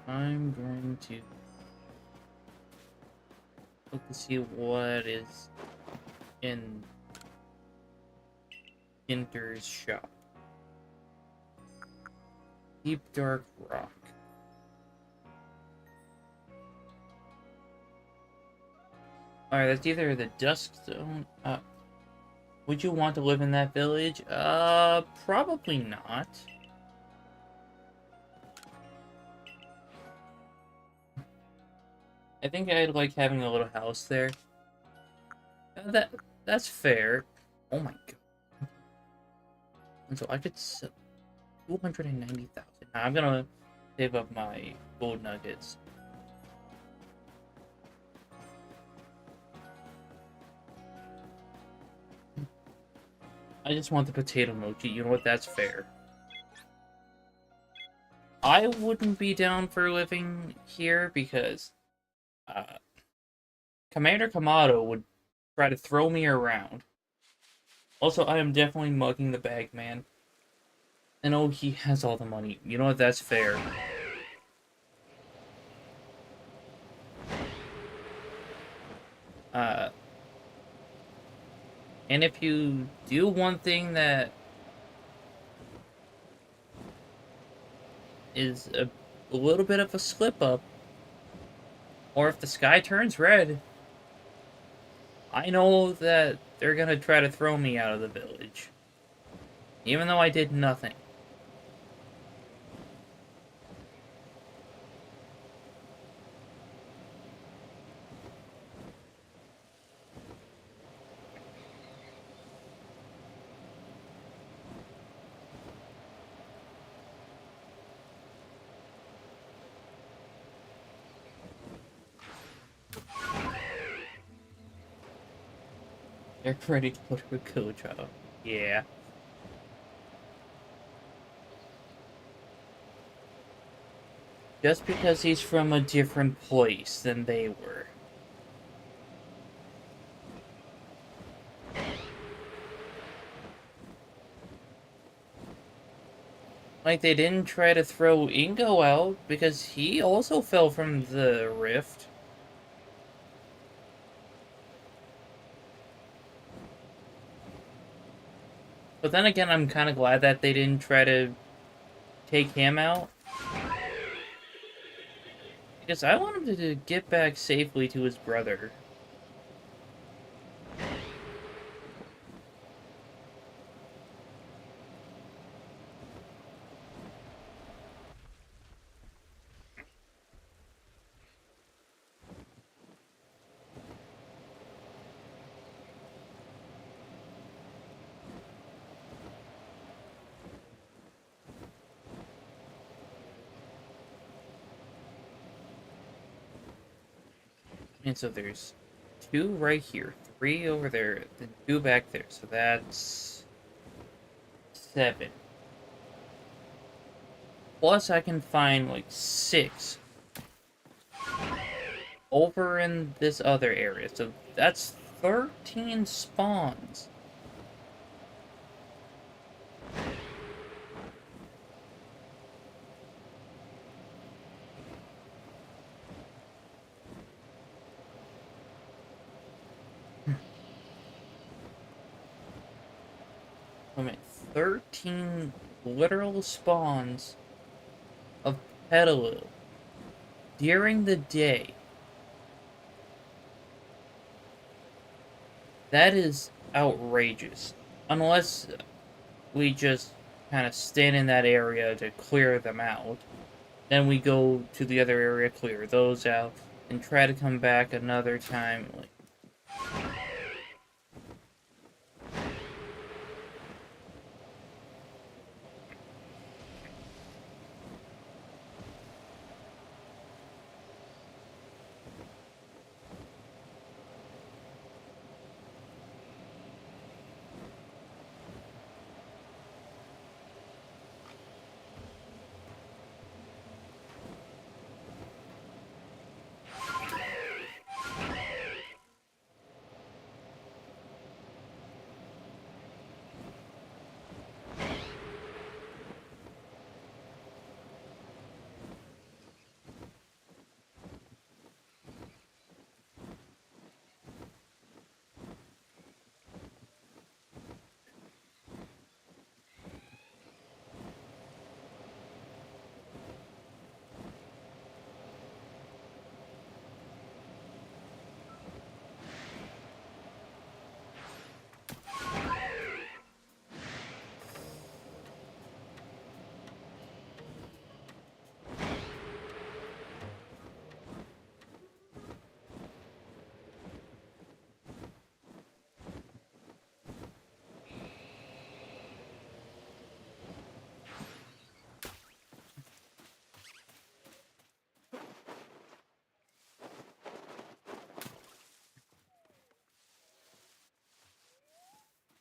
I'm going to look to see what is in Inter's shop. Deep Dark Rock. Alright, that's either the Dusk Zone. Would you want to live in that village? Probably not. I think I'd like having a little house there. That's fair. Oh my god. And so I could sell 290,000. Nah, I'm gonna save up my gold nuggets. I just want the potato mochi. You know what? That's fair. I wouldn't be down for living here because Commander Kamado would try to throw me around. Also, I am definitely mugging the bag man. And oh, he has all the money. You know what? That's fair. And if you do one thing that is a little bit of a slip up, or if the sky turns red, I know that they're gonna try to throw me out of the village. Even though I did nothing. They're ready to put a coach out. Yeah. Just because he's from a different place than they were. Like, they didn't try to throw Ingo out because he also fell from the rift. But then again, I'm kind of glad that they didn't try to take him out. Because I want him to get back safely to his brother. And so there's 2 right here, 3 over there, then 2 back there. So that's 7. Plus I can find like 6 over in this other area. So that's 13 spawns. I mean, 13 literal spawns of Petalil during the day. That is outrageous. Unless we just kind of stand in that area to clear them out. Then we go to the other area, clear those out, and try to come back another time. Like,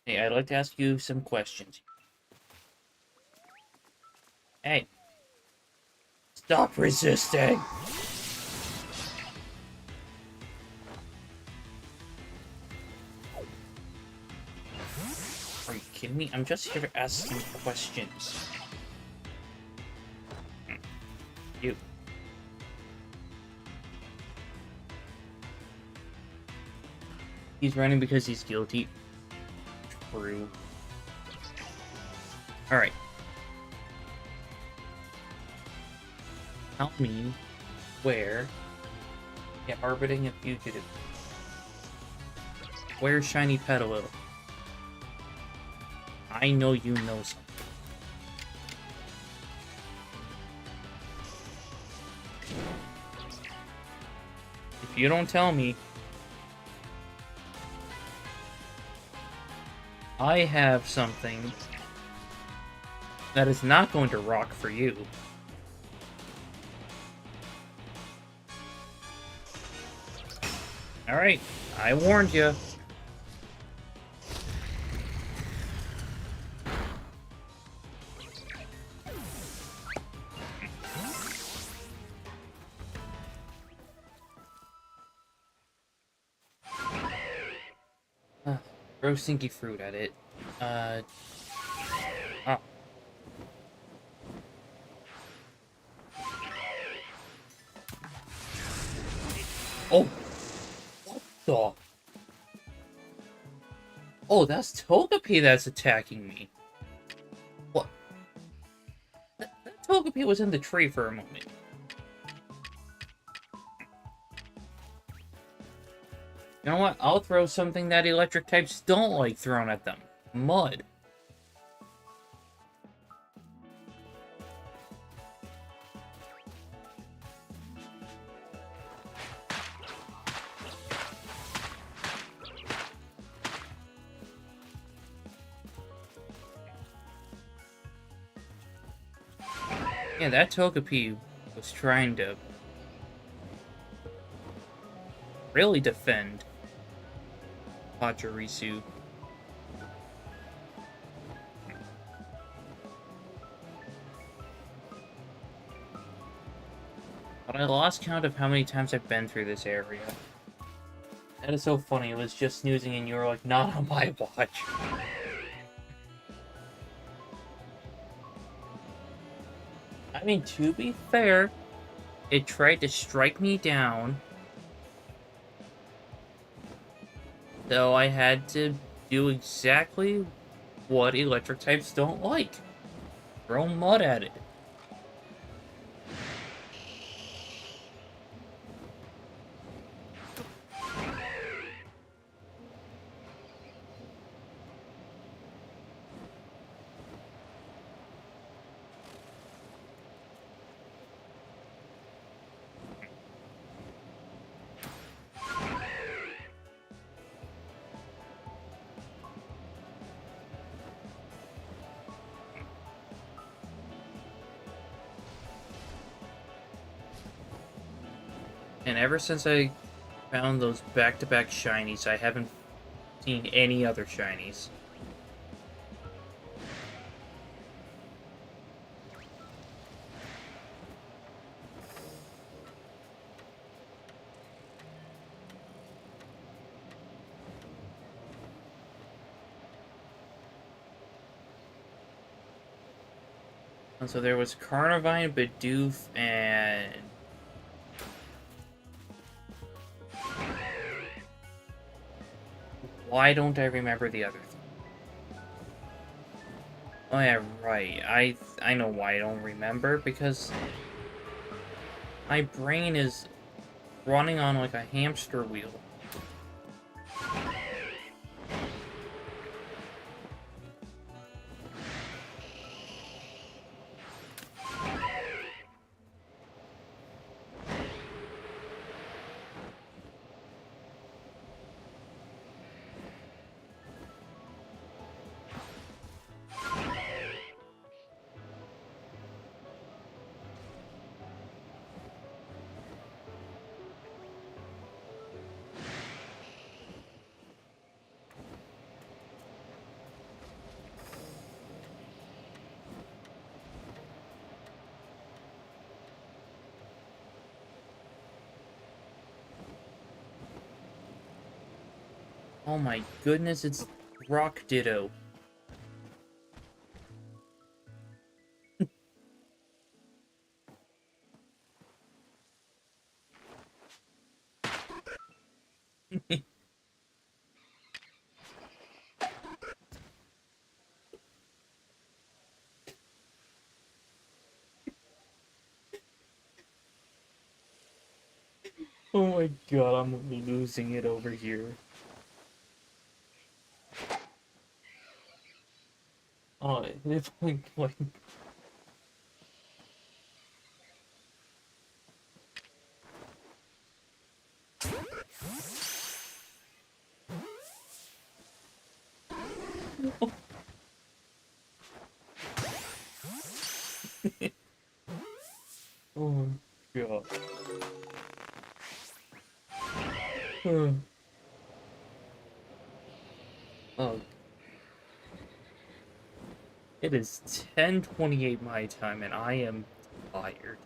Hey, I'd like to ask you some questions. Hey, stop resisting! Are you kidding me? I'm just here to ask some questions. You. He's running because he's guilty. True. Alright. Tell me where... Yeah, orbiting a fugitive. Where's Shiny Petalil? I know you know something. If you don't tell me, I have something that is not going to rock for you. Alright, I warned you. Throw stinky fruit at it. Ah. Oh! What the? Oh, that's Togepi that's attacking me. What? That Togepi was in the tree for a moment. You know what? I'll throw something that electric types don't like thrown at them. Mud. Yeah, that Togepi was trying to really defend Pachirisu. But I lost count of how many times I've been through this area. That is so funny. It was just snoozing and you were like, not on my watch. I mean, to be fair, it tried to strike me down. So I had to do exactly what electric types don't like. Throw mud at it. And ever since I found those back-to-back shinies, I haven't seen any other shinies. And so there was Carnivine, Bidoof, and... Why don't I remember the other three? Oh yeah, right. I know why I don't remember, because my brain is running on like a hamster wheel. Oh my goodness, it's Rock Ditto. Oh my god, I'm losing it over here. Oh, it's like oh my god. Oh, it is 10:28 my time and I am tired.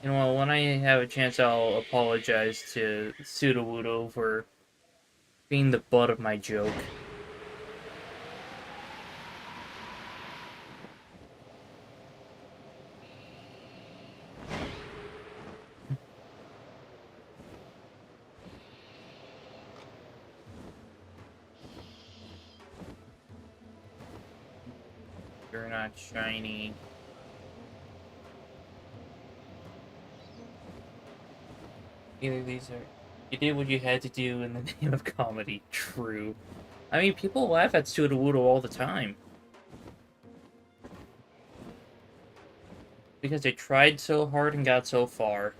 You know what, when I have a chance, I'll apologize to Sudowoodo for being the butt of my joke. You're not shiny. Either these are... You did what you had to do in the name of comedy. True. I mean, people laugh at Sudowoodo all the time. Because they tried so hard and got so far.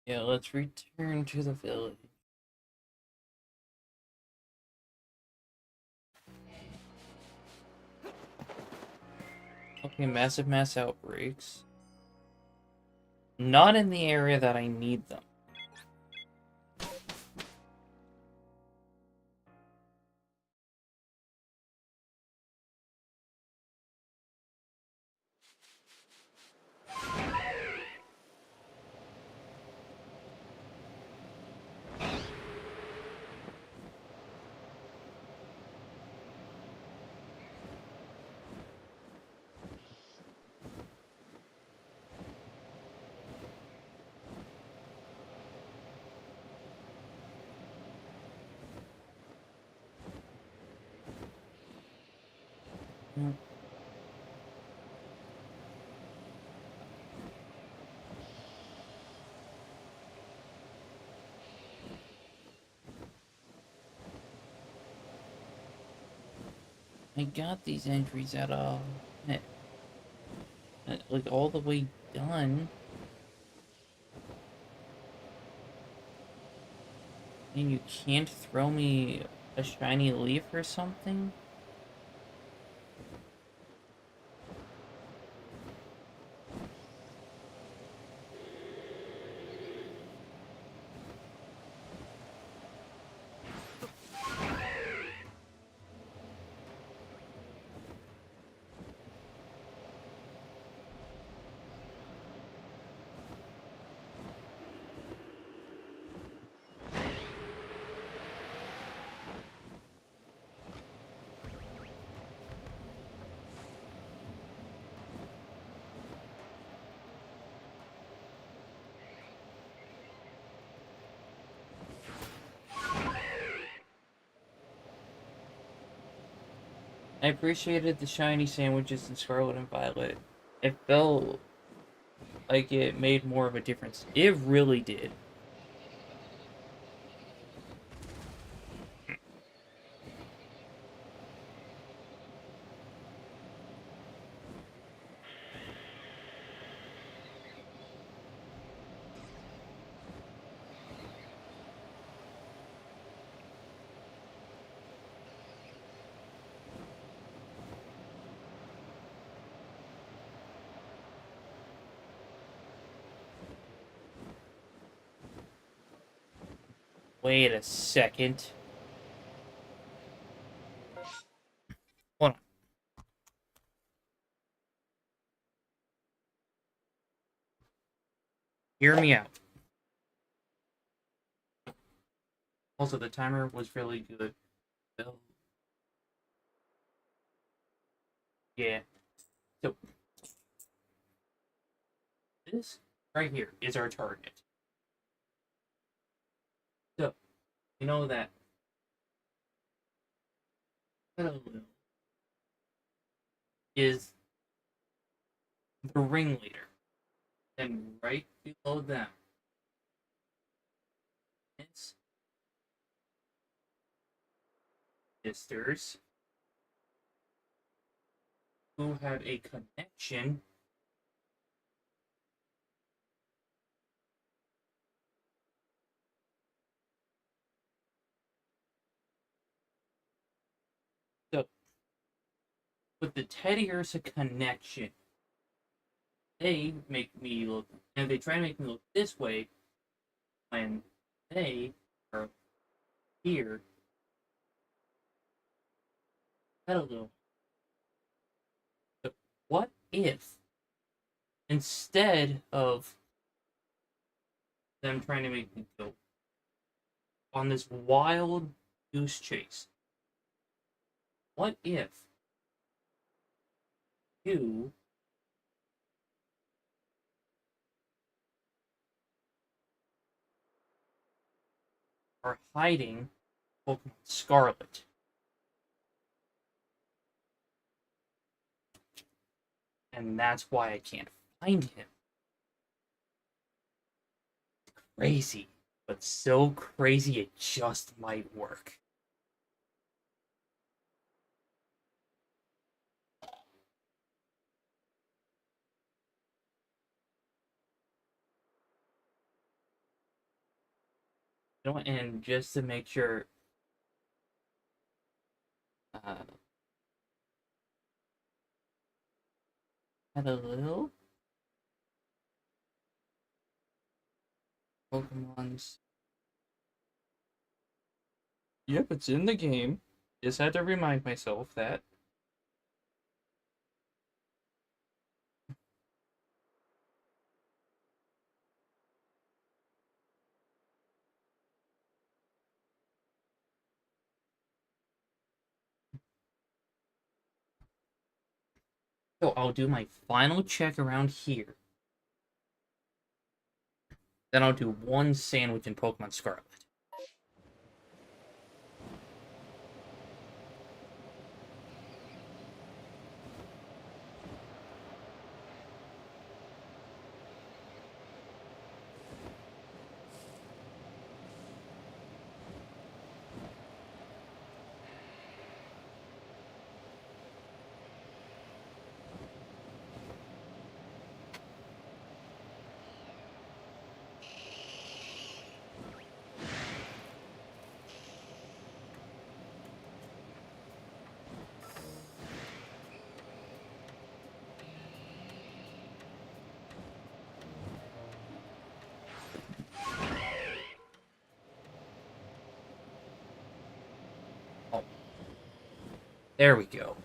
Yeah, let's return to the village. Okay, massive mass outbreaks. Not in the area that I need them. Mm. I got these entries at like all the way done. And you can't throw me a shiny leaf or something? I appreciated the shiny sandwiches in Scarlet and Violet. It felt like it made more of a difference. It really did. Wait a second. Hold on. Hear me out. Also, the timer was really good. So, yeah. So, this right here is our target. So, you know that is the ringleader. And right below them is sisters who have a connection. So, with the Teddy Ursa connection, they make me look, and they try to make me look this way when they are here. Hello. So, what if instead of them trying to make me go on this wild goose chase, what if you are hiding Pokemon Scarlet? And that's why I can't find him. Crazy, but so crazy it just might work. You know, and just to make sure, uh, had a little Pokemon's. Yep, it's in the game. Just had to remind myself that. So I'll do my final check around here. Then I'll do one sandwich in Pokemon Scarlet. Oh, there we go.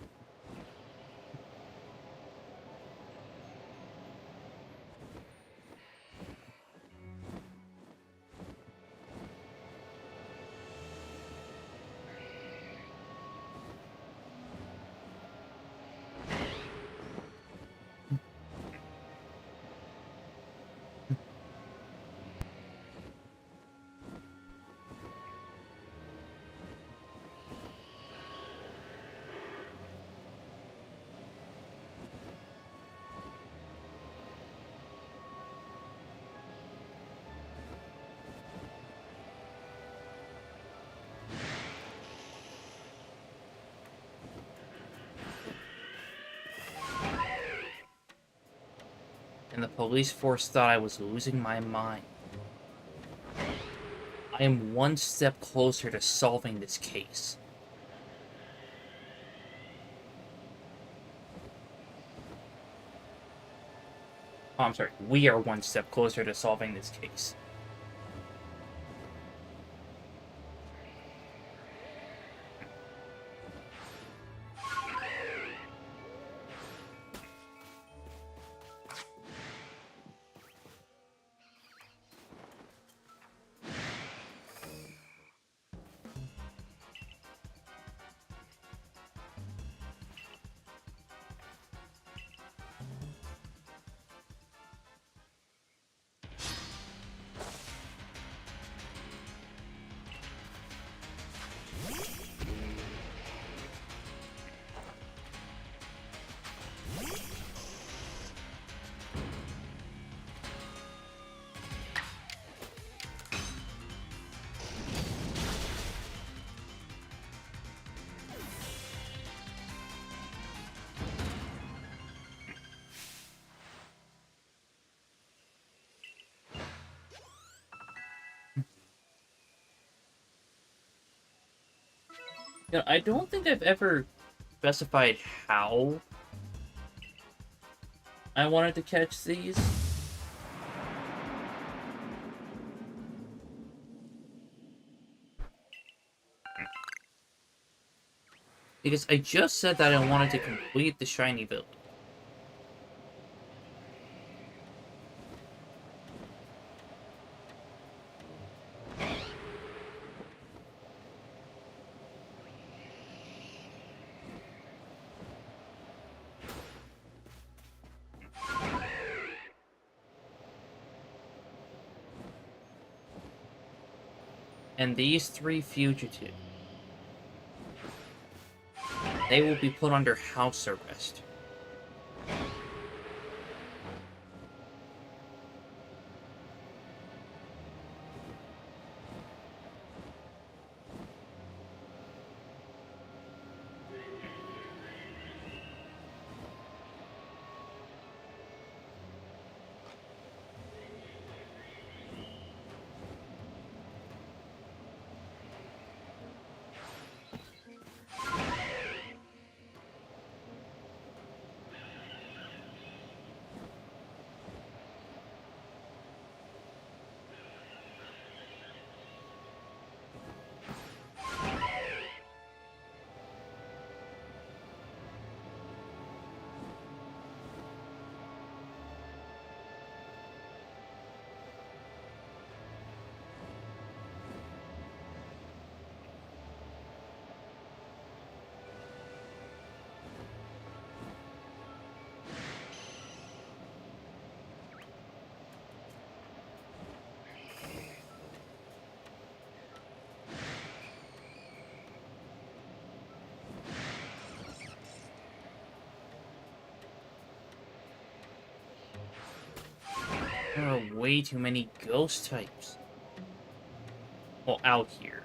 and the police force thought I was losing my mind. I am one step closer to solving this case. Oh, I'm sorry. We are one step closer to solving this case. You know, I don't think I've ever specified how I wanted to catch these. Because I just said that I wanted to complete the Shiny Village. And these 3 fugitives, they will be put under house arrest. There are way too many ghost types. Well, out here.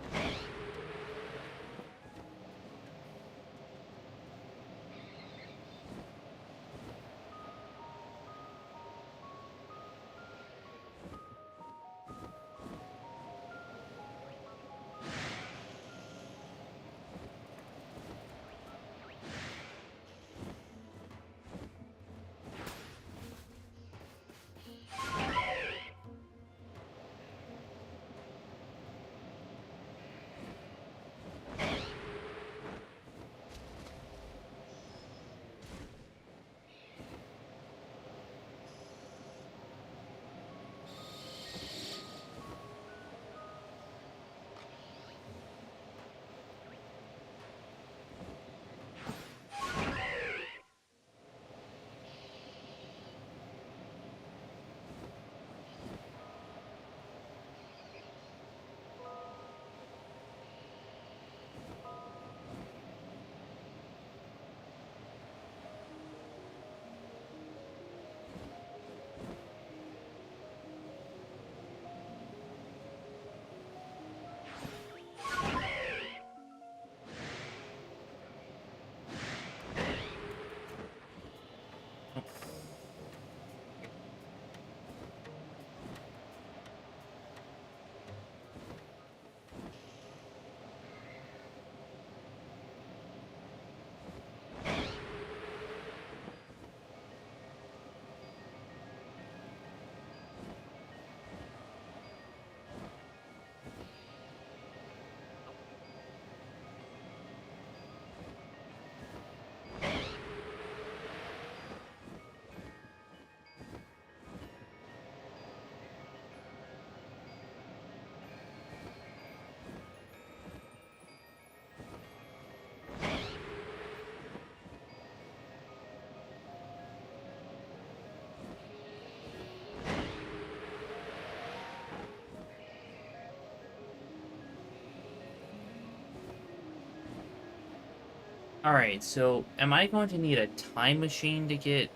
Alright, so am I going to need a time machine to get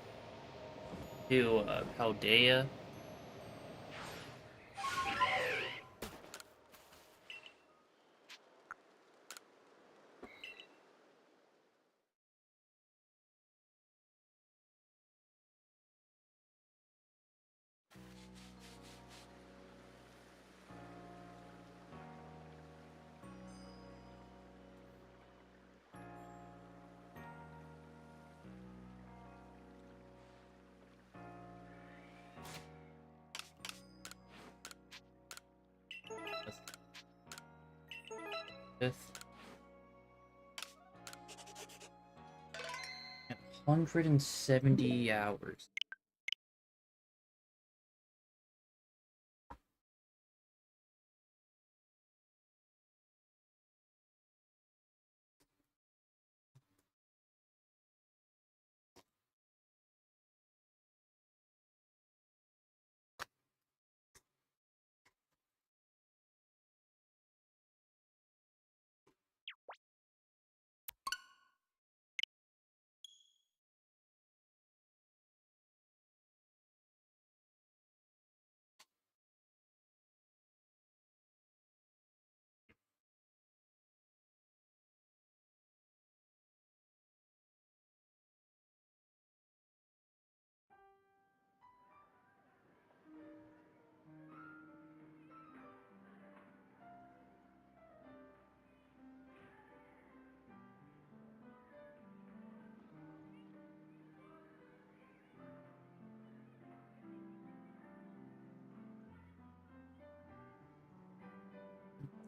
to Paldea? Fifth. 170 hours.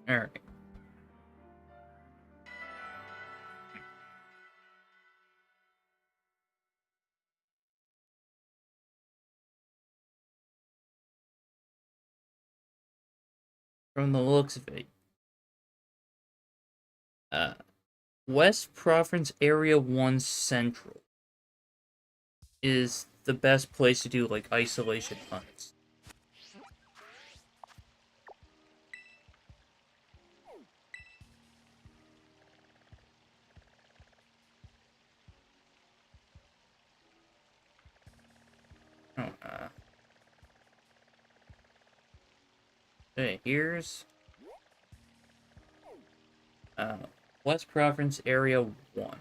Alright. From the looks of it, uh, West Province Area 1 Central is the best place to do, like, isolation hunts. Oh, okay, here's uh, West Province Area 1.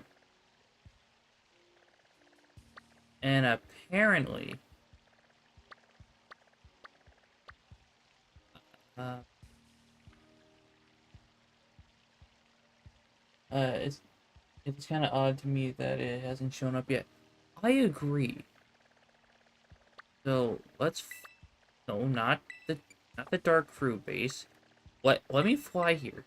And apparently, uh, it's kind of odd to me that it hasn't shown up yet. I agree. So no, not the Dark Fruit base. Let me fly here.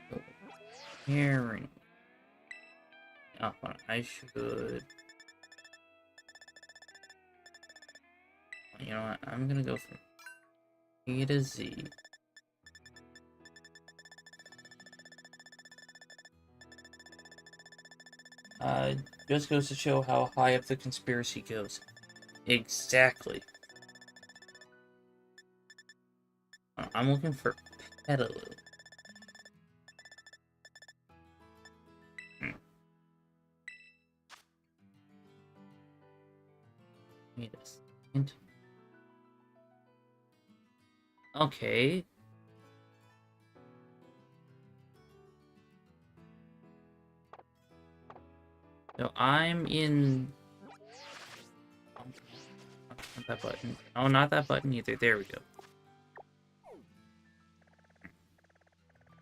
So, Karen. Oh, hold on, I should. You know what? I'm gonna go from A to Z. Just goes to show how high up the conspiracy goes. Exactly. I'm looking for Petaloo. Hmm. Wait a second. Okay. So I'm in. Oh, not that button. Oh, not that button either. There we go.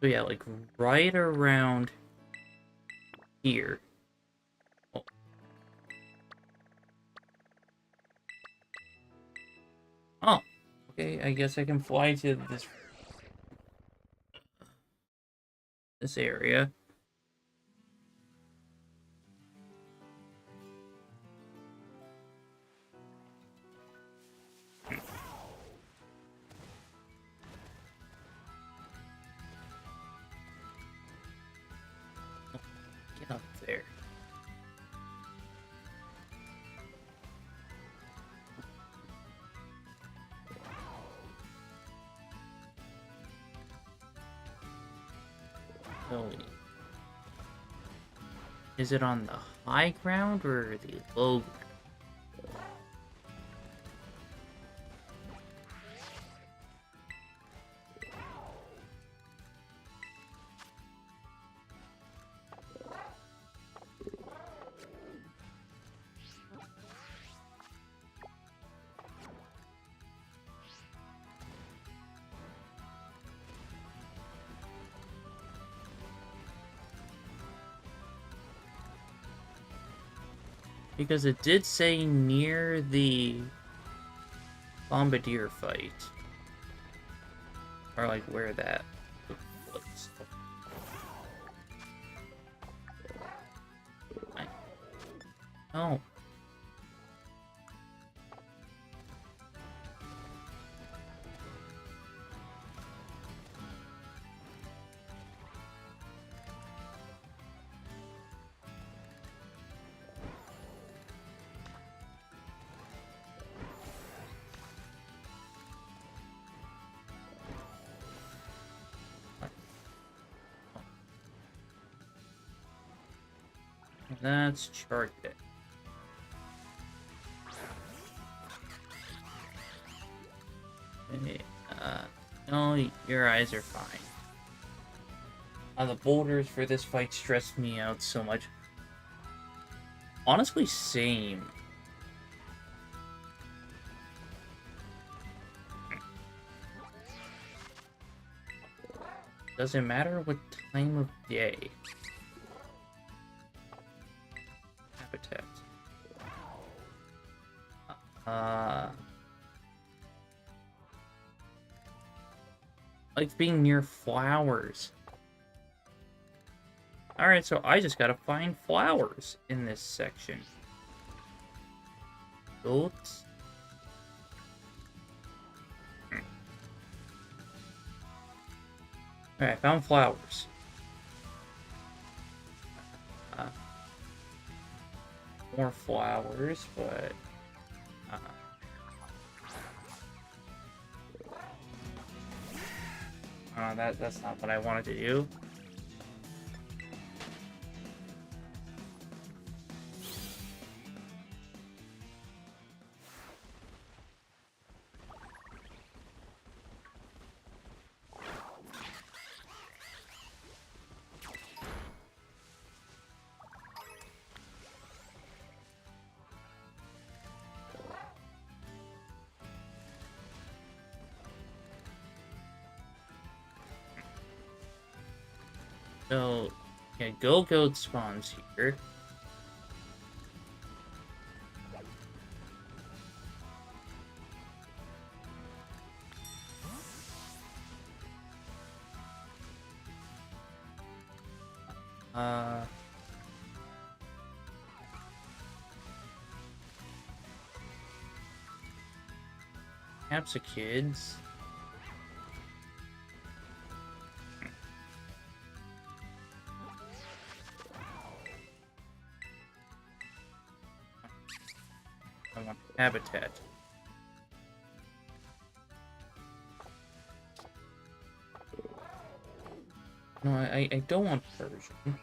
So yeah, like right around here. Oh, oh, okay. I guess I can fly to this area. Up there. So, is it on the high ground or the low ground? Because it did say near the Bombardier fight. Or like where that took place. Oh. That's Charget. Okay, no, your eyes are fine. The boulders for this fight stressed me out so much. Honestly, same. Doesn't matter what time of day. Habitat. Like being near flowers. Alright, so I just gotta find flowers in this section. Goats. Alright, I found flowers. More flowers, but... that's not what I wanted to do. So, yeah, Go-Goat spawns here. Perhaps a kids. I want habitat. No, I don't want Persian.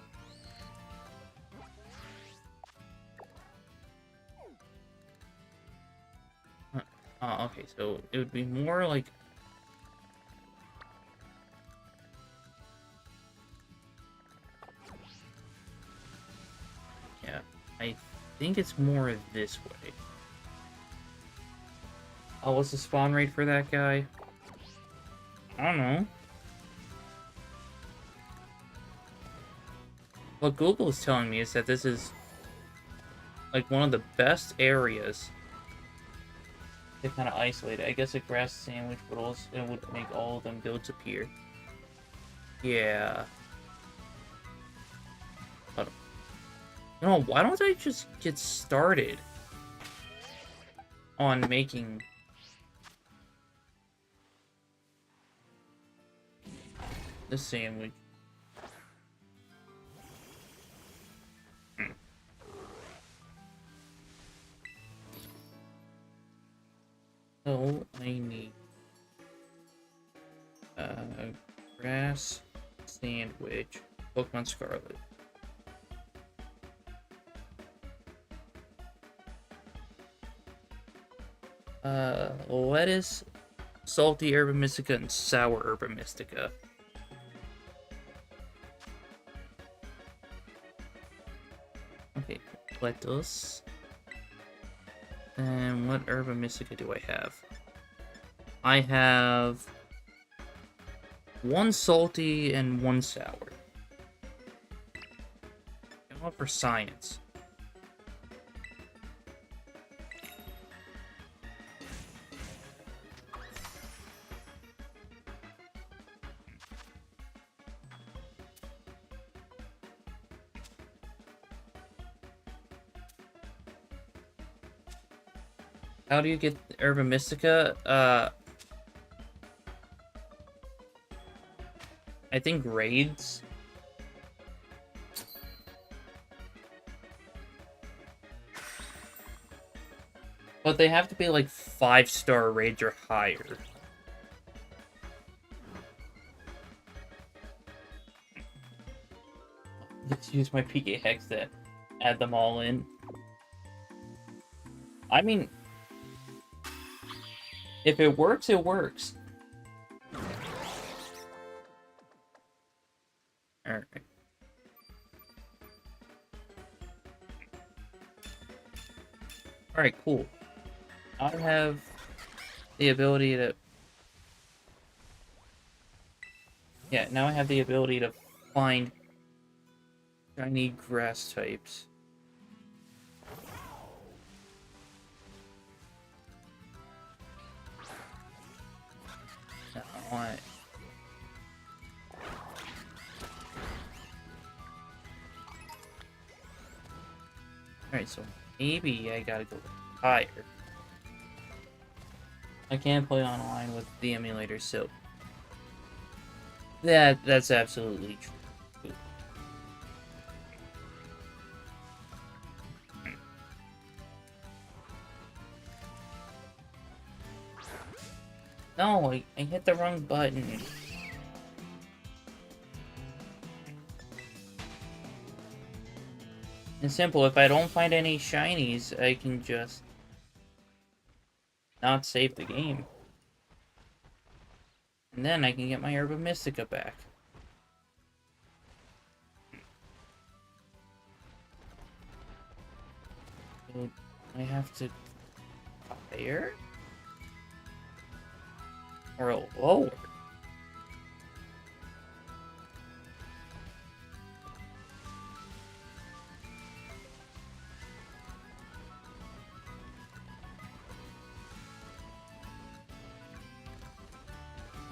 Oh, okay, so it would be more like... Yeah, I think it's more this way. Oh, what's the spawn rate for that guy? I don't know. What Google is telling me is that this is like one of the best areas to kind of isolate it. I guess a grass sandwich would also it would make all of them goats appear. Yeah. But you know, why don't I just get started on making the sandwich? Grass Sandwich, Pokemon Scarlet. Lettuce, salty Herba Mystica, and sour Herba Mystica. Okay, lettuce. And what Herba Mystica do I have? I have one salty and one sour. I'm going for science. How do you get Herba Mystica? I think raids. But they have to be like 5-star raids or higher. Let's use my PK Hex to add them all in. I mean, if it works, it works. Alright. Alright, cool. I have the ability to... Yeah, now I have the ability to find shiny grass types. I want it. Alright, so maybe I gotta go higher. I can't play online with the emulator, so... That's absolutely true. No, I hit the wrong button. It's simple, if I don't find any shinies, I can just not save the game. And then I can get my Herba Mystica back. So I have to higher? Or lower?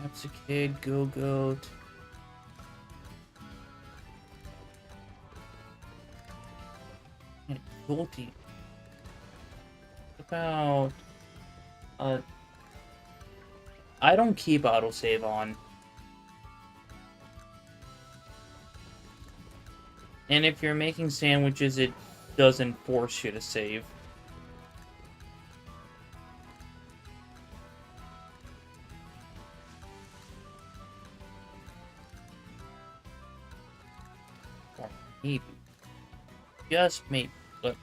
That's a kid, Go-Goat. And Jolty. About... I don't keep autosave on. And if you're making sandwiches, it doesn't force you to save. Or maybe. Just maybe. But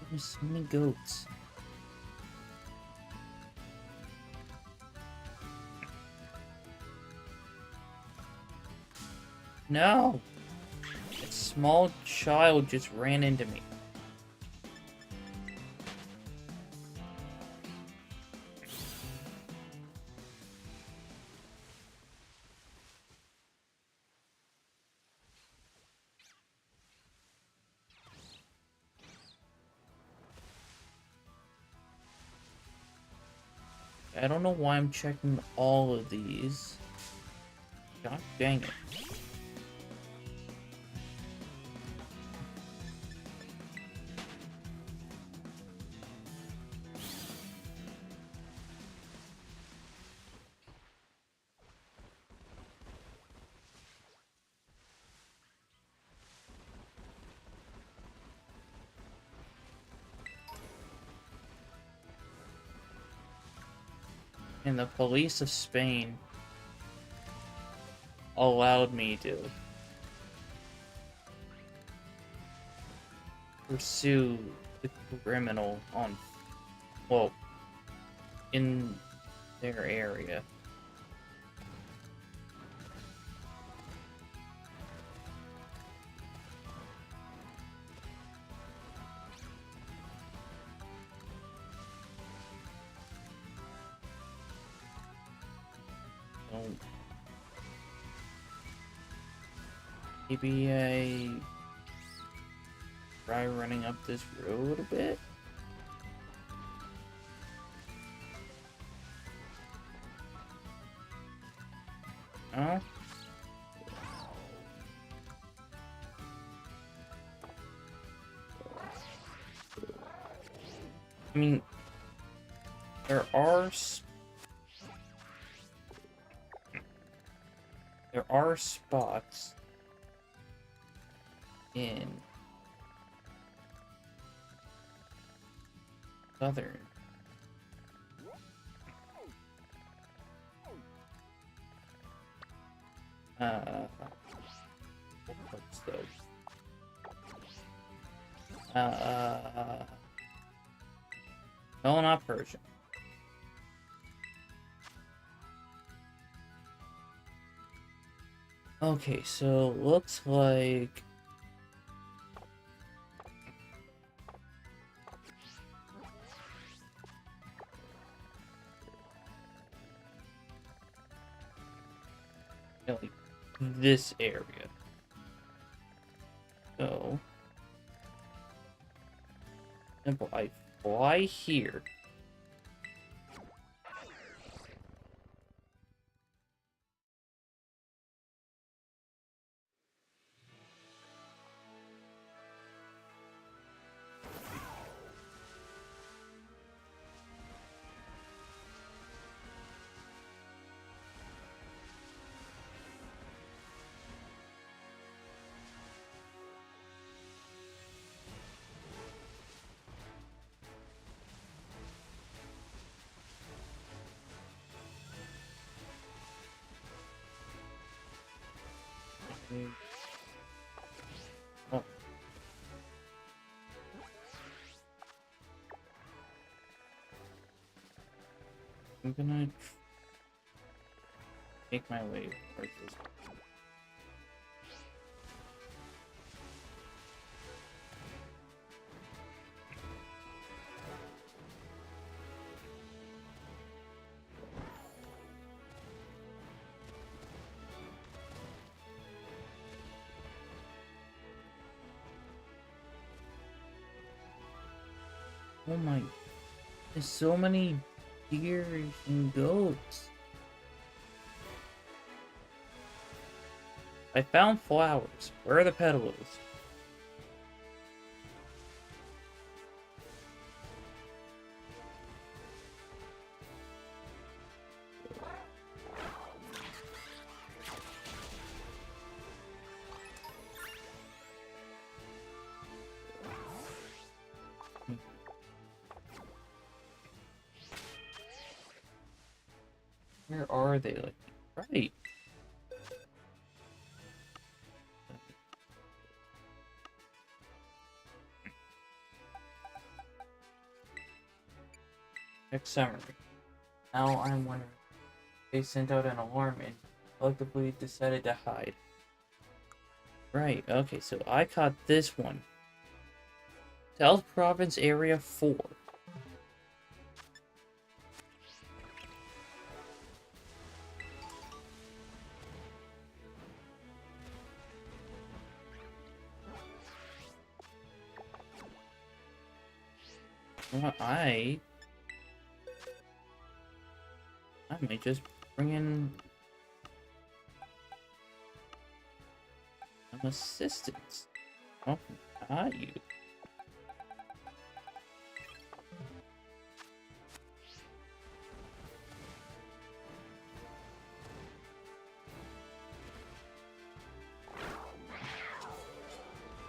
there's so many goats. No! A small child just ran into me. I don't know why I'm checking all of these. God dang it. And the police of Spain allowed me to pursue the criminal on, well, in their area. So, maybe I try running up this road a bit? No? I mean, there are spots in southern. What's those? No, not Persian. Okay, so looks like like this area. So simple. I fly here. Oh. I'm gonna make my way towards this. Oh my, there's so many deer and goats. I found flowers. Where are the petals? Where are they? Like, right. Next summary. Now I'm wondering. They sent out an alarm and collectively decided to hide. Right, okay, so I caught this one. South Province Area 4. Well, I might just bring in some assistance. Oh, you.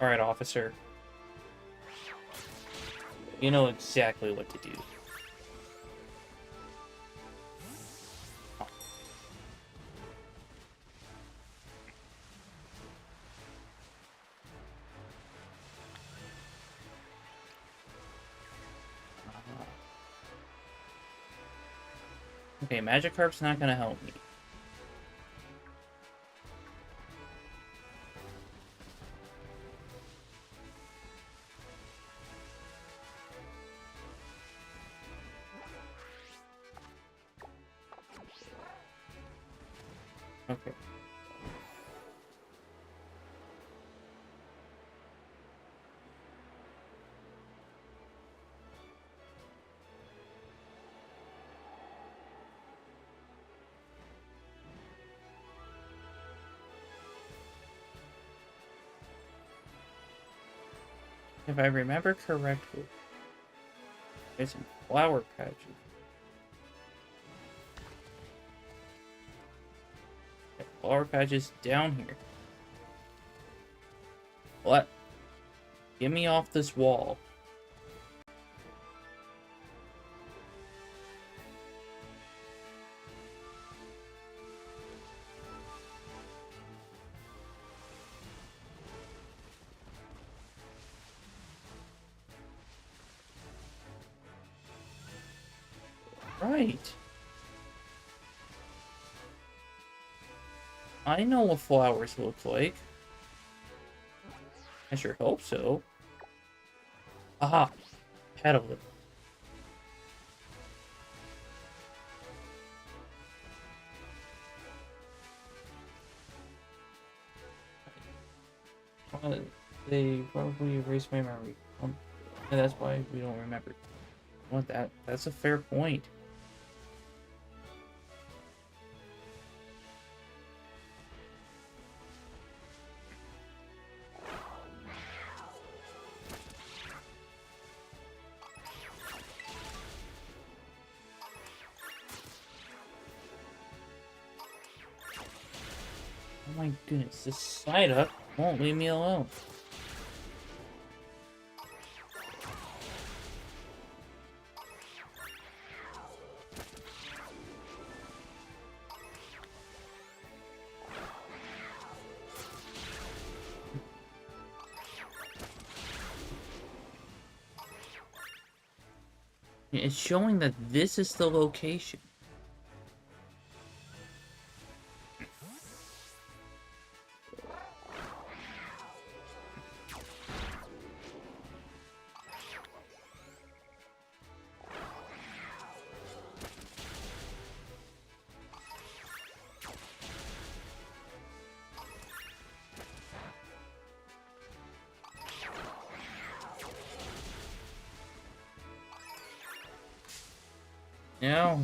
Alright, officer. You know exactly what to do. Okay, Magikarp's not gonna help me. Okay. If I remember correctly, there's some flower patches. Yeah, flower patches down here. What? Get me off this wall. Right. I know what flowers look like. I sure hope so. Aha! Petal it. They probably erased my memory. And that's why we don't remember. What that's a fair point. Oh my goodness, this side up won't leave me alone. It's showing that this is the location. Now,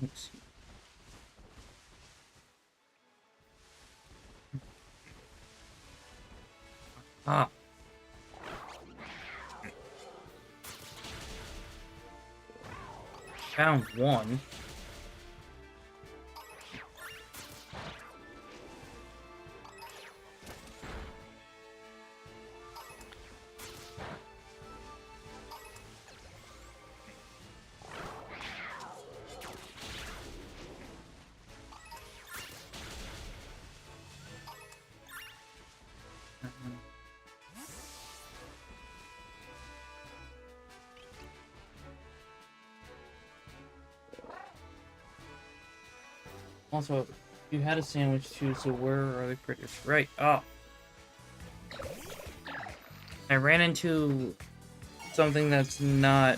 let's see. Ah, found one. Also, you had a sandwich too, so where are the critters? Right. Oh. I ran into something that's not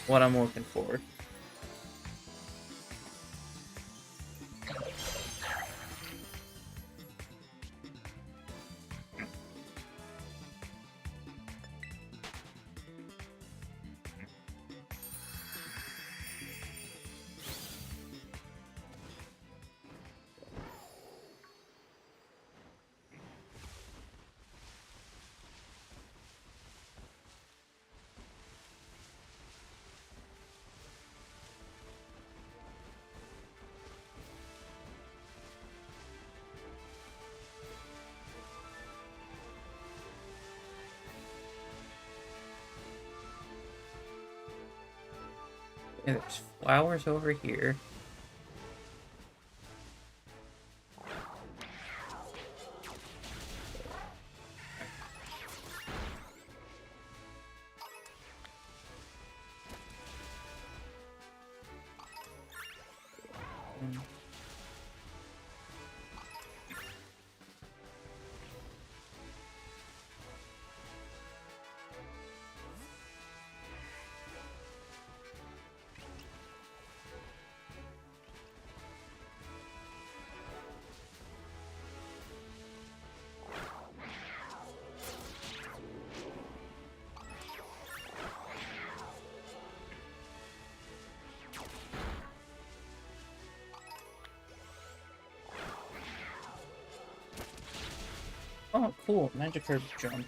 what I'm looking for. Yeah, there's flowers over here. Oh, cool. Magikarp jump.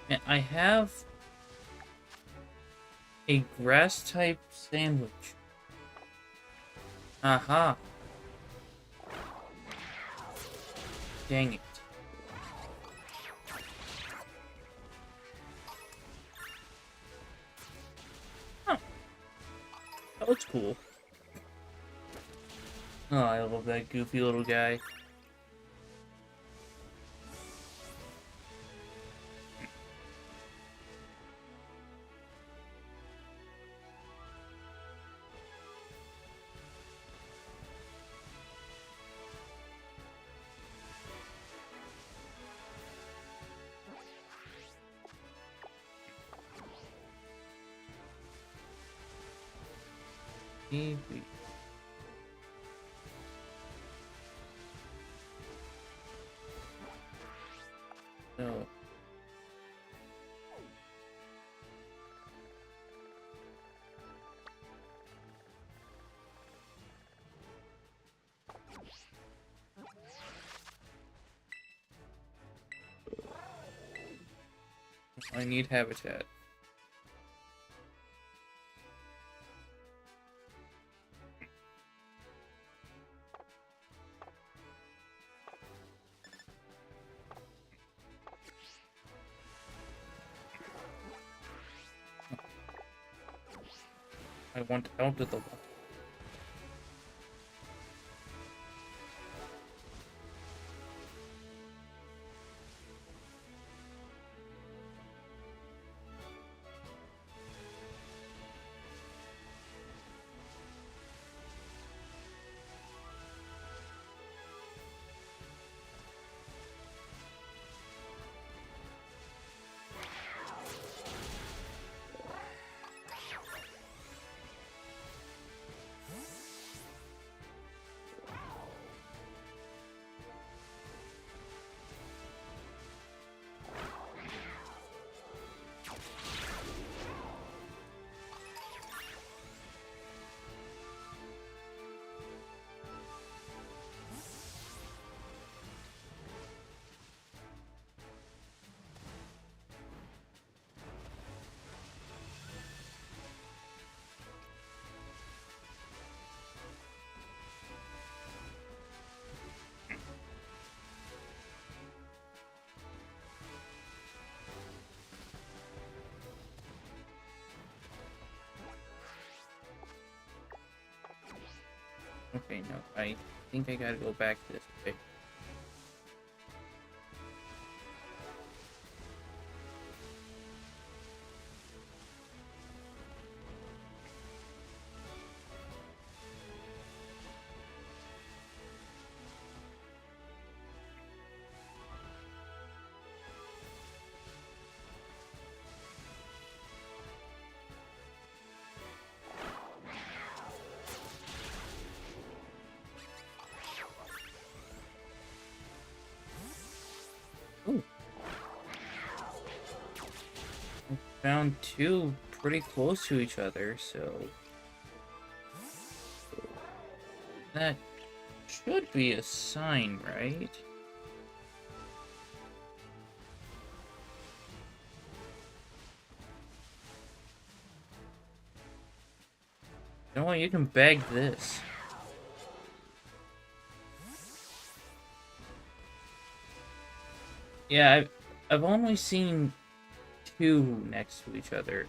And I have a grass type sandwich. Aha. Dang it. Huh. That looks cool. Oh, I love that goofy little guy. Maybe. No. I need habitat. I want out of the water. Okay, no, I think I gotta go back this way. found two pretty close to each other, so that should be a sign, right? You know what? You can bag this. Yeah, I've only seen two next to each other.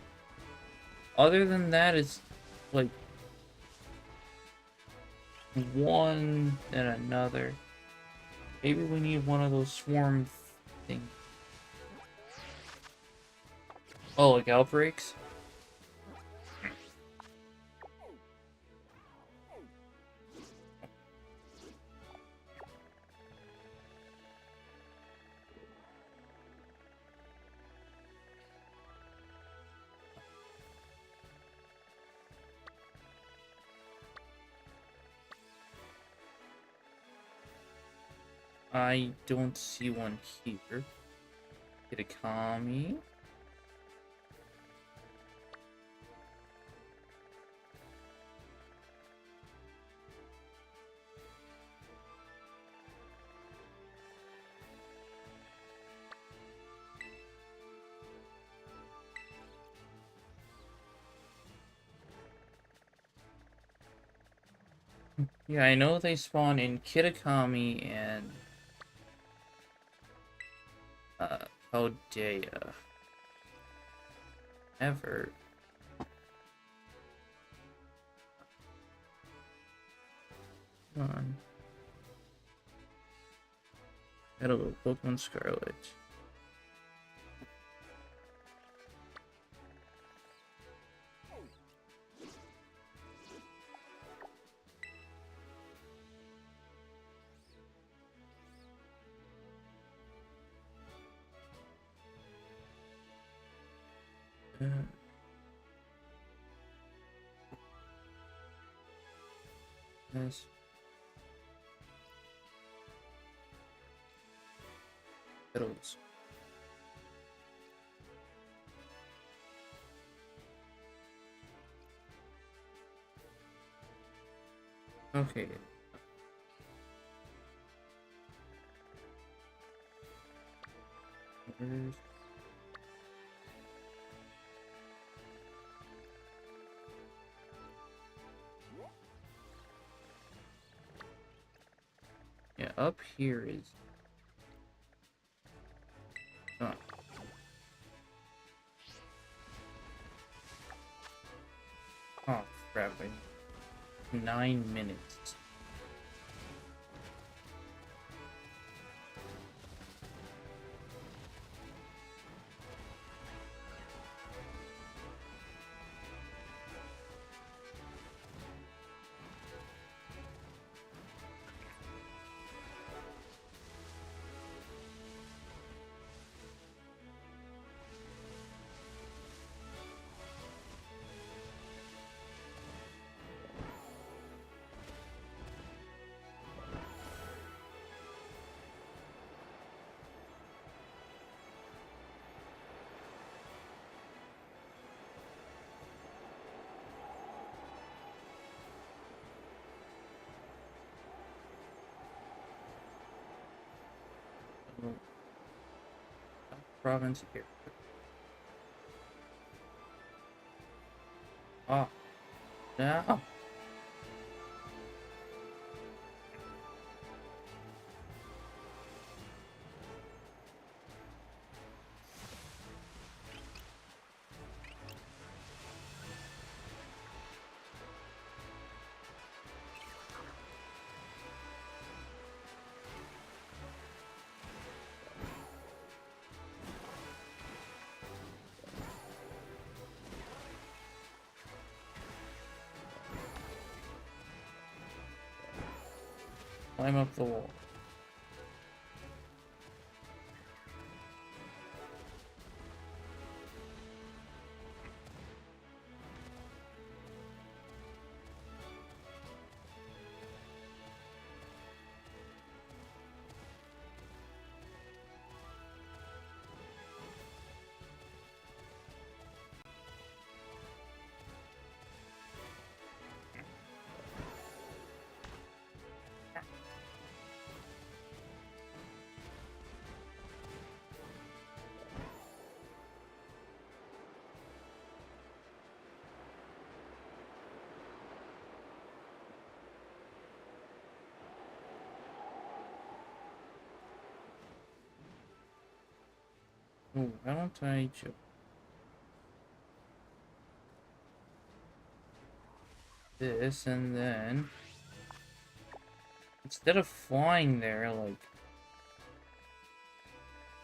Other than that, it's like one and another. Maybe we need one of those swarm things. Oh, like outbreaks? I don't see one here. Get a Kami. Yeah, I know they spawn in Kitakami and Paldea. Ever. Come on. Hello, Pokemon Scarlet. Yes. Petals. Okay. Where's... Yeah, up here is... Oh. Oh, crap. 9 minutes. Province here. Oh, no. Climb up the wall. Oh, why don't I just... this, and then... instead of flying there, like...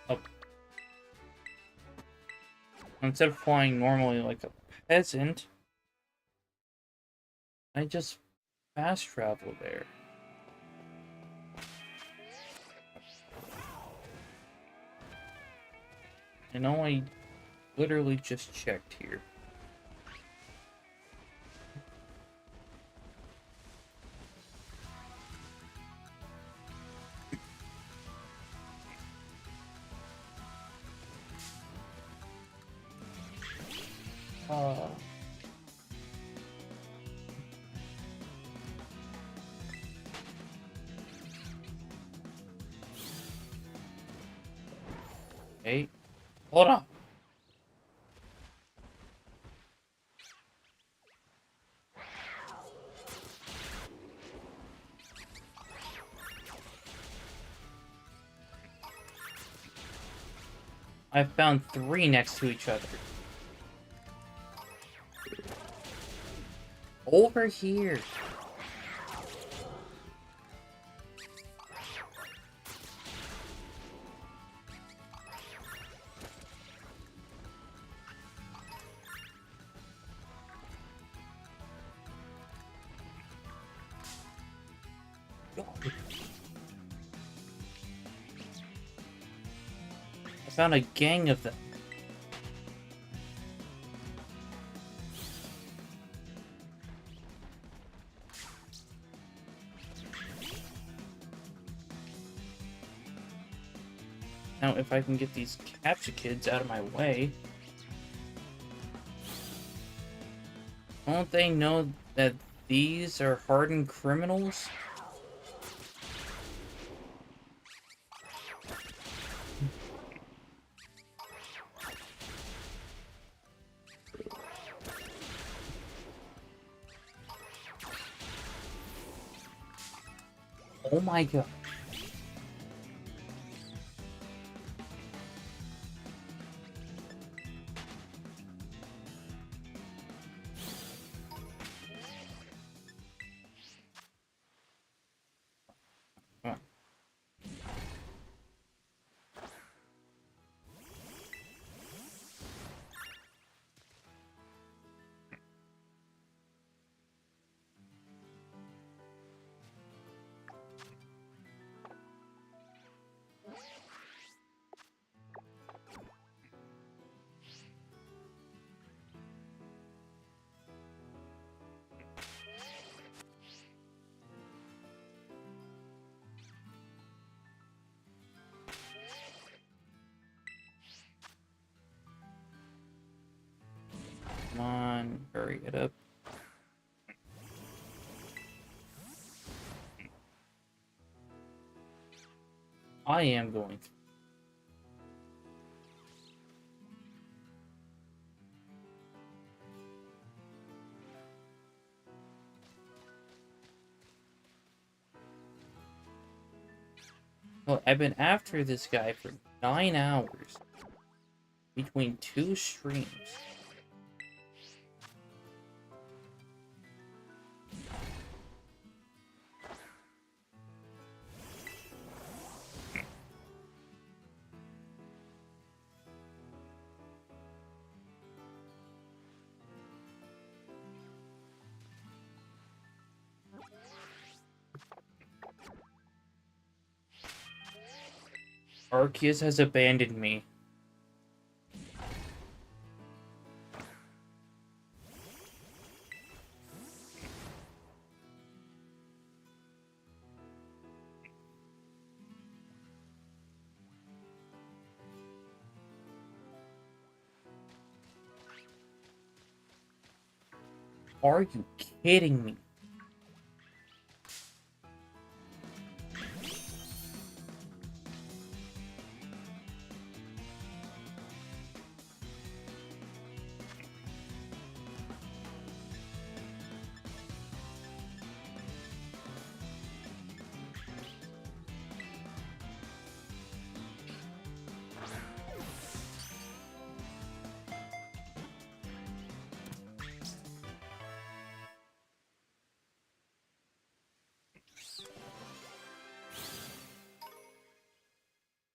up... instead of flying normally like a peasant, I just fast travel there. You know, I literally just checked here. Hey, hold on. I found 3 next to each other. Over here. I found a gang of them. Now, if I can get these capture kids out of my way... don't they know that these are hardened criminals? Oh my god. Come on, hurry it up. I am going to. Well, I've been after this guy for 9 hours. Between 2 streams. Arceus has abandoned me. Are you kidding me?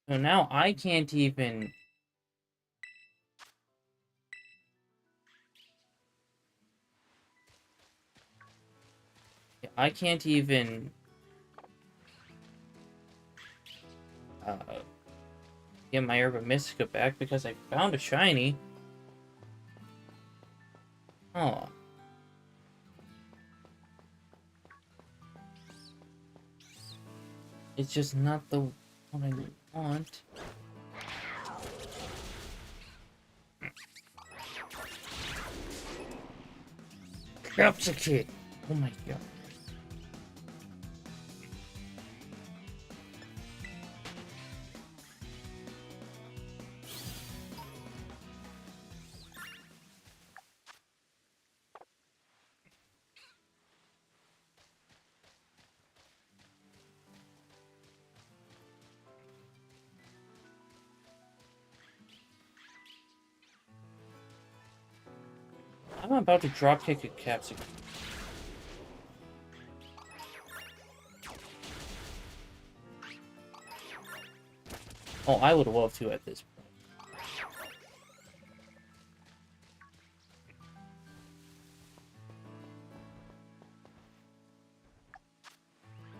So now I can't even... I can't even... Uh, get my Herba Mystica back because I found a shiny. Oh. It's just not the one I want. Capsicum! Oh my god. I'm about to dropkick a capsicum. Oh, I would love to at this point.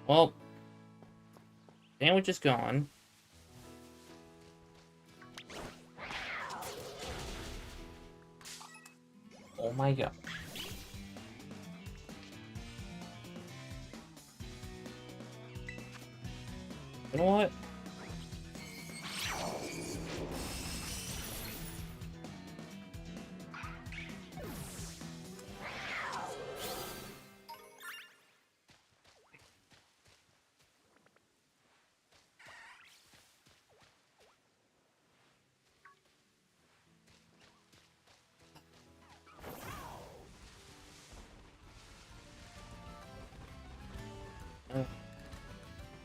Well, sandwich is gone. Oh my god. You know what?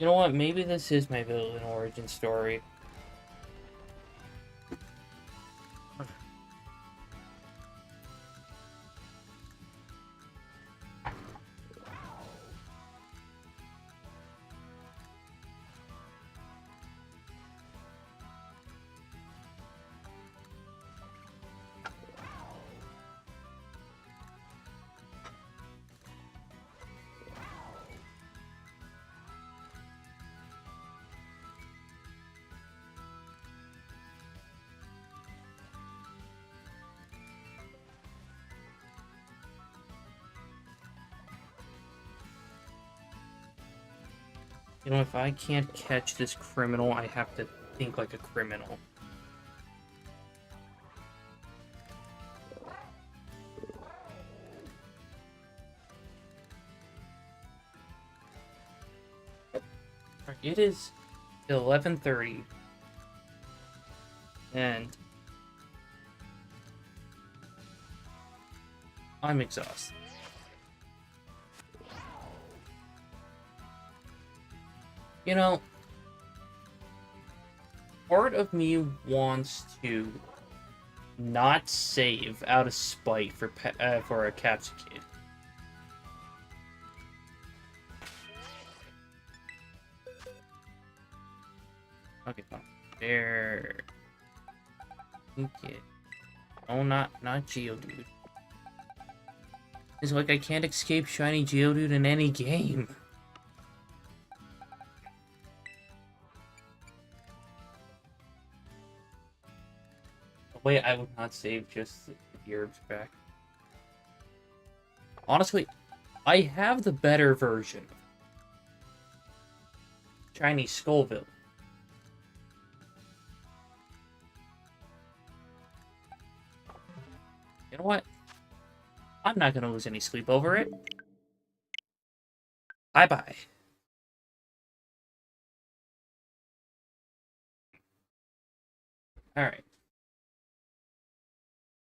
You know what? Maybe this is my villain origin story. You know, if I can't catch this criminal, I have to think like a criminal. It is 11:30, and I'm exhausted. You know, part of me wants to not save out of spite for a Capsicum. Okay, fine. There. Okay. Oh, not Geodude. It's like I can't escape shiny Geodude in any game. Wait, I would not save just the herbs back. Honestly, I have the better version. Shiny Skullville. You know what? I'm not gonna lose any sleep over it. Bye-bye. Alright.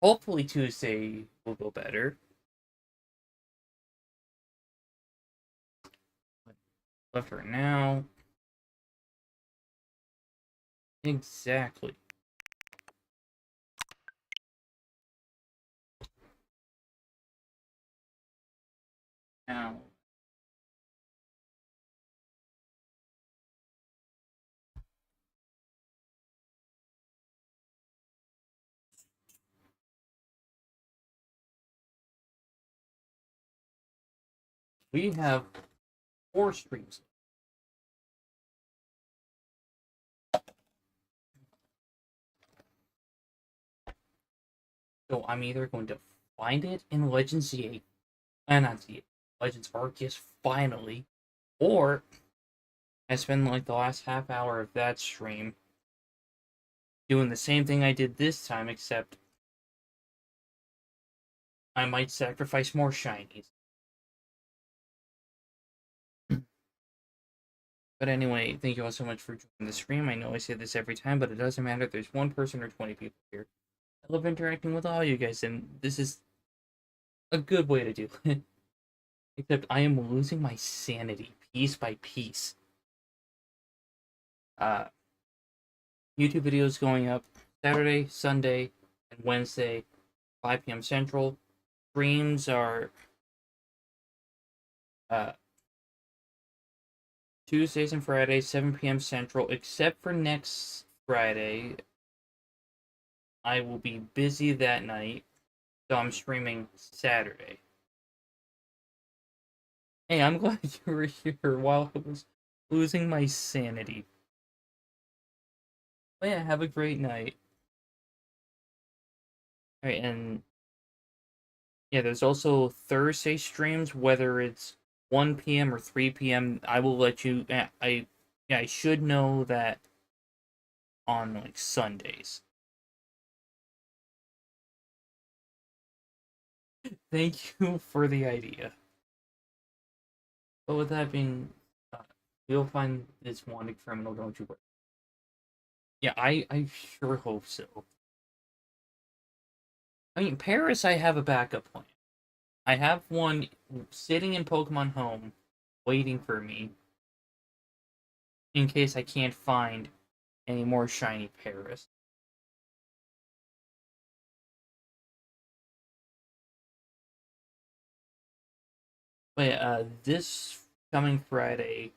Hopefully Tuesday will go better. Left her now. Exactly. Now. we have 4 streams. So I'm either going to find it in Legends Z8, not Z8, Legends Arceus finally, or I spend like the last half hour of that stream doing the same thing I did this time, except I might sacrifice more shinies. But anyway, thank you all so much for joining the stream. I know I say this every time, but it doesn't matter if there's 1 person or 20 people here. I love interacting with all you guys, and this is a good way to do it. Except I am losing my sanity piece by piece. YouTube videos going up Saturday, Sunday, and Wednesday, 5 p.m. Central. Streams are Tuesdays and Fridays, 7 p.m. Central, except for next Friday. I will be busy that night, so I'm streaming Saturday. Hey, I'm glad you were here while I was losing my sanity. But yeah, have a great night. Alright, and yeah, there's also Thursday streams, whether it's 1 p.m. or 3 p.m. I will let you. I should know that on like Sundays. Thank you for the idea. But with that being, you'll find this wanted criminal, don't you worry. Yeah, I sure hope so. I mean, Paris, I have a backup plan. I have one sitting in Pokemon Home, waiting for me, in case I can't find any more shiny Paris. But yeah, this coming Friday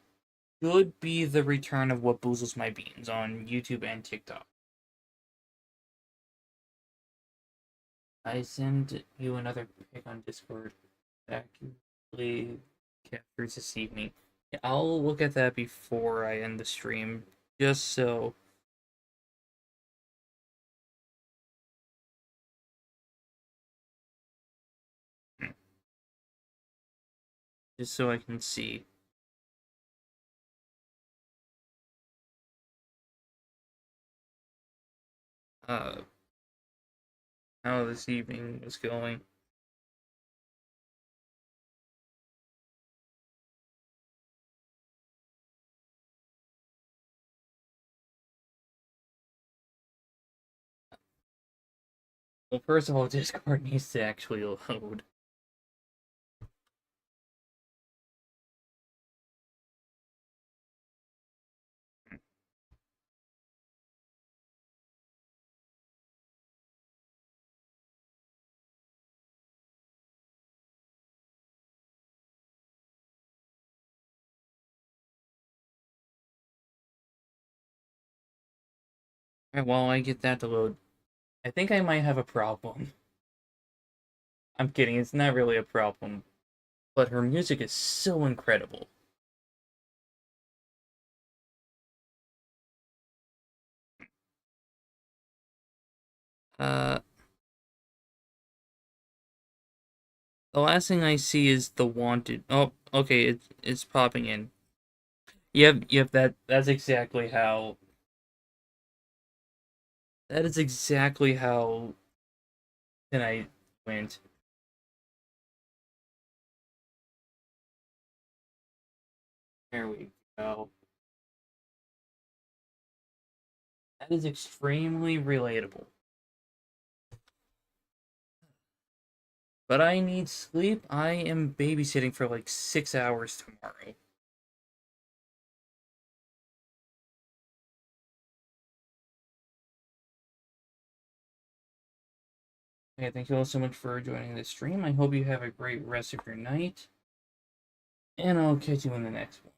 should be the return of What Boozles My Beans on YouTube and TikTok. I send you another pic on Discord that accurately captures this evening. Yeah, I'll look at that before I end the stream, just so. Just so I can see. How this evening was going. Well, first of all, Discord needs to actually load. Alright, while I get that to load, I think I might have a problem. I'm kidding, it's not really a problem. But her music is so incredible. Uh, the last thing I see is the wanted. Oh, okay, it's popping in. Yep, that's exactly how. That is exactly how tonight went. There we go. That is extremely relatable. But I need sleep. I am babysitting for like 6 hours tomorrow. Okay, thank you all so much for joining this stream. I hope you have a great rest of your night. And I'll catch you in the next one.